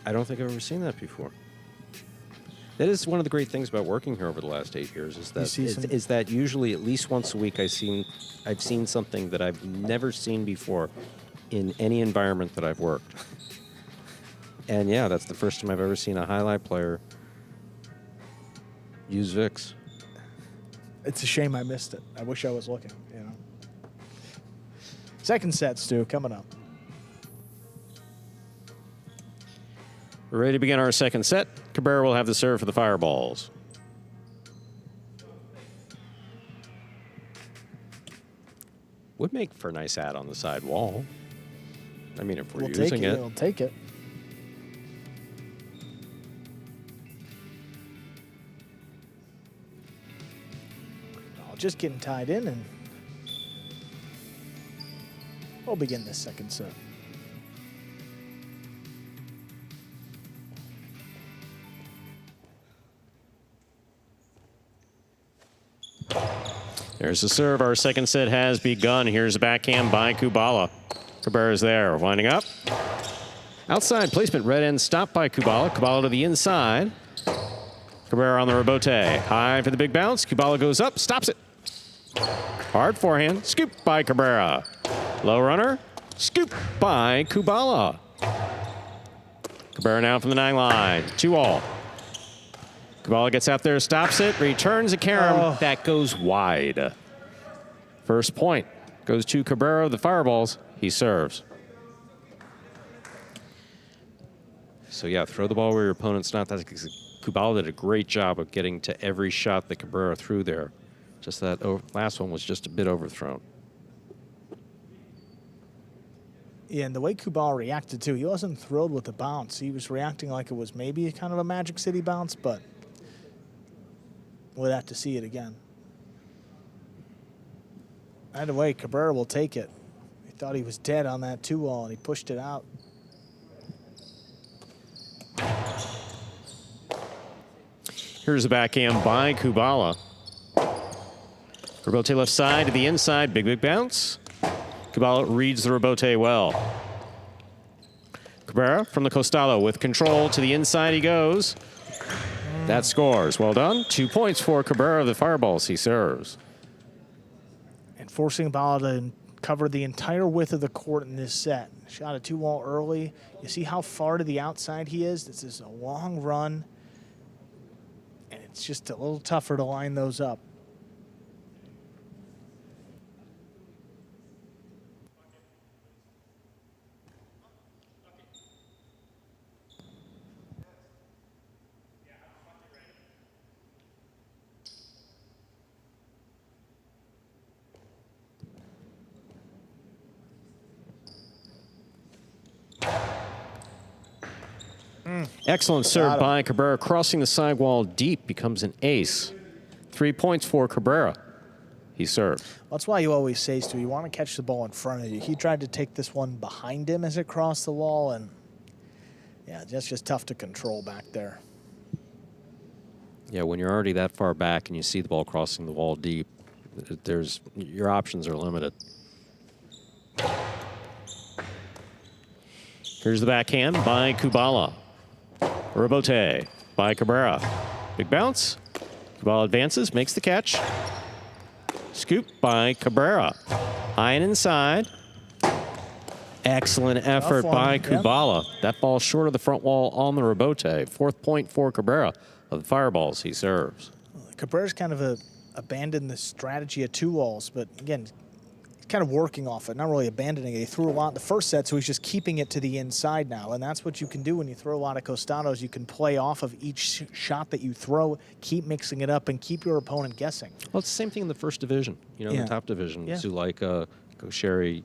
Speaker 8: I don't think I've ever seen that before. That is one of the great things about working here over the last 8 years is that usually at least once a week I've seen something that I've never seen before in any environment that I've worked. And yeah, that's the first time I've ever seen a highlight player use VIX.
Speaker 4: It's a shame I missed it. I wish I was looking, you know. Second set, Stu, coming up.
Speaker 3: We're ready to begin our second set. Cabrera will have the serve for the Fireballs.
Speaker 8: Would make for a nice ad on the side wall. I mean, if we're
Speaker 4: We'll
Speaker 8: using
Speaker 4: take it.
Speaker 8: it.
Speaker 4: We'll take it. Just getting tied in, and we'll begin this second set.
Speaker 3: There's the serve. Our second set has begun. Here's a backhand by Kubala. Cabrera's there, winding up. Outside placement, red end stopped by Kubala. Kubala to the inside. Cabrera on the rebote. High for the big bounce. Kubala goes up, stops it. Hard forehand, scoop by Cabrera. Low runner, scoop by Kubala. Cabrera now from the 9 line, 2-all. Kubala gets out there, stops it, returns a carom. That goes wide. First point goes to Cabrera, the fireballs. He serves. So yeah, throw the ball where your opponent's not. That's Kubala did a great job of getting to every shot that Cabrera threw there. Just that last one was just a bit overthrown.
Speaker 4: Yeah, and the way Kubala reacted too, he wasn't thrilled with the bounce. He was reacting like it was maybe kind of a Magic City bounce, but we'll have to see it again. Either way, Cabrera will take it. He thought he was dead on that 2-all, and he pushed it out.
Speaker 3: Here's a backhand by Kubala. Rebote left side to the inside, big bounce. Kubala reads the rebote well. Cabrera from the costado with control to the inside he goes. That scores. Well done. 2 points for Cabrera, the fireballs he serves.
Speaker 4: And forcing Kubala to cover the entire width of the court in this set. Shot a 2-all early. You see how far to the outside he is? This is a long run. And it's just a little tougher to line those up.
Speaker 3: Excellent serve by Cabrera, crossing the sidewall deep, becomes an ace. 3 points for Cabrera. He served.
Speaker 4: That's why you always say, Stu, you want to catch the ball in front of you. He tried to take this one behind him as it crossed the wall, and yeah, that's just tough to control back there.
Speaker 3: Yeah, when you're already that far back and you see the ball crossing the wall deep, your options are limited. Here's the backhand by Kubala. Rebote by Cabrera. Big bounce. Kubala advances, makes the catch. Scoop by Cabrera. High and inside. Excellent effort by Kubala. That ball short of the front wall on the rebote. 4th point for Cabrera of the fireballs he serves.
Speaker 4: Cabrera's kind of abandoned the strategy of 2-alls, but again, he's kind of working off it, not really abandoning it. He threw a lot in the first set, so he's just keeping it to the inside now, and that's what you can do when you throw a lot of costados. You can play off of each shot that you throw, keep mixing it up, and keep your opponent guessing.
Speaker 3: Well, it's the same thing in the first division, in the top division. So like Sherry,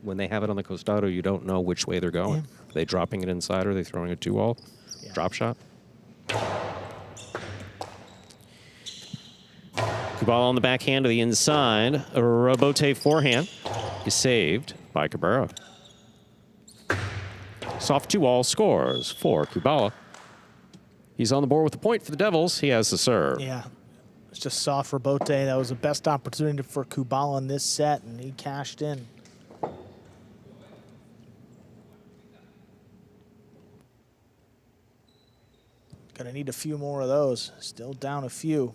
Speaker 3: when they have it on the costado, you don't know which way they're going. Are they dropping it inside, or are they throwing a 2-all? Drop shot? Kubala on the backhand to the inside. A rebote forehand is saved by Cabrera. Soft 2-all scores for Kubala. He's on the board with the point for the Devils. He has the serve.
Speaker 4: Yeah, it's just soft rebote. That was the best opportunity for Kubala in this set, and he cashed in. Gonna need a few more of those. Still down a few.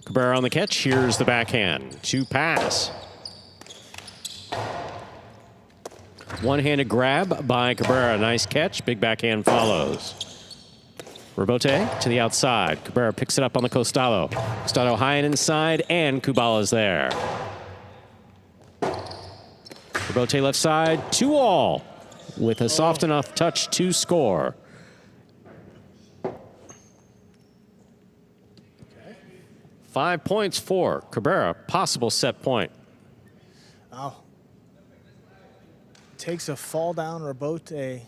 Speaker 3: Cabrera on the catch. Here's the backhand. 2 pass. One-handed grab by Cabrera. Nice catch. Big backhand follows. Rebote to the outside. Cabrera picks it up on the costado. Costado high and inside, and Kubala's there. Rebote left side. 2-all with a soft enough touch to score. Okay. 5 points for Cabrera. Possible set point.
Speaker 4: Oh. Takes a fall down rebote.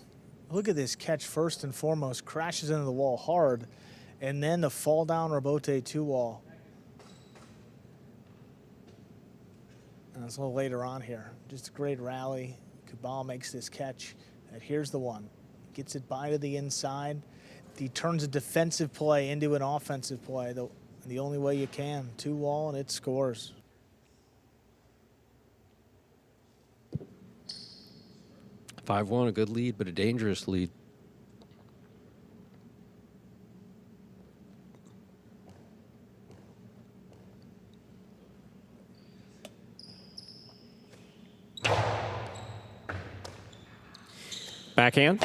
Speaker 4: Look at this catch first and foremost. Crashes into the wall hard. And then the fall down rebote 2-all.
Speaker 2: That's a little later on here. Just a great rally. Kubala makes this catch. And here's the one. Gets it by to the inside. He turns a defensive play into an offensive play. The only way you can. 2-wall and it scores.
Speaker 8: (5-1), a good lead, but a dangerous lead.
Speaker 3: Backhand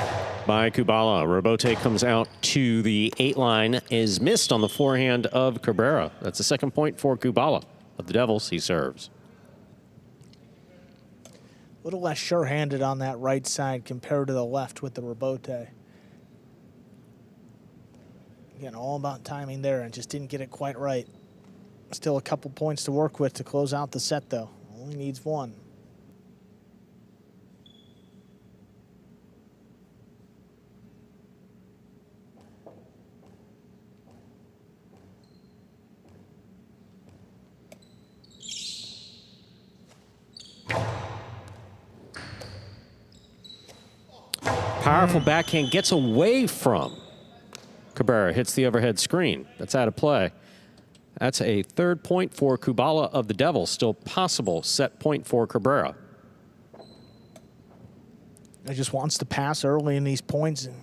Speaker 3: by Kubala. Robote comes out to the 8 line, is missed on the forehand of Cabrera. That's the second point for Kubala of the Devils. He serves.
Speaker 2: A little less sure-handed on that right side compared to the left with the Robote. Again, all about timing there and just didn't get it quite right. Still a couple points to work with to close out the set, though. Only needs 1.
Speaker 3: Powerful backhand gets away from Cabrera, hits the overhead screen. That's out of play. That's a 3rd point for Kubala of the Devils. Still possible set point for Cabrera.
Speaker 2: He just wants to pass early in these points and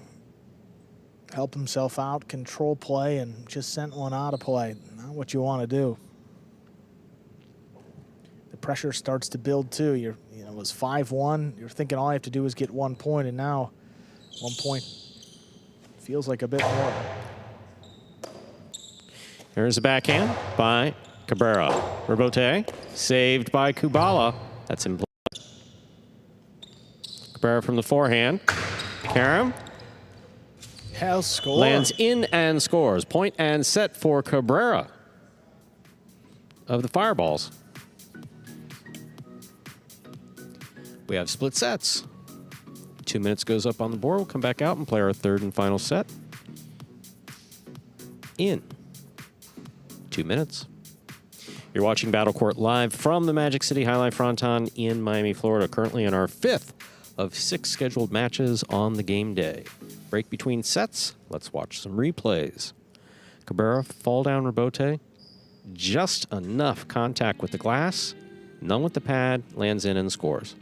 Speaker 2: help himself out, control play, and just sent one out of play. Not what you want to do. The pressure starts to build too. It was 5-1. You're thinking all you have to do is get 1 point, and now 1 point feels like a bit more.
Speaker 3: Here's a backhand by Cabrera. Robote saved by Kubala. That's in play. Cabrera from the forehand. Karam
Speaker 2: Hell score.
Speaker 3: lands in and scores. Point and set for Cabrera of the Fireballs. We have split sets. 2 minutes goes up on the board. We'll come back out and play our 3rd and final set in 2 minutes. You're watching Battlecourt live from the Magic City Jai-Alai Fronton in Miami, Florida. Currently in our 5th of 6 scheduled matches on the game day. Break between sets. Let's watch some replays. Cabrera, fall down Robote. Just enough contact with the glass. None with the pad. Lands in and scores.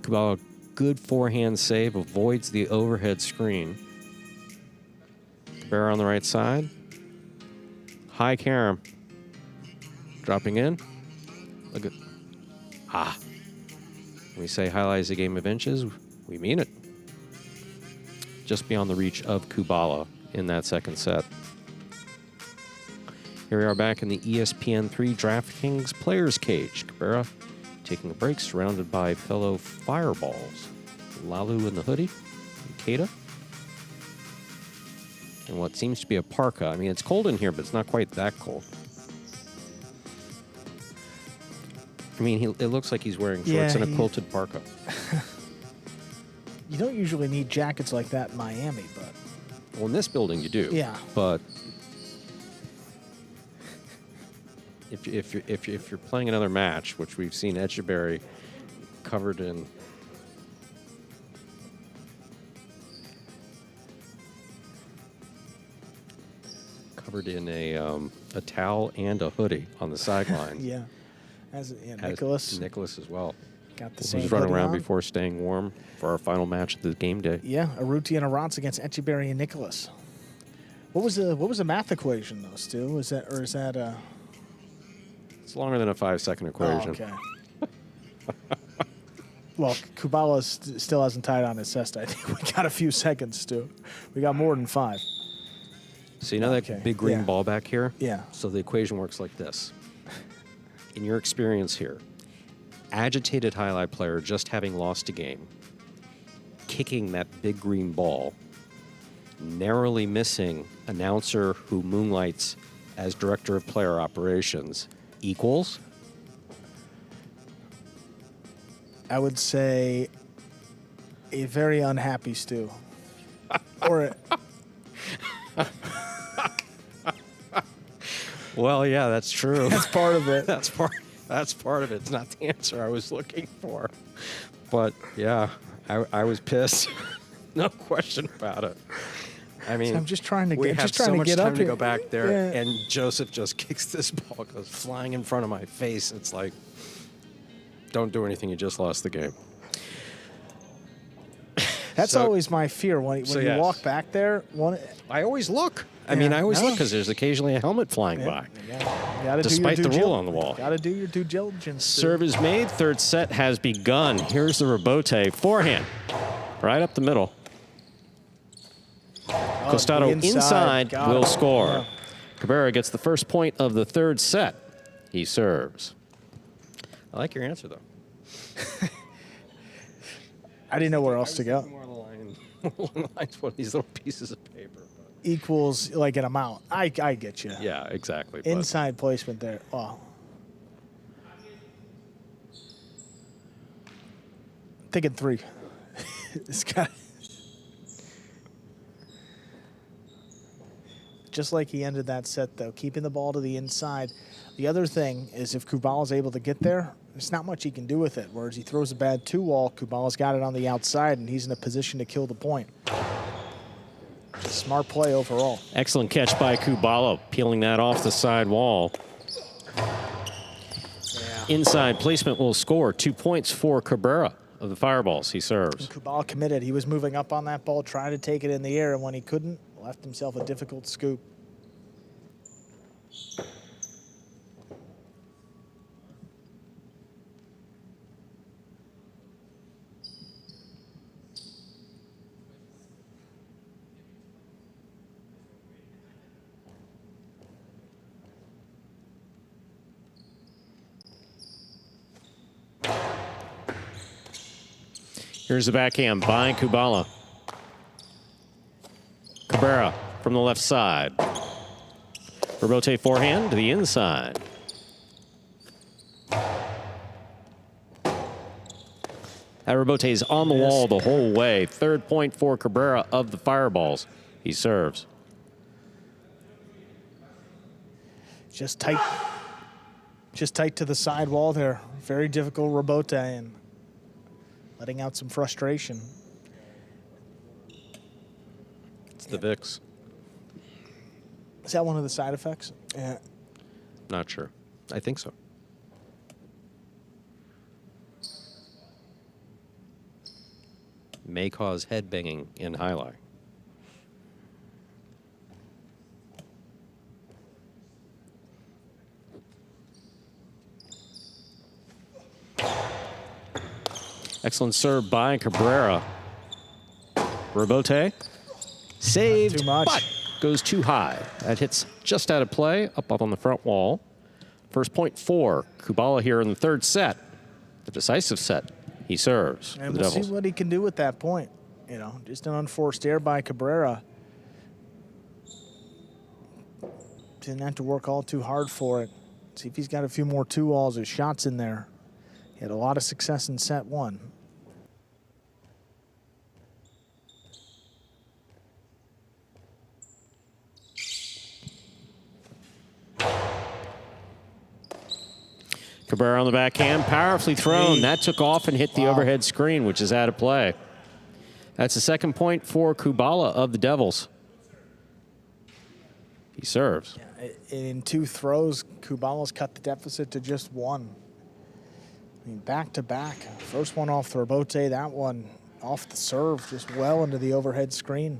Speaker 3: Kubala, good forehand save, avoids the overhead screen. Cabrera on the right side. High Karam. Dropping in. Look at. When we say Jai-Alai is a game of inches, we mean it. Just beyond the reach of Kubala in that second set. Here we are back in the ESPN3 DraftKings Players Cage. Cabrera taking a break, surrounded by fellow Fireballs. Lalu in the hoodie, and Keita. And what seems to be a parka. I mean, it's cold in here, but it's not quite that cold. I mean, it looks like he's wearing shorts and a quilted parka.
Speaker 2: You don't usually need jackets like that in Miami, but...
Speaker 3: Well, in this building you do.
Speaker 2: Yeah.
Speaker 3: But if you're playing another match, which we've seen Echeverry covered in a towel and a hoodie on the sideline.
Speaker 2: Yeah. Nicholas.
Speaker 3: Nicholas as well.
Speaker 2: Got the same.
Speaker 3: He's running around
Speaker 2: on.
Speaker 3: Before staying warm for our final match of the game day.
Speaker 2: Yeah, Arutia and Arats against Echeverry and Nicholas. What was the math equation though, Stu? Is that
Speaker 3: It's longer than a 5-second equation.
Speaker 2: Oh, okay. Well, Kubala still hasn't tied on his cesta. I think we got a few seconds, Stu. We got more than 5.
Speaker 3: So you know that big green ball back here?
Speaker 2: Yeah.
Speaker 3: So the equation works like this. In your experience here, agitated Jai-Alai player just having lost a game, kicking that big green ball, narrowly missing announcer who moonlights as director of player operations equals?
Speaker 2: I would say a very unhappy Stu. Or
Speaker 8: Well, yeah, that's true.
Speaker 2: That's part of it.
Speaker 8: That's part of it. It's not the answer I was looking for. But yeah, I was pissed. No question about it. I mean,
Speaker 2: So I'm just trying to
Speaker 8: we
Speaker 2: get,
Speaker 8: have
Speaker 2: just trying
Speaker 8: so
Speaker 2: to
Speaker 8: much
Speaker 2: get
Speaker 8: time
Speaker 2: up
Speaker 8: to
Speaker 2: here.
Speaker 8: go back there,
Speaker 2: Yeah.
Speaker 8: and Joseph just kicks this ball, goes flying in front of my face. It's like, don't do anything. You just lost the game.
Speaker 2: That's
Speaker 8: So-
Speaker 2: always my fear when
Speaker 8: so
Speaker 2: you
Speaker 8: yes.
Speaker 2: walk back there.
Speaker 8: I always look. I mean, I always look because there's occasionally a helmet flying by. Despite the rule on the wall.
Speaker 2: Got to do your due diligence.
Speaker 3: Serve is made. Third set has begun. Here's the rebote. Forehand. Right up the middle. Costado inside
Speaker 2: Got
Speaker 3: will
Speaker 2: it.
Speaker 3: score.
Speaker 2: Yeah.
Speaker 3: Cabrera gets the first point of the third set. He serves.
Speaker 8: I like your answer, though.
Speaker 2: I didn't know where else to go.
Speaker 8: More along the lines of these little pieces of paper.
Speaker 2: Equals like an amount. I get you.
Speaker 8: Yeah, exactly. but-
Speaker 2: Inside placement there. Oh. Thinking 3. It's got. Just like he ended that set, though, keeping the ball to the inside. The other thing is if Kubala's able to get there, there's not much he can do with it. Whereas he throws a bad 2-wall, Kubala's got it on the outside, and he's in a position to kill the point. Smart play overall.
Speaker 3: Excellent catch by Kubala, peeling that off the side wall. Inside placement will score. 2 points for Cabrera of the Fireballs. He serves.
Speaker 2: Kubala committed. He was moving up on that ball, trying to take it in the air, and when he couldn't, left himself a difficult scoop.
Speaker 3: Here's the backhand by Kubala. Cabrera from the left side. Rebote forehand to the inside. That rebote is on the wall the whole way. Third point for Cabrera of the Fireballs. He serves.
Speaker 2: Just tight to the side wall there. Very difficult rebote and letting out some frustration.
Speaker 8: It's the VIX.
Speaker 2: Is that one of the side effects? Yeah.
Speaker 8: Not sure. I think so. May cause head banging in highlight.
Speaker 3: Excellent serve by Cabrera. Rebote. Saved.
Speaker 2: Too much.
Speaker 3: But goes too high. That hits just out of play, up on the front wall. First point for Kubala here in the third set. The decisive set. He serves.
Speaker 2: And
Speaker 3: for the
Speaker 2: we'll
Speaker 3: Devils.
Speaker 2: see what he can do at that point. You know, just an unforced error by Cabrera. Didn't have to work all too hard for it. See if he's got a few more 2-walls or shots in there. He had a lot of success in set 1.
Speaker 3: Cabrera on the backhand, powerfully thrown. That took off and hit the overhead screen, which is out of play. That's the second point for Kubala of the Devils. He serves.
Speaker 2: In 2 throws, Kubala's cut the deficit to just 1. I mean, back-to-back. First one off the rebote, that one off the serve, just well into the overhead screen.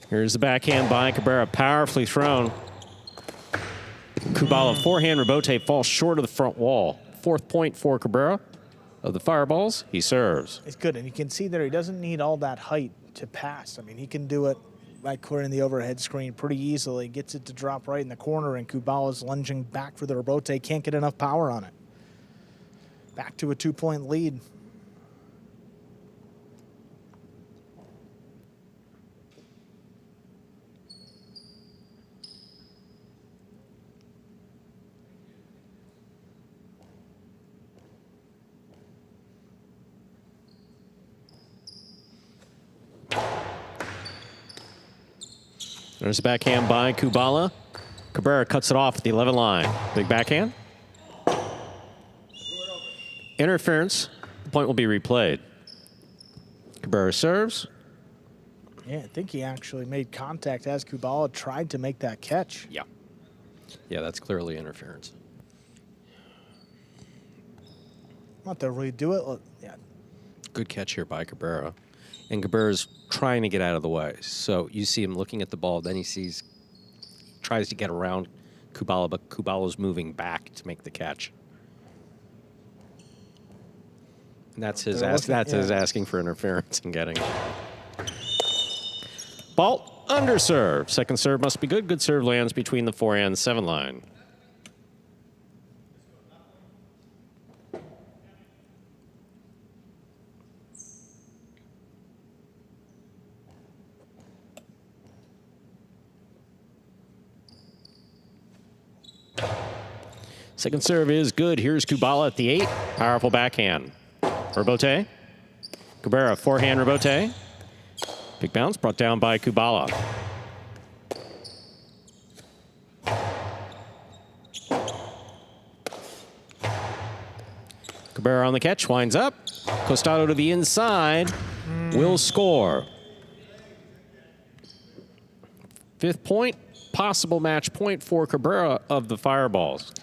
Speaker 3: Here's the backhand by Cabrera, powerfully thrown. Kubala forehand rebote falls short of the front wall. Fourth point for Cabrera of the Fireballs. He serves.
Speaker 2: It's good, and you can see there he doesn't need all that height to pass. I mean, he can do it by clearing the overhead screen pretty easily. Gets it to drop right in the corner, and Kubala's lunging back for the rebote. Can't get enough power on it. Back to a 2-point lead.
Speaker 3: There's a backhand by Kubala. Cabrera cuts it off at the 11 line. Big backhand. Interference. The point will be replayed. Cabrera serves.
Speaker 4: Yeah, I think he actually made contact as Kubala tried to make that catch.
Speaker 8: Yeah. Yeah, that's clearly interference.
Speaker 4: Not to redo it. Yeah.
Speaker 8: Good catch here by Cabrera. And Cabrera's trying to get out of the way. So you see him looking at the ball, then he tries to get around Kubala, but Kubala's moving back to make the catch. And that's his asking for interference and getting it. Ball under serve. Second serve must be good. Good serve lands between the 4 and 7 line. Second serve is good. Here's Kubala at the 8. Powerful backhand. Rebote. Cabrera, forehand rebote. Big bounce brought down by Kubala. Cabrera on the catch, winds up. Costado to the inside. Will score. 5th point, possible match point for Cabrera of the Fireballs.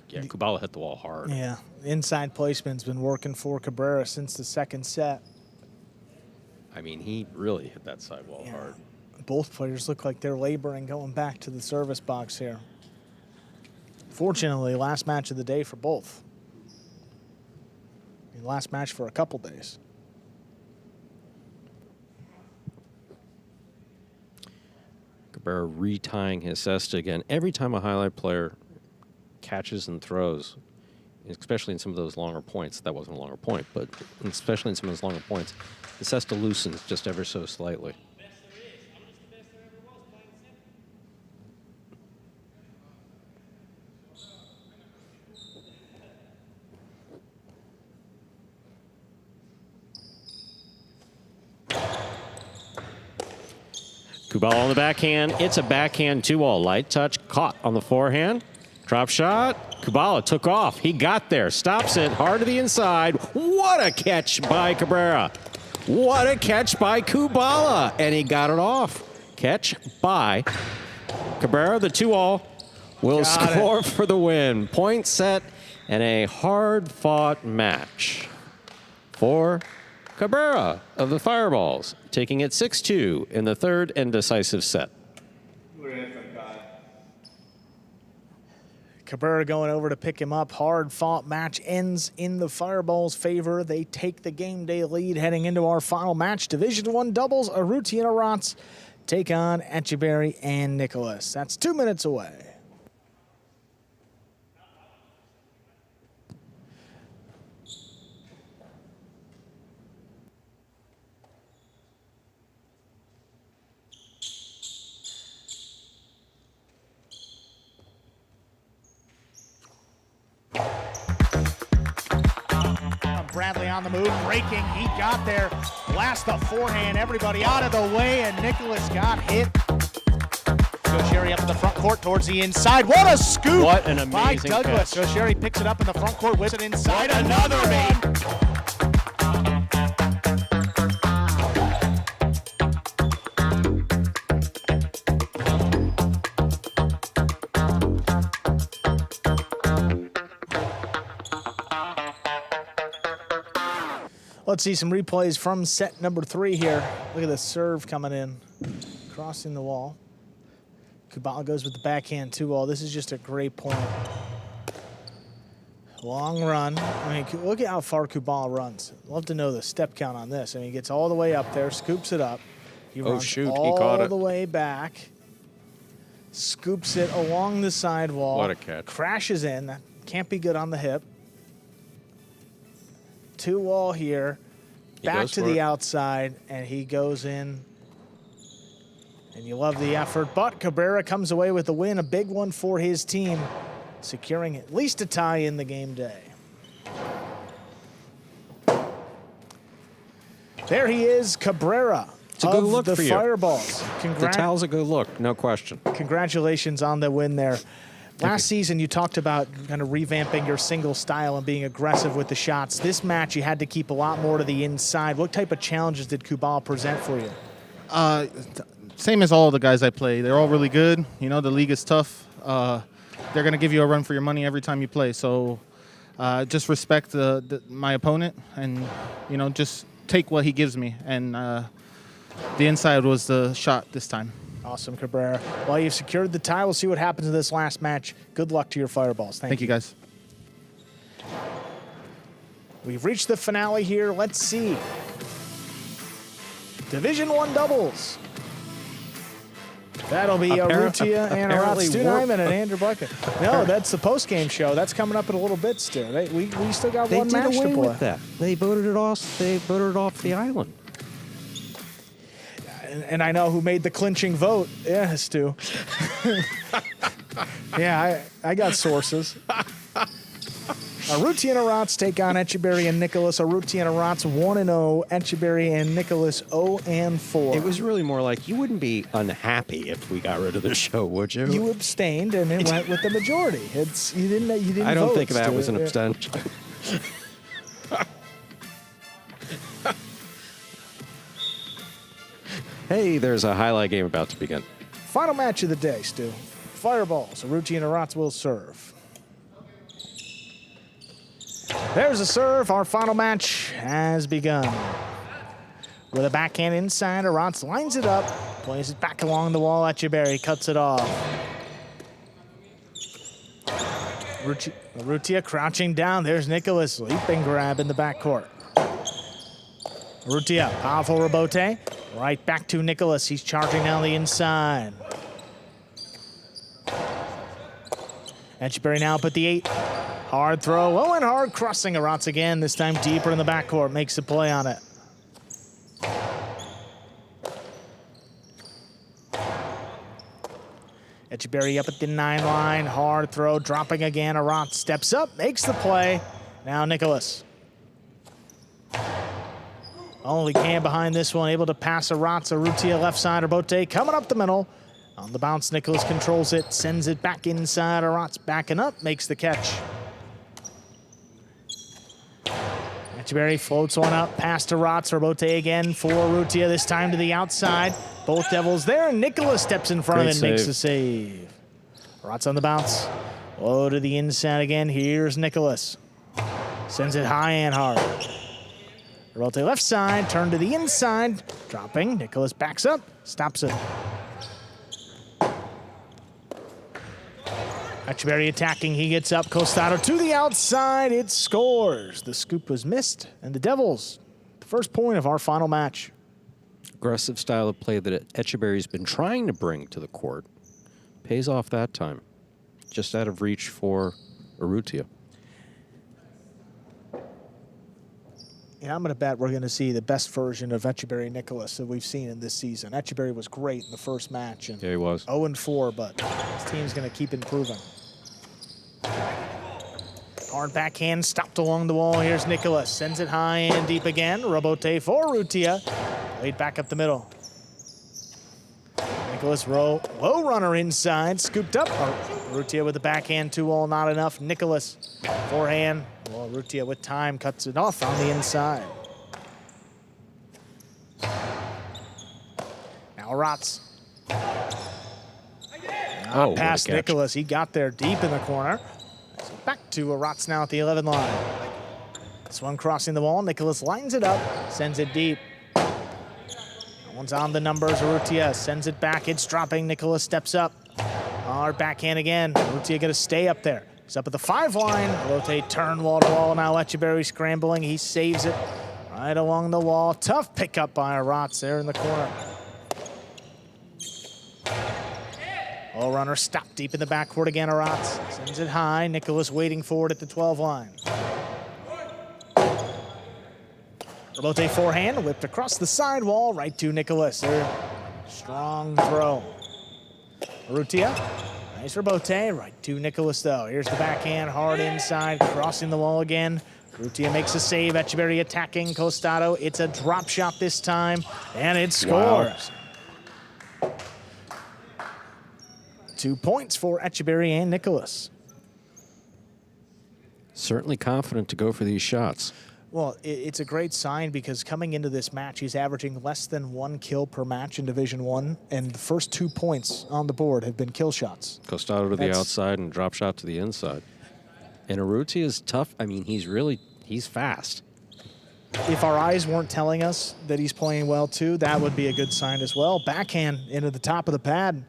Speaker 8: Yeah, Kubala hit the wall hard.
Speaker 4: Yeah, inside placement's been working for Cabrera since the second set.
Speaker 8: I mean, he really hit that sidewall hard.
Speaker 4: Both players look like they're laboring going back to the service box here. Fortunately, last match of the day for both. I mean, last match for a couple days.
Speaker 8: Cabrera retying his cesta again. Every time a highlight player catches and throws, especially in some of those longer points, that wasn't a longer point, but especially in some of those longer points, the cesta loosens just ever so slightly. Kubala on the backhand. It's a backhand 2-all. Light touch caught on the forehand. Drop shot. Kubala took off. He got there. Stops it. Hard to the inside. What a catch by Cabrera. What a catch by Kubala. And he got it off. Catch by Cabrera. The 2-all will score for the win. Point set and a hard-fought match for Cabrera of the Fireballs, taking it 6-2 in the 3rd and decisive set.
Speaker 4: Cabrera going over to pick him up. Hard-fought match ends in the Fireballs' favor. They take the game day lead heading into our final match. Division I doubles, Arutia and Arats take on Etcheberry and Nicholas. That's 2 minutes away.
Speaker 2: Bradley on the move, breaking, he got there, blast the forehand, everybody out of the way, and Nicholas got hit. Jai-Alai up in the front court towards the inside. What a scoop!
Speaker 3: What an amazing
Speaker 2: by Douglas.
Speaker 3: catch.
Speaker 2: Jai-Alai picks it up in the front court, whips it inside. Another one!
Speaker 4: Let's see some replays from set number 3 here. Look at the serve coming in, crossing the wall. Kubala goes with the backhand 2-all. This is just a great point. Long run. I mean, look at how far Kubala runs. Love to know the step count on this. I mean, he gets all the way up there, scoops it up. He runs
Speaker 8: he caught
Speaker 4: all
Speaker 8: it.
Speaker 4: the way back, scoops it along the sidewall.
Speaker 8: What a catch.
Speaker 4: Crashes in. That can't be good on the hip. 2-all here, back to the outside, and he goes in. And you love the effort, but Cabrera comes away with the win, a big one for his team, securing at least a tie in the game day. There he is, Cabrera
Speaker 8: It's a good look
Speaker 2: the
Speaker 8: for you.
Speaker 2: Fireballs.
Speaker 8: The towel's a good look, no question.
Speaker 2: Congratulations on the win there. Last season, you talked about kind of revamping your single style and being aggressive with the shots. This match, you had to keep a lot more to the inside. What type of challenges did Kubala present for you?
Speaker 13: Same as all the guys I play. They're all really good. You know, the league is tough. They're going to give you a run for your money every time you play. So just respect my opponent and, you know, just take what he gives me. And the inside was the shot this time.
Speaker 2: Awesome, Cabrera. Well, you've secured the tie. We'll see what happens in this last match. Good luck to your Fireballs. Thank you,
Speaker 13: guys.
Speaker 2: We've reached the finale here. Let's see. Division I doubles. That'll be Arutia and Stu Nyman and Andrew Bucket. No, that's the post-game show. That's coming up in a little bit, Stu. We still got one match to play.
Speaker 8: They did away with that. They voted it off. They voted it off the island.
Speaker 2: And I know who made the clinching vote. Yeah, Stu. Yeah, I got sources. Arutia and Arats take on Etcheberry and Nicholas. Arutia and Arats 1-0. Etcheberry and Nicholas 0-4.
Speaker 8: It was really more like you wouldn't be unhappy if we got rid of the show, would you?
Speaker 2: You abstained, and it went with the majority. You didn't.
Speaker 8: I don't
Speaker 2: vote,
Speaker 8: think that
Speaker 2: Stu.
Speaker 8: was an abstention. Hey, there's a highlight game about to begin.
Speaker 2: Final match of the day, Stu. Fireballs. Arutia and Arats will serve. There's a serve. Our final match has begun. With a backhand inside, Arats lines it up, plays it back along the wall. Etcheberry cuts it off. Arutia crouching down. There's Nicholas. Leaping grab in the backcourt. Arutia, powerful rebote. Right back to Nicholas. He's charging down the inside. Etcheberry now up at the 8. Hard throw. Oh, and hard crossing. Arats again, this time deeper in the backcourt. Makes a play on it. Etcheberry up at the 9 line. Hard throw. Dropping again. Arats steps up. Makes the play. Now Nicholas. Only can behind this one. Able to pass Arats. Arutia left side. Rebote coming up the middle. On the bounce, Nicholas controls it. Sends it back inside. Arats backing up. Makes the catch. Etcheberry floats one up. Past Arats. Rebote again for Arutia. This time to the outside. Both Devils there. Nicholas steps in front of it and makes the save. Arats on the bounce. Low to the inside again. Here's Nicholas. Sends it high and hard. Rebote left side, turn to the inside, dropping. Nicholas backs up, stops it. Etcheberry attacking, he gets up. Costado to the outside, it scores. The scoop was missed, and the Devils, the first point of our final match.
Speaker 8: Aggressive style of play that Etcheberry's been trying to bring to the court pays off that time. Just out of reach for Arutia.
Speaker 2: And I'm going to bet we're going to see the best version of Etcheberry Nicholas that we've seen in this season. Etcheberry was great in the first match. And
Speaker 8: yeah, he was.
Speaker 2: 0-4, but his team's going to keep improving. Hard backhand stopped along the wall. Here's Nicholas. Sends it high and deep again. Rebote for Arutia. Laid back up the middle. Nicholas low runner inside. Scooped up. Arutia with the backhand 2-all. Not enough. Nicholas forehand. Well, Arutia with time cuts it off on the inside. Now Arats. Past Nicholas. He got there deep in the corner. So back to Arats now at the 11 line. This one crossing the wall. Nicholas lines it up. Sends it deep. That one's on the numbers. Arutia sends it back. It's dropping. Nicholas steps up. Hard backhand again. Arutia going to stay up there. He's up at the 5 line. Rotate, turn wall to wall. Now Etcheberry scrambling. He saves it right along the wall. Tough pickup by Arats there in the corner. All runner stopped deep in the backcourt again. Arats sends it high. Nicholas waiting for it at the 12 line. Rotate forehand, whipped across the sidewall, right to Nicholas. Strong throw. Arutia. Nice rebote, right to Nicholas though. Here's the backhand, hard inside, crossing the wall again. Arutia makes a save. Etcheberry attacking Costado. It's a drop shot this time, and it scores. Wow. 2 points for Etcheberry and Nicholas.
Speaker 8: Certainly confident to go for these shots.
Speaker 2: Well, it's a great sign because coming into this match, he's averaging less than 1 kill per match in Division I, and the first 2 points on the board have been kill shots.
Speaker 8: Costado to the outside and drop shot to the inside. And Arutia is tough. I mean, he's fast.
Speaker 2: If our eyes weren't telling us that he's playing well too, that would be a good sign as well. Backhand into the top of the pad.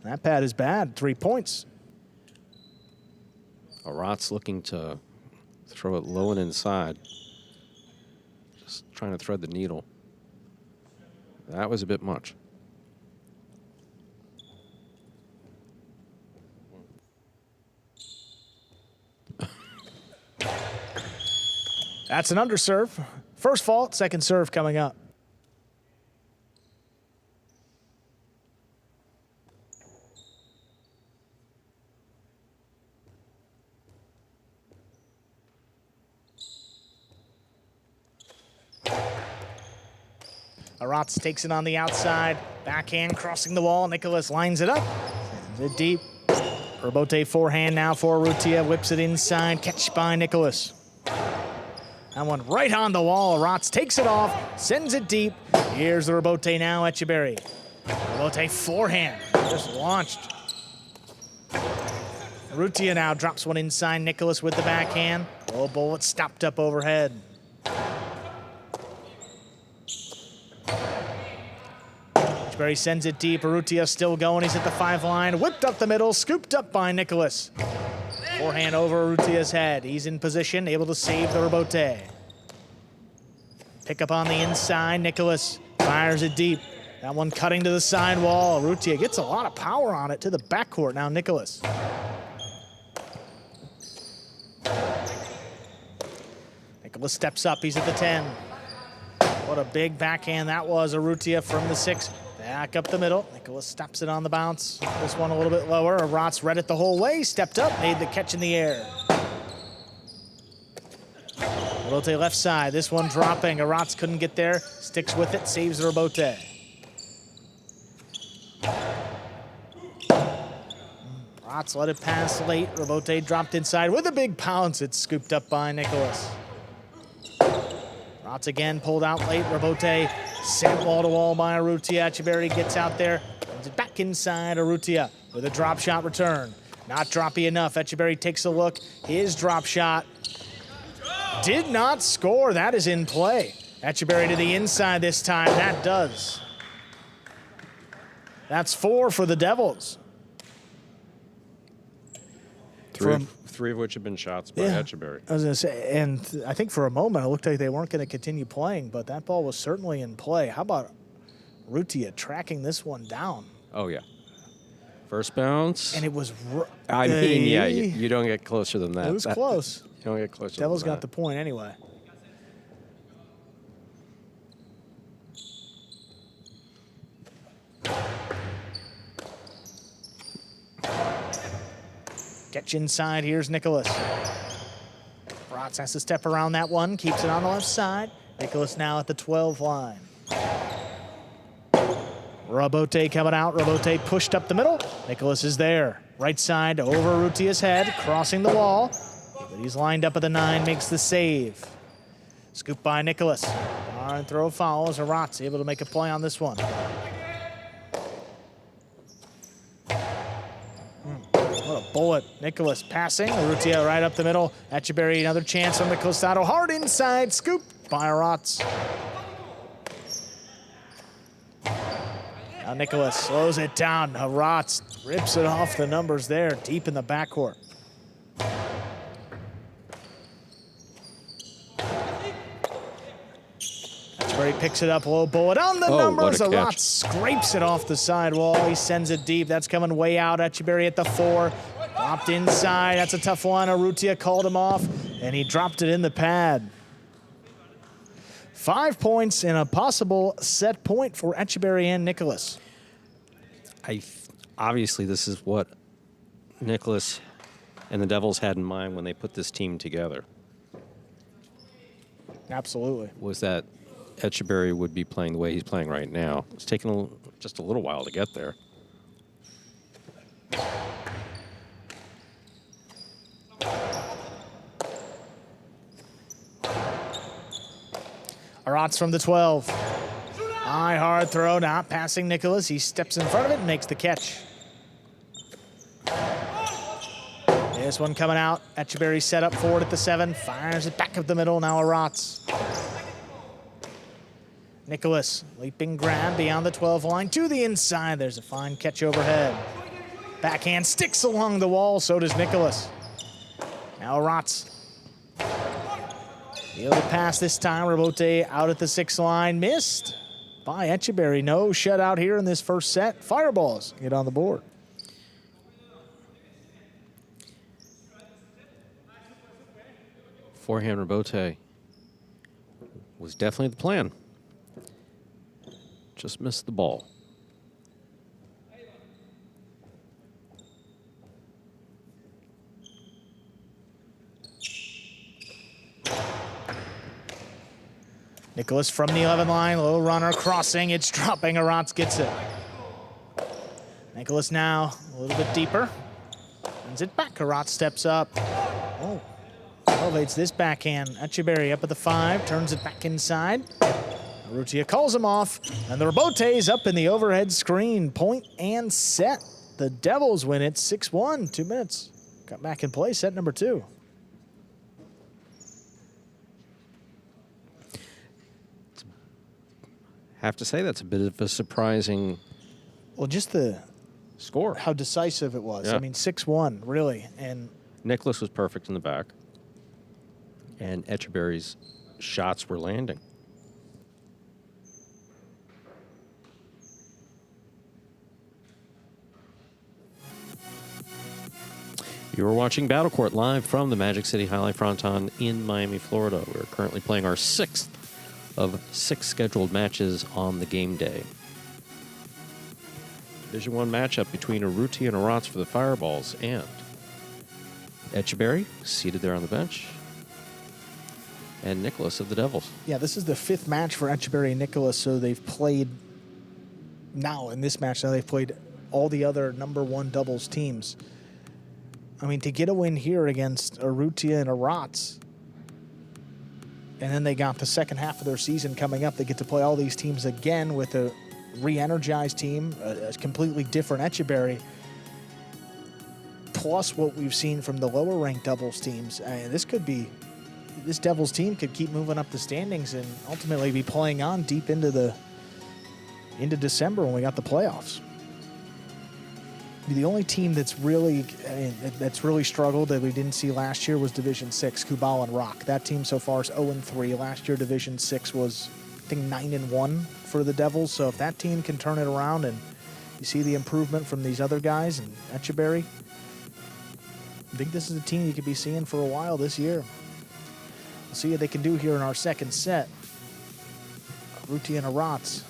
Speaker 2: That pad is bad, 3 points.
Speaker 8: Arat's looking to throw it low and inside. Just trying to thread the needle. That was a bit much.
Speaker 2: That's an underserve. First fault, second serve coming up. Arats takes it on the outside. Backhand crossing the wall. Nicholas lines it up. Sends it deep. Robote forehand now for Arutia. Whips it inside. Catch by Nicholas. That one right on the wall. Arats takes it off. Sends it deep. Here's the Robote now. Etcheberry. Robote forehand. Just launched. Arutia now drops one inside. Nicholas with the backhand. Oh, bullet stopped up overhead. Etcheberry sends it deep. Arutia still going. He's at the 5 line. Whipped up the middle. Scooped up by Nicholas. Forehand over Arutia's head. He's in position, able to save the Robote. Pick up on the inside. Nicholas fires it deep. That one cutting to the side wall. Arutia gets a lot of power on it to the backcourt. Now Nicholas. Nicholas steps up. He's at the 10. What a big backhand that was. Arutia from the 6. Back up the middle. Nicholas stops it on the bounce. This one a little bit lower. Arats read it the whole way. Stepped up, made the catch in the air. Robote left side. This one dropping. Arats couldn't get there. Sticks with it. Saves the Robote. Arats let it pass late. Robote dropped inside with a big pounce. It's scooped up by Nicholas. Arats again pulled out late. Robote sent wall to wall by Arutia. Etcheberry gets out there. Brings it back inside. Arutia with a drop shot return. Not droppy enough. Etcheberry takes a look. His drop shot did not score. That is in play. Etcheberry to the inside this time. That does. That's 4 for the Devils.
Speaker 8: Three of which have been shots by Etcheberry.
Speaker 2: I was going to say, and I think for a moment it looked like they weren't going to continue playing, but that ball was certainly in play. How about Arutia tracking this one down?
Speaker 8: Oh, yeah. First bounce.
Speaker 2: And it was...
Speaker 8: I mean, yeah, you don't get closer than that.
Speaker 2: It was close.
Speaker 8: You don't get closer
Speaker 2: Devils
Speaker 8: than that.
Speaker 2: got the point anyway. Catch inside, here's Nicholas. Arats has to step around that one, keeps it on the left side. Nicholas now at the 12 line. Robote coming out, Robote pushed up the middle. Nicholas is there. Right side over Arutia's head, crossing the wall. But he's lined up at the 9, makes the save. Scoop by Nicholas. And throw follows, Arats able to make a play on this one. What a bullet. Nicholas passing. Arutia right up the middle. Etcheberry, another chance on the Costado. Hard inside. Scoop by Arats. Now Nicholas slows it down. Arats rips it off the numbers there, deep in the backcourt. Etcheberry picks it up, low bullet on the numbers. Arats scrapes it off the sidewall. He sends it deep. That's coming way out. Etcheberry at the 4. Dropped inside. That's a tough one. Arutia called him off, and he dropped it in the pad. 5 points and a possible set point for Etcheberry and Nicholas.
Speaker 8: Obviously, this is what Nicholas and the Devils had in mind when they put this team together.
Speaker 2: Absolutely.
Speaker 8: was that Etcheberry would be playing the way he's playing right now. It's taken just a little while to get there.
Speaker 2: Arats from the 12. High, hard throw, not passing Nicholas. He steps in front of it and makes the catch. This one coming out. Etcheberry set up forward at the 7. Fires it back up the middle. Now Arats. Nicholas, leaping grab beyond the 12 line to the inside. There's a fine catch overhead. Backhand sticks along the wall. So does Nicholas. Now Arats. Able to pass this time. Rabote out at the 6 line. Missed by Etcheberry. No shutout here in this first set. Fireballs get on the board.
Speaker 8: Forehand Rabote was definitely the plan. Just missed the ball.
Speaker 2: Nicholas from the 11 line, low runner crossing, it's dropping, Arats gets it. Nicholas now a little bit deeper, sends it back, Arats steps up. Oh, elevates this backhand. Etcheberry up at the 5, turns it back inside. Arutia calls him off, and the Rabote's up in the overhead screen. Point and set. The Devils win it 6-1, 2 minutes. Got back in play, set number 2.
Speaker 8: Have to say that's a bit of a surprising.
Speaker 2: Well, just the
Speaker 8: score,
Speaker 2: how decisive it was.
Speaker 8: Yeah.
Speaker 2: I mean, 6-1, really. And
Speaker 8: Nicholas was perfect in the back, and Etcheberry's shots were landing. You are watching Battlecourt live from the Magic City Fronton in Miami, Florida. We're currently playing our 6th of 6 scheduled matches on the game day. Division 1 matchup between Arutia and Arats for the Fireballs and Etcheberry, seated there on the bench, and Nicholas of the Devils.
Speaker 2: yeah, this is the 5th match for Etcheberry and Nicholas, so they've played now in this match. Now they've played all the other number 1 doubles teams. I mean, to get a win here against Arutia and Arats, and then they got the second half of their season coming up. They get to play all these teams again with a re-energized team, a completely different Etcheberry, plus what we've seen from the lower-ranked doubles teams. This Devils team could keep moving up the standings and ultimately be playing on deep into December when we got the playoffs. The only team that's really struggled that we didn't see last year was Division 6, Kubala and Rock. That team so far is 0-3. Last year, Division 6 was, I think, 9-1 for the Devils. So if that team can turn it around and you see the improvement from these other guys and Etcheberry, I think this is a team you could be seeing for a while this year. We'll see what they can do here in our second set. Arutia and Arats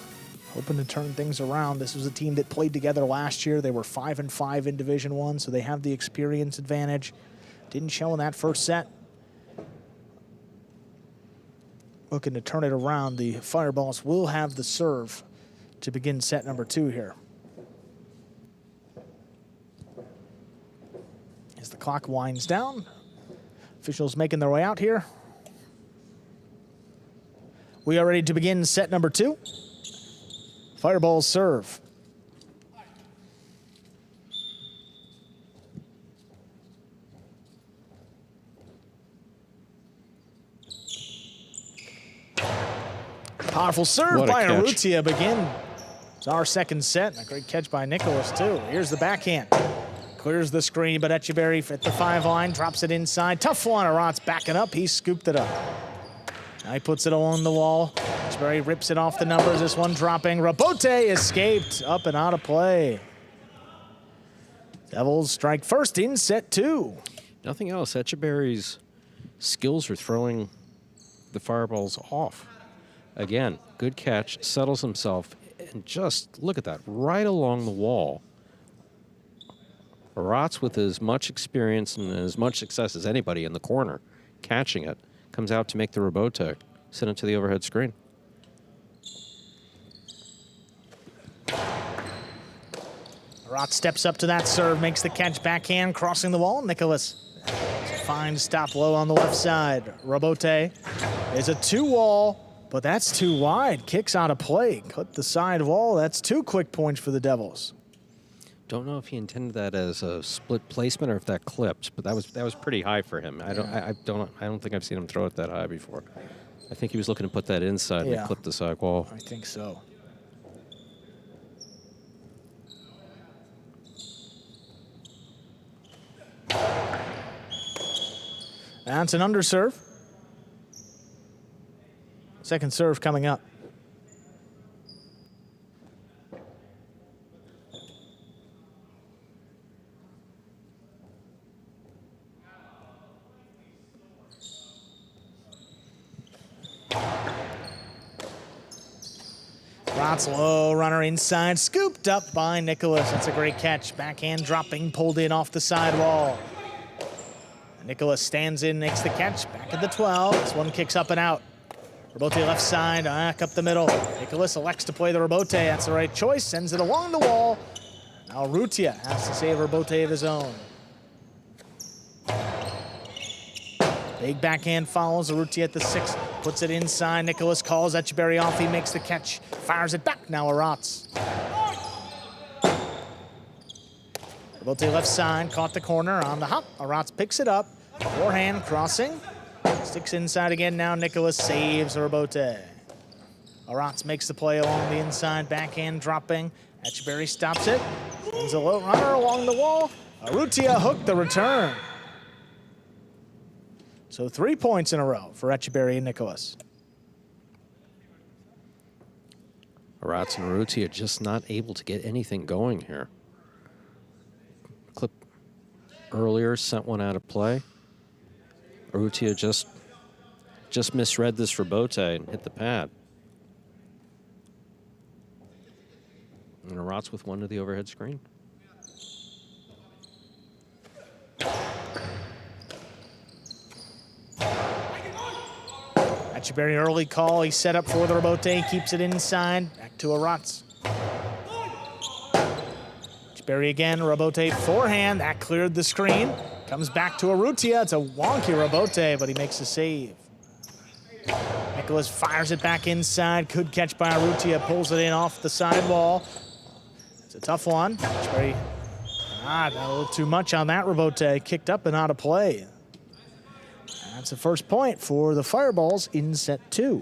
Speaker 2: hoping to turn things around. This was a team that played together last year. They were 5-5 in Division 1, so they have the experience advantage. Didn't show in that first set. Looking to turn it around. The Fireballs will have the serve to begin set number 2 here. As the clock winds down, officials making their way out here. We are ready to begin set number 2. Fireballs serve. Powerful serve by Arutia begin. It's our second set. A great catch by Nicholas, too. Here's the backhand. Clears the screen, but Etcheberry at the 5 line, drops it inside. Tough one, Arats backing up. He scooped it up. Now he puts it along the wall. Etcheberry rips it off the numbers. This one dropping. Rabote escaped up and out of play. Devils strike first in set 2.
Speaker 8: Nothing else. Etcheberry's skills are throwing the Fireballs off. Again, good catch, settles himself, and just look at that, right along the wall. Arats, with as much experience and as much success as anybody in the corner, catching it, comes out to make the Rabote. send it to the overhead screen.
Speaker 2: Rot steps up to that serve, makes the catch backhand, crossing the wall. Nicholas, fine stop low on the left side. Robote is a 2-wall, but that's too wide. Kicks out of play. Cut the side wall. That's 2 quick points for the Devils.
Speaker 8: Don't know if he intended that as a split placement or if that clipped, but that was pretty high for him. I don't think I've seen him throw it that high before. I think he was looking to put that inside and clip the side wall.
Speaker 2: I think so. That's an underserve. Second serve coming up. Rot's low runner inside, scooped up by Nicholas. That's a great catch. Backhand dropping, pulled in off the sidewall. Nicholas stands in, makes the catch, back at the 12. This one kicks up and out. Robote left side, back up the middle. Nicholas elects to play the Robote. That's the right choice, sends it along the wall. Now Arutia has to save a Robote of his own. Big backhand follows. Arutia at the 6, puts it inside. Nicholas calls Etcheberry off. He makes the catch, fires it back. Now Arats. Robote left side, caught the corner on the hop. Arats picks it up. Forehand crossing. Sticks inside again. Now Nicholas saves Robote. Arats makes the play along the inside. Backhand dropping. Etcheberry stops it. Sends a low runner along the wall. Arutia hooked the return. So 3 points in a row for Etcheberry and Nicholas.
Speaker 8: Arats and Arutia just not able to get anything going here. Clip earlier, sent one out of play. Arutia just misread this Robote and hit the pad. And Arats with one to the overhead screen.
Speaker 2: Etcheberry early call. He's set up for the Robote. Keeps it inside. Back to Arats. Etcheberry again. Robote forehand. That cleared the screen. Comes back to Arutia. It's a wonky Robote, but he makes a save. Nicholas fires it back inside. Good catch by Arutia. Pulls it in off the sidewall. It's a tough one. Etcheberry, a little too much on that Robote. Kicked up and out of play. That's the first point for the Fireballs in set 2.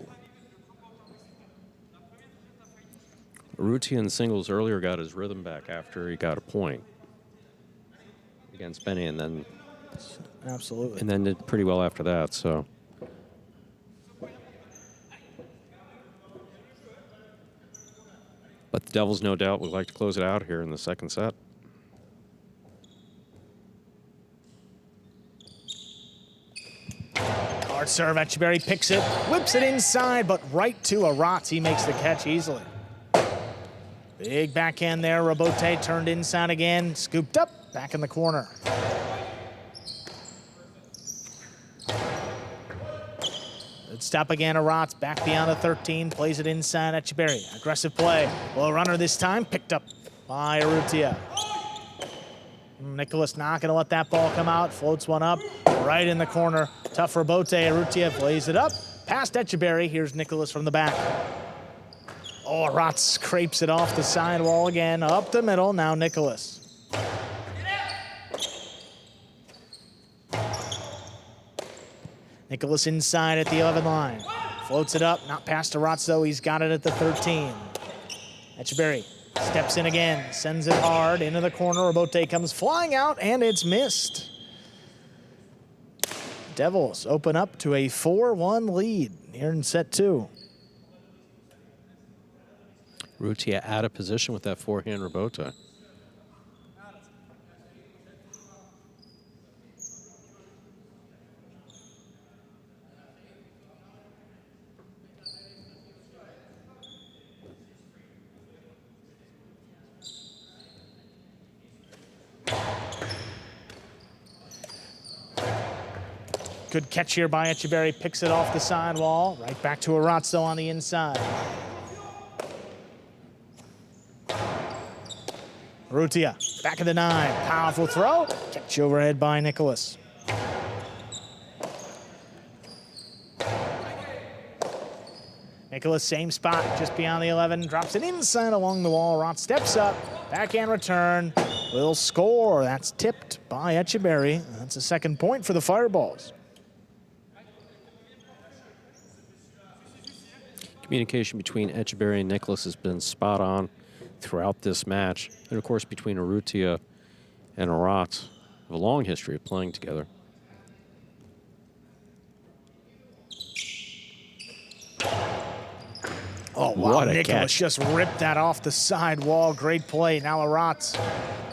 Speaker 8: Arutia in singles earlier got his rhythm back after he got a point against Benny, and then
Speaker 2: absolutely,
Speaker 8: and then did pretty well after that. So, but the Devils, no doubt, would like to close it out here in the second set.
Speaker 2: Hard serve. Etcheberry picks it, whips it inside, but right to Arats. He makes the catch easily. Big backhand there. Robote turned inside again. Scooped up. Back in the corner. Good stop again. Arats back beyond the 13. Plays it inside. Etcheberry. Aggressive play. Low runner this time. Picked up by Arutia. Nicholas not going to let that ball come out. Floats one up. Right in the corner. Tough Robote. Arutia plays it up. Past Etcheberry. Here's Nicholas from the back. Oh, Arats scrapes it off the sidewall again. Up the middle. Now Nicholas. Nicholas inside at the 11 line. Floats it up. Not past Arats, though. He's got it at the 13. Etcheberry steps in again. Sends it hard into the corner. Robote comes flying out, and it's missed. Devils open up to a 4-1 lead here in set 2.
Speaker 8: Arutia out of position with that forehand Robote.
Speaker 2: Good catch here by Etcheberry, picks it off the sidewall. Right back to Arutia on the inside. Arutia, back of the 9, powerful throw. Catch overhead by Nicholas. Nicholas, same spot, just beyond the 11, drops it inside along the wall. Arutia steps up, backhand return, will score. That's tipped by Etcheberry. That's a second point for the Fireballs.
Speaker 3: Communication between Etcheberry and Nicholas has been spot on throughout this match. And of course, between Arutia and Arutia, have a long history of playing together.
Speaker 2: Oh, wow,
Speaker 3: What a
Speaker 2: Nicholas
Speaker 3: catch.
Speaker 2: just ripped that off the side wall. Great play. Now Arutia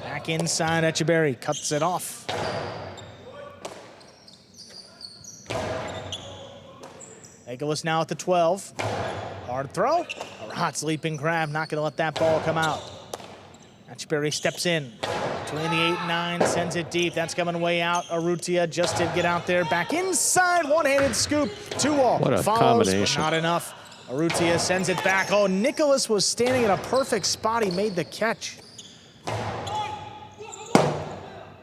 Speaker 2: back inside. Etcheberry cuts it off. Nicholas now at the 12. Hard throw. Arutia leaping grab, not going to let that ball come out. Etcheberry steps in. Between the 8 and 9, sends it deep. That's coming way out. Arutia just did get out there. Back inside, one-handed scoop. 2-all.
Speaker 3: What a
Speaker 2: follows,
Speaker 3: combination.
Speaker 2: but not enough. Arutia sends it back. Oh, Nicholas was standing in a perfect spot. He made the catch.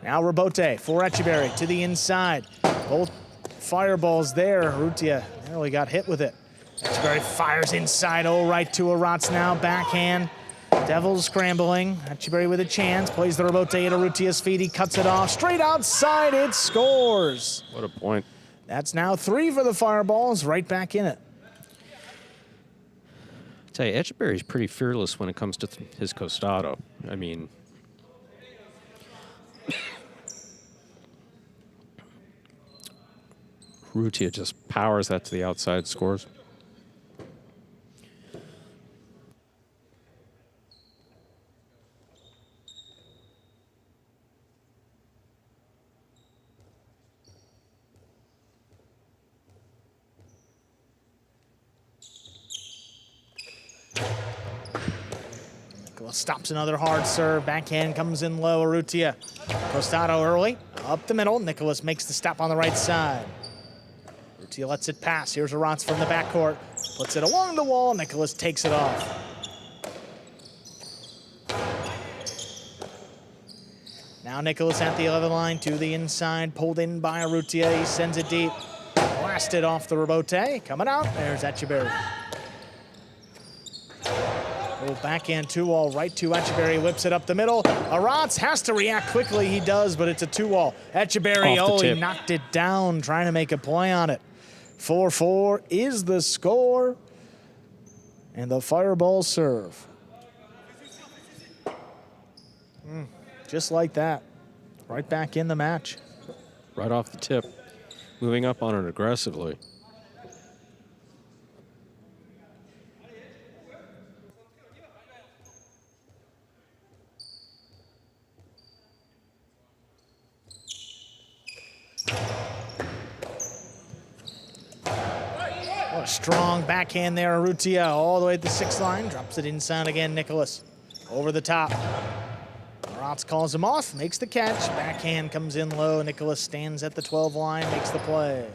Speaker 2: Now Rebote for Etcheberry to the inside. Both fireballs there. Arutia nearly got hit with it. Etcheberry fires inside. Oh, right to Arutia now. Backhand. Devils scrambling. Etcheberry with a chance. Plays the Rebote at Arutia's feet. He cuts it off. Straight outside. It scores.
Speaker 3: What a point.
Speaker 2: That's now 3 for the Fireballs. Right back in it.
Speaker 3: I tell you, Etcheberry's pretty fearless when it comes to his costado. I mean, Arutia just powers that to the outside, scores.
Speaker 2: Stops another hard serve. Backhand comes in low. Arutia. Costado early. Up the middle. Nicholas makes the stop on the right side. Arutia lets it pass. Here's Arutia from the backcourt. Puts it along the wall. Nicholas takes it off. Now Nicholas at the 11 line to the inside. Pulled in by Arutia. He sends it deep. Blasted off the Rebote. Coming out. There's Etcheberry. Little backhand 2-all right to Etcheberry, whips it up the middle. Arutia has to react quickly. He does, but it's a 2-all. Etcheberry, oh, he knocked it down, trying to make a play on it. 4-4 is the score, and the Fireballs serve. Just like that, right back in the match.
Speaker 3: Right off the tip, moving up on it aggressively.
Speaker 2: What a strong backhand there, Arutia, all the way to the 6th line. Drops it inside again, Nicholas. Over the top. Arutia calls him off, makes the catch. Backhand comes in low. Nicholas stands at the 12 line, makes the play.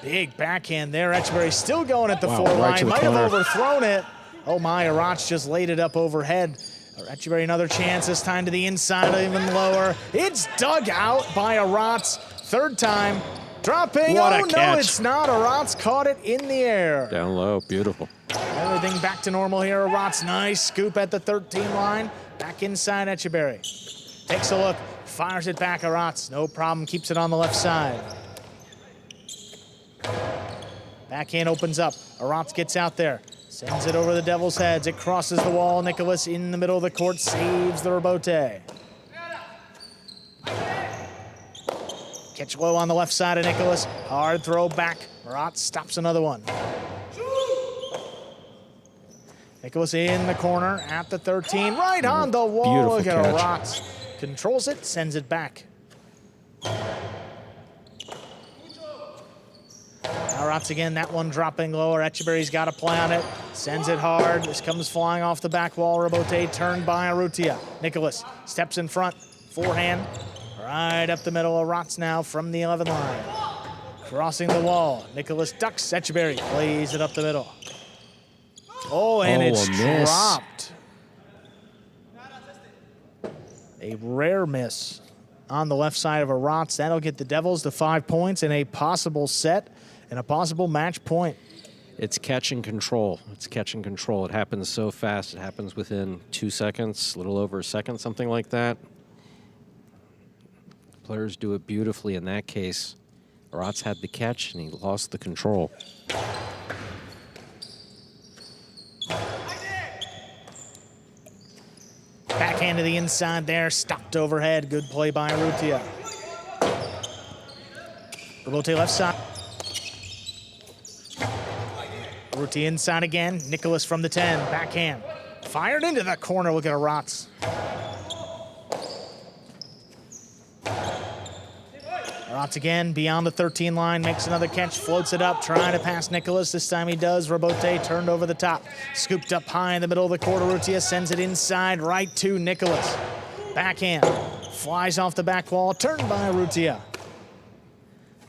Speaker 2: Big backhand there. Etcheberry still going at the 4 line. Might have overthrown it. Oh my, Arutia just laid it up overhead. Etcheberry another chance, this time to the inside, even lower. It's dug out by Arutia. 3rd time. Dropping.
Speaker 3: What a
Speaker 2: oh,
Speaker 3: catch.
Speaker 2: No, it's not. Arutia caught it in the air.
Speaker 3: Down low, beautiful.
Speaker 2: Everything back to normal here. Arutia, nice scoop at the 13 line. Back inside Etcheberry. Takes a look, fires it back. Arutia, no problem, keeps it on the left side. Backhand opens up. Arutia gets out there. Sends it over the Devils' heads. It crosses the wall. Nicholas in the middle of the court saves the Rebote. Catch low on the left side of Nicholas. Hard throw back. Arutia stops another one. Nicholas in the corner at the 13. Right on the wall. Look at Arutia. Controls it, sends it back. Arutia again, that one dropping lower. Etcheberry's got a play on it. Sends it hard. This comes flying off the back wall. Rebote turned by Arutia. Nicholas steps in front. Forehand right up the middle. Arats now from the 11 line. Crossing the wall. Nicholas ducks. Etcheberry plays it up the middle. Oh, and it's dropped. A rare miss on the left side of Arats. That'll get the Devils to 5 points and a possible set and a possible match point.
Speaker 8: It's catch and control. It's catch and control. It happens so fast. It happens within 2 seconds, a little over a second, something like that. Players do it beautifully in that case. Arats had the catch and he lost the control.
Speaker 2: Backhand to the inside there, stopped overhead. Good play by Arutia. Robote left side. Arutia inside again. Nicholas from the 10, backhand. Fired into the corner, look at Arats. Arats again, beyond the 13 line, makes another catch, floats it up, trying to pass Nicholas. This time he does. Robote turned over the top. Scooped up high in the middle of the court. Arutia sends it inside, right to Nicholas. Backhand, flies off the back wall, turned by Arutia.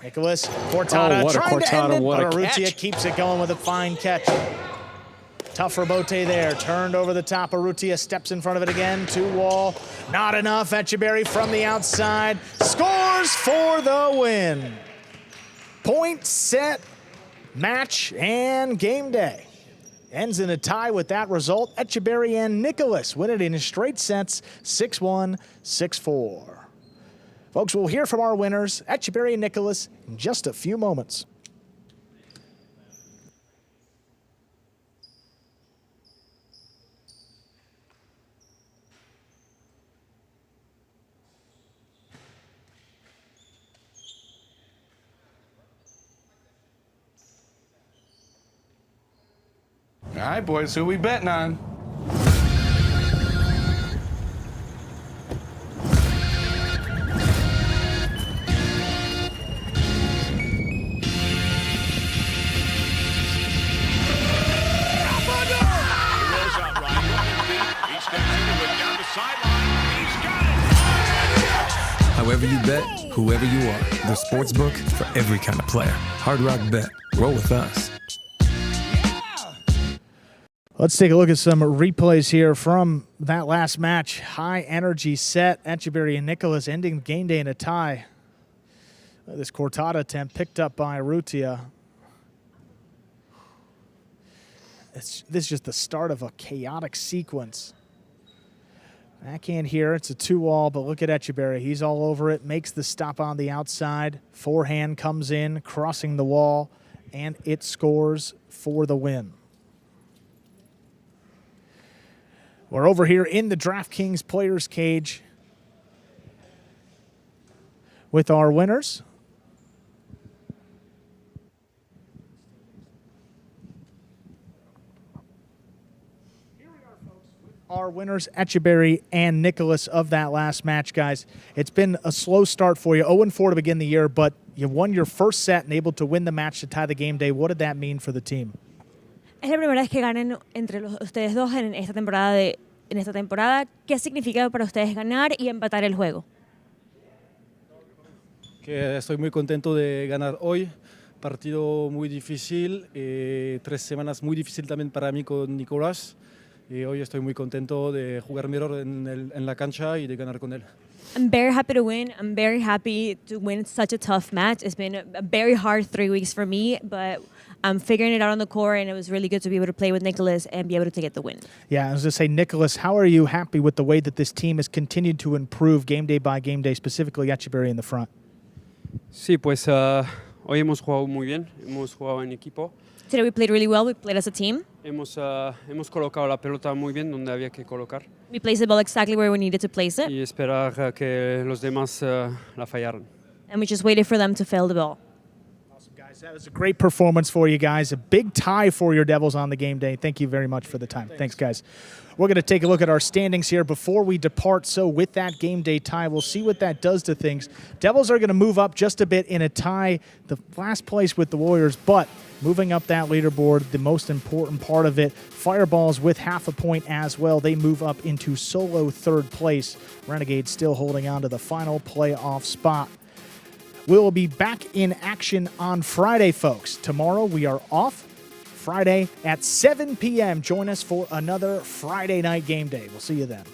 Speaker 2: Nicholas, Cortada trying to end it, but Arutia keeps it going with a fine catch. Tough Robote there, turned over the top. Arutia steps in front of it again, to wall. Not enough. Etcheberry from the outside scores for the win. Point, set, match, and game day. Ends in a tie with that result. Etcheberry and Nicholas win it in straight sets, 6-1, 6-4. Folks, we'll hear from our winners, Etcheberry and Nicholas, in just a few moments.
Speaker 9: All right, boys, who we betting on?
Speaker 10: However you bet, whoever you are, the sportsbook for every kind of player. Hard Rock Bet. Roll with us.
Speaker 2: Let's take a look at some replays here from that last match. High energy set. Etcheberry and Nicholas ending game day in a tie. This Cortada attempt picked up by Arutia. This is just the start of a chaotic sequence. Backhand here, it's a 2-all, but look at Etcheberry. He's all over it, makes the stop on the outside. Forehand comes in, crossing the wall, and it scores for the win. We're over here in the DraftKings Players Cage with our winners. Our winners, Etcheberry and Nicholas, of that last match, guys. It's been a slow start for you, 0-4 to begin the year, but you won your first set and able to win the match to tie the game day. What did that mean for the team?
Speaker 14: Es la primera vez que ganan entre ustedes dos en esta temporada. ¿Qué significa para ustedes ganar y empatar el juego?
Speaker 7: Que estoy muy contento de ganar hoy. Partido muy difícil, 3 semanas muy difícil también para mí con Nicolás. Y hoy estoy muy contento de jugar mirror en la cancha y de ganar con él.
Speaker 14: I'm very happy to win. I'm very happy to win such a tough match. It's been a very hard 3 weeks for me, but I'm figuring it out on the court, and it was really good to be able to play with Nicholas and be able to get the win.
Speaker 2: Yeah, I was going to say, Nicholas, how are you happy with the way that this team has continued to improve game day by game day, specifically Etcheberry in the front?
Speaker 6: Sí, pues hoy hemos jugado muy bien, hemos jugado en equipo.
Speaker 14: Today we played really well. We played as a team.
Speaker 6: Hemos colocado la pelota muy bien donde había que colocar.
Speaker 14: We placed the ball exactly where we needed to place it.
Speaker 6: Y esperar que los demás la fallaran.
Speaker 14: And we just waited for them to fail the ball.
Speaker 2: Awesome, guys. That was a great performance for you guys. A big tie for your Devils on the game day. Thank you very much for the time. Thanks guys. We're going to take a look at our standings here before we depart. So with that game day tie, we'll see what that does to things. Devils are going to move up just a bit in a tie, the last place with the Warriors, but moving up that leaderboard, the most important part of it, Fireballs with half a point as well. They move up into solo third place. Renegades still holding on to the final playoff spot. We'll be back in action on Friday, folks. Tomorrow we are off. Friday at 7 p.m. Join us for another Friday night game day. We'll see you then.